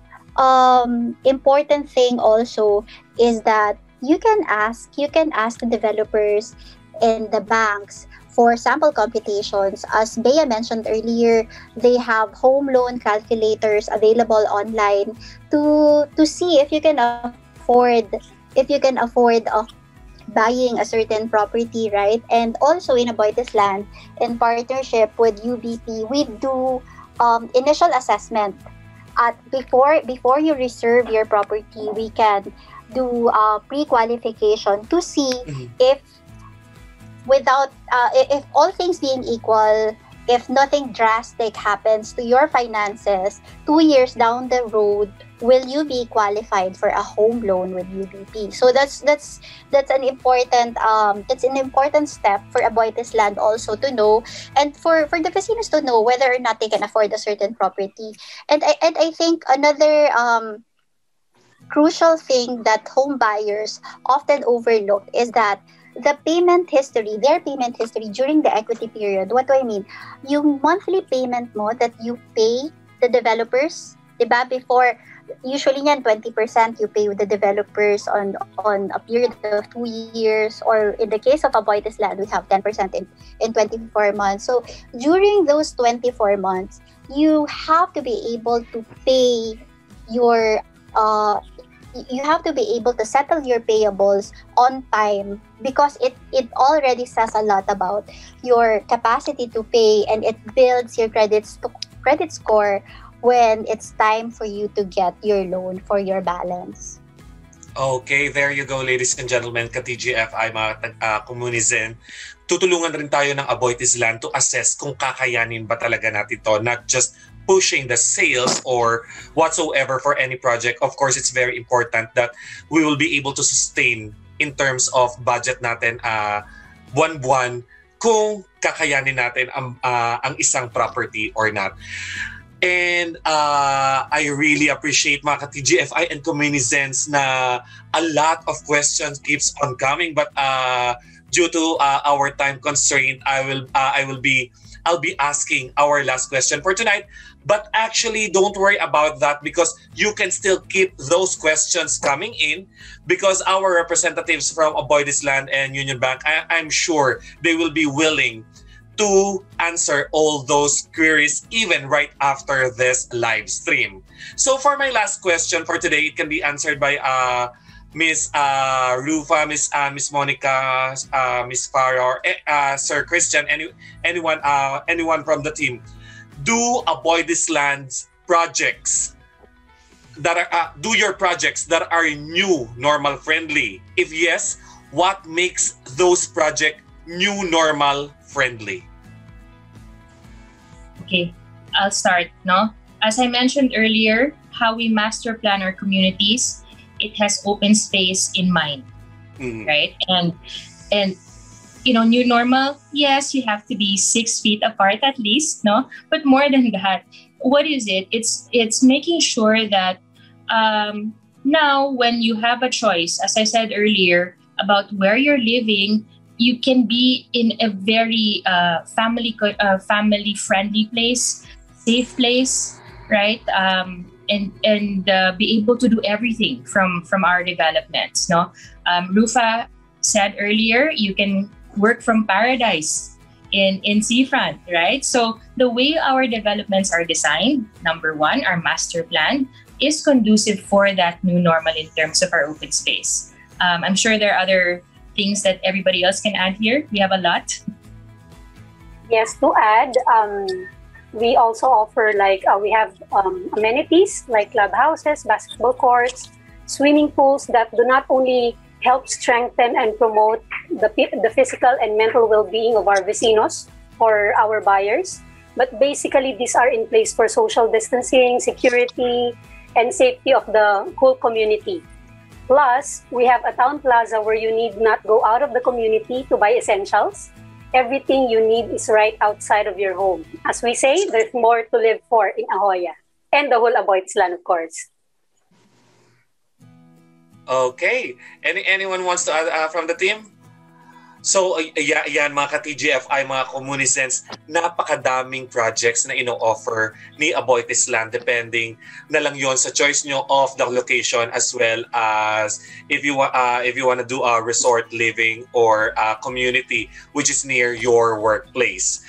important thing also is that you can ask the developers and the banks for sample computations. As Bea mentioned earlier, they have home loan calculators available online to see if you can afford buying a certain property, right? And also in AboitizLand, in partnership with UBP, we do initial assessment. Before you reserve your property, we can do pre-qualification to see if all things being equal, if nothing drastic happens to your finances, 2 years down the road, will you be qualified for a home loan with UBP? So that's an important step for AboitizLand also to know, and for the vecinos to know whether or not they can afford a certain property. And I think another crucial thing that home buyers often overlook is that their payment history during the equity period. What do I mean? Yung monthly payment mo that you pay the developers, diba? Before, usually yan 20% you pay with the developers on a period of 2 years, or in the case of AboitizLand, we have 10% in 24 months. So during those 24 months, you have to be able to pay your you have to be able to settle your payables on time, because it already says a lot about your capacity to pay, and it builds your credit score when it's time for you to get your loan for your balance. Okay, there you go, ladies and gentlemen, ka-TGFI, mga Komunizen. Tutulungan rin tayo ng AboitizLand to assess kung kakayanin ba talaga natin to, not just pushing the sales or whatsoever for any project. Of course, it's very important that we will be able to sustain in terms of budget natin buwan-buwan kung kakayanin natin ang isang property or not. And I really appreciate mga ka-TGFI and Komunizens na a lot of questions keeps on coming, but due to our time constraint, I'll be asking our last question for tonight. But actually, don't worry about that, because you can still keep those questions coming in, because our representatives from AboitizLand and Union Bank, I'm sure they will be willing to answer all those queries even right after this live stream. So for my last question for today, it can be answered by Miss Rufa, Miss Monica, Miss Farah, or Sir Christian, anyone from the team. Do AboitizLand's projects that are do your projects that are new normal friendly? If yes, what makes those projects new normal friendly? Okay, I'll start. No, as I mentioned earlier, how we master plan our communities, it has open space in mind, right? And new normal, yes, you have to be 6 feet apart at least, no? But more than that, what is it? It's making sure that now when you have a choice, as I said earlier, about where you're living, you can be in a very family-friendly place, safe place, right? And be able to do everything from our developments, no? Rufa said earlier, you can work from paradise in seafront, right? So the way our developments are designed, number one, our master plan is conducive for that new normal in terms of our open space. I'm sure there are other things that everybody else can add here. We have a lot. Yes, to add, we also offer we have amenities like clubhouses, basketball courts, swimming pools that do not only help strengthen and promote the physical and mental well-being of our vecinos or our buyers, but basically these are in place for social distancing, security, and safety of the whole community. Plus, we have a town plaza where you need not go out of the community to buy essentials. Everything you need is right outside of your home. As we say, there's more to live for in Ahoya and the whole AboitizLand, of course. Okay. Anyone wants to add from the team? So, yan mga ka-TGFI, mga Communisens, napakadaming projects na ino-offer ni AboitizLand depending na lang yon sa choice nyo of the location as well as if you want to do a resort living or a community which is near your workplace.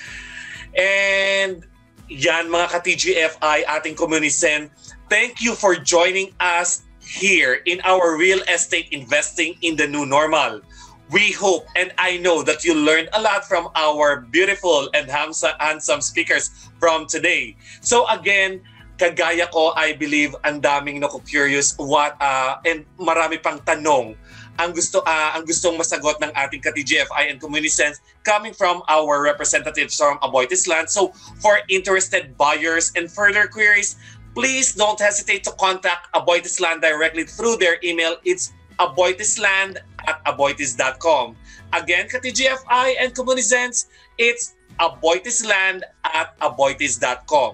And yan mga ka-TGFI, ating Communisen, thank you for joining us here in our real estate investing in the new normal. We hope and I know that you learned a lot from our beautiful and handsome speakers from today. So again, kagaya ko, I believe ang daming curious and marami pang tanong ang gustong masagot ng ating ka-TGFI and Communisens coming from our representatives from AboitizLand. So for interested buyers and further queries, please don't hesitate to contact AboitizLand directly through their email. It's AboitizLand@aboitiz.com. Again, ka-TGFI and Communisens, it's AboitizLand@aboitiz.com.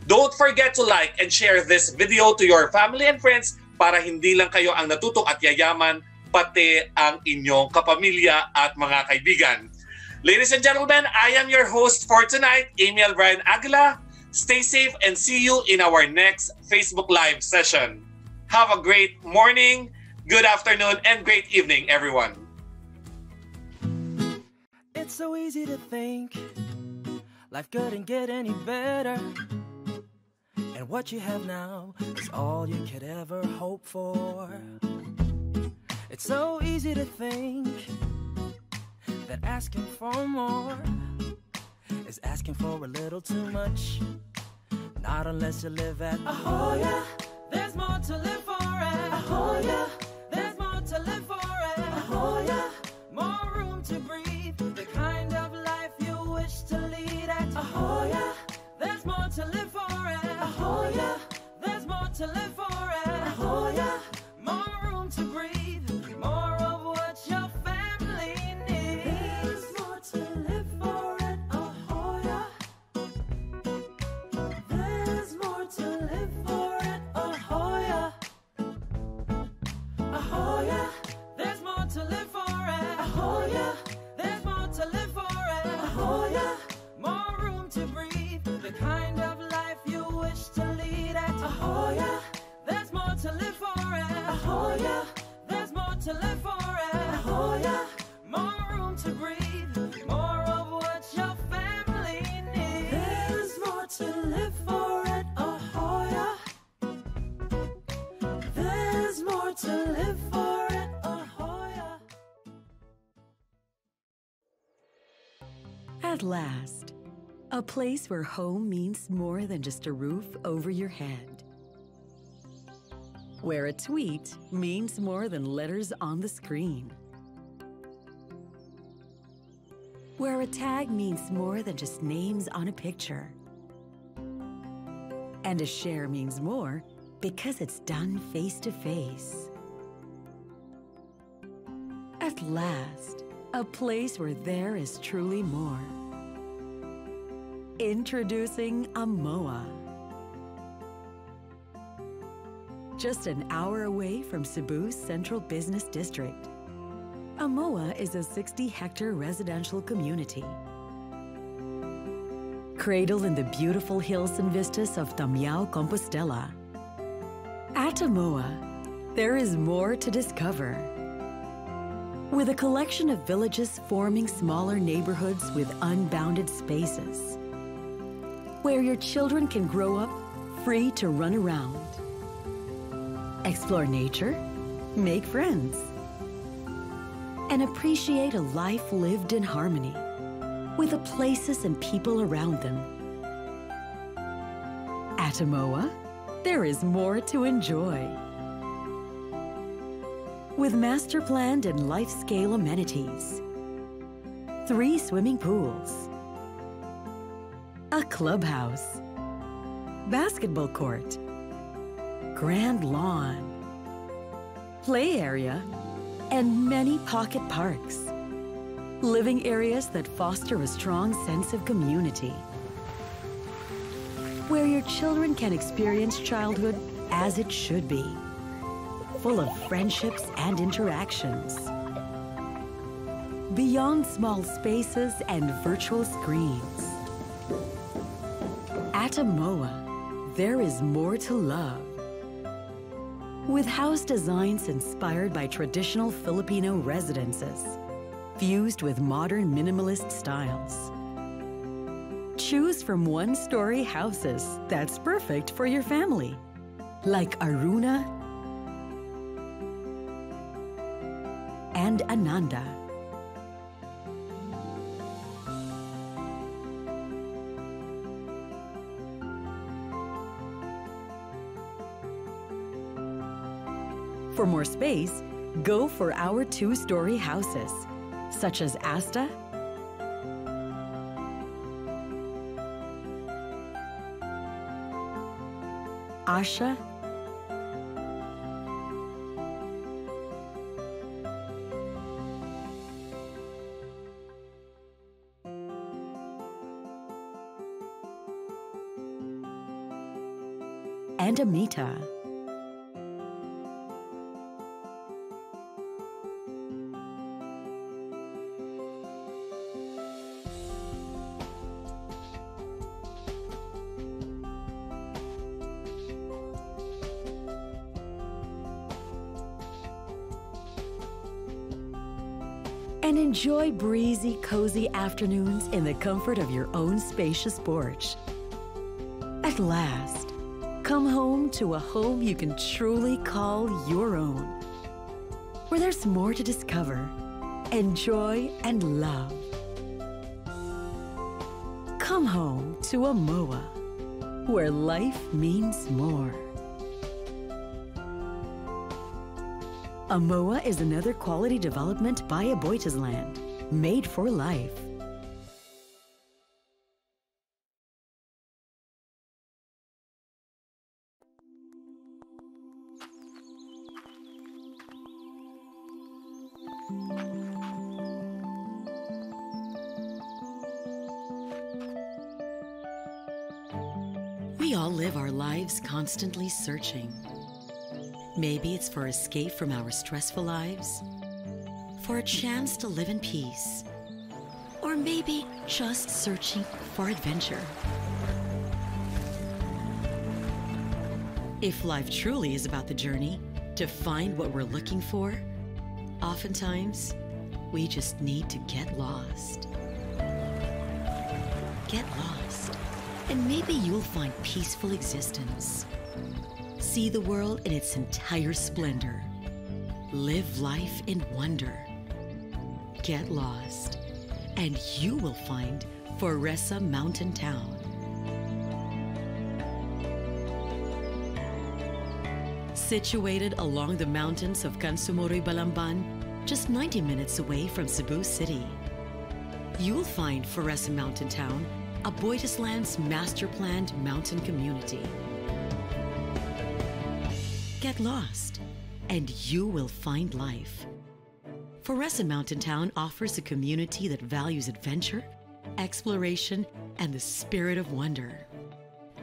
Don't forget to like and share this video to your family and friends para hindi lang kayo ang natutong at yayaman, pati ang inyong kapamilya at mga kaibigan. Ladies and gentlemen, I am your host for tonight, Amiel Brian Aguila. Stay safe and see you in our next Facebook Live session. Have a great morning, good afternoon, and great evening, everyone. It's so easy to think life couldn't get any better, and what you have now is all you could ever hope for. It's so easy to think that asking for more is asking for a little too much. Not unless you live at Ahoya. There's more to live for at Ahoya. There's more to live for at Ahoya. More room to breathe, the kind of life you wish to lead at Ahoya. There's more to live for at Ahoya. There's more to live for at Ahoya. More room to breathe, more of what your family needs. There's more to live for at Ahoya. There's more to live for at Ahoya. Ahoya. There's more to live for at Ahoya. There's more to live for at Ahoya. More room to breathe, the kind of life you wish to lead at Ahoya. There's more to live for at Ahoya. There's more to live for at Ahoya. More room to breathe, more of what your family needs. There's more to live for at Ahoya. There's more to live for at Ahoya. At last, a place where home means more than just a roof over your head. Where a tweet means more than letters on the screen. Where a tag means more than just names on a picture. And a share means more because it's done face to face. At last, a place where there is truly more. Introducing Amoa. Just an hour away from Cebu's Central Business District, Amoa is a 60-hectare residential community. Cradled in the beautiful hills and vistas of Damiao, Compostela. At Amoa, there is more to discover. With a collection of villages forming smaller neighborhoods with unbounded spaces, where your children can grow up free to run around, explore nature, make friends, and appreciate a life lived in harmony with the places and people around them. At Amoa, there is more to enjoy. With master-planned and life-scale amenities, 3 swimming pools, a clubhouse, basketball court, grand lawn, play area, and many pocket parks. Living areas that foster a strong sense of community, where your children can experience childhood as it should be, full of friendships and interactions. Beyond small spaces and virtual screens, at Amoa, there is more to love. With house designs inspired by traditional Filipino residences, fused with modern minimalist styles. Choose from 1-story houses that's perfect for your family, like Aruna and Ananda. For more space, go for our 2-story houses, such as Asta, Asha, and Amita. And enjoy breezy, cozy afternoons in the comfort of your own spacious porch. At last, come home to a home you can truly call your own, where there's more to discover, enjoy, and love. Come home to Amoa, where life means more. Amoa is another quality development by AboitizLand, made for life. We all live our lives constantly searching. Maybe it's for escape from our stressful lives, for a chance to live in peace, or maybe just searching for adventure. If life truly is about the journey to find what we're looking for, oftentimes we just need to get lost. Get lost, and maybe you'll find peaceful existence. See the world in its entire splendor. Live life in wonder. Get lost, and you will find Foresa Mountain Town. Situated along the mountains of Kansumoroy, Balamban, just 90 minutes away from Cebu City, you'll find Foresa Mountain Town, AboitizLand's master-planned mountain community. Get lost, and you will find life. Foresa Mountain Town offers a community that values adventure, exploration, and the spirit of wonder.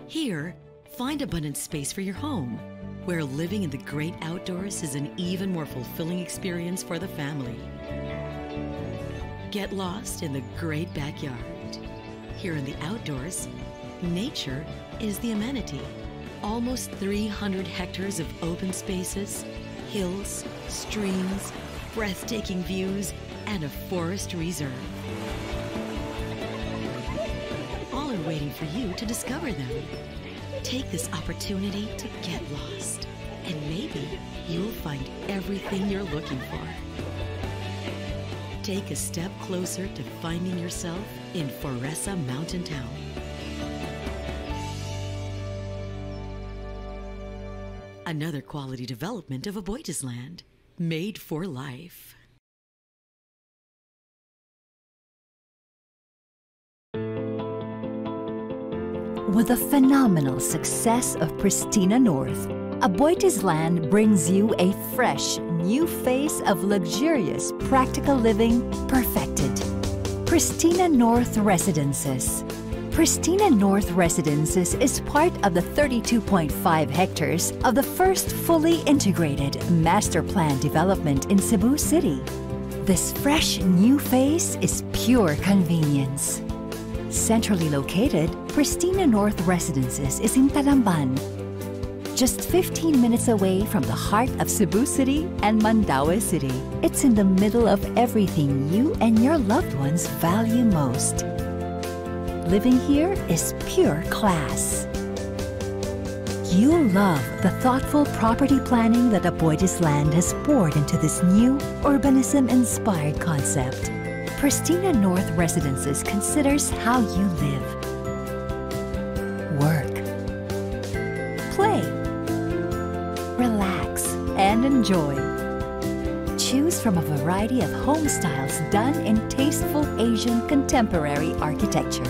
Here, find abundant space for your home, where living in the great outdoors is an even more fulfilling experience for the family. Get lost in the great backyard. Here in the outdoors, nature is the amenity. Almost 300 hectares of open spaces, hills, streams, breathtaking views, and a forest reserve. All are waiting for you to discover them. Take this opportunity to get lost, and maybe you'll find everything you're looking for. Take a step closer to finding yourself in Foresa Mountain Town. Another quality development of AboitizLand, made for life. With the phenomenal success of Pristina North, AboitizLand brings you a fresh, new face of luxurious, practical living perfected. Pristina North Residences. Pristina North Residences is part of the 32.5 hectares of the first fully integrated master plan development in Cebu City. This fresh, new face is pure convenience. Centrally located, Pristina North Residences is in Talamban, just 15 minutes away from the heart of Cebu City and Mandaue City. It's in the middle of everything you and your loved ones value most. Living here is pure class. You'll love the thoughtful property planning that AboitizLand has poured into this new urbanism-inspired concept. Pristina North Residences considers how you live, work, play, relax, and enjoy. Choose from a variety of home styles done in tasteful Asian contemporary architecture.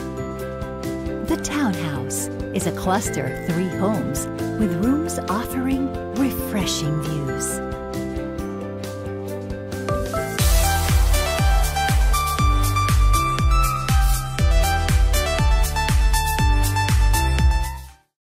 The townhouse is a cluster of 3 homes with rooms offering refreshing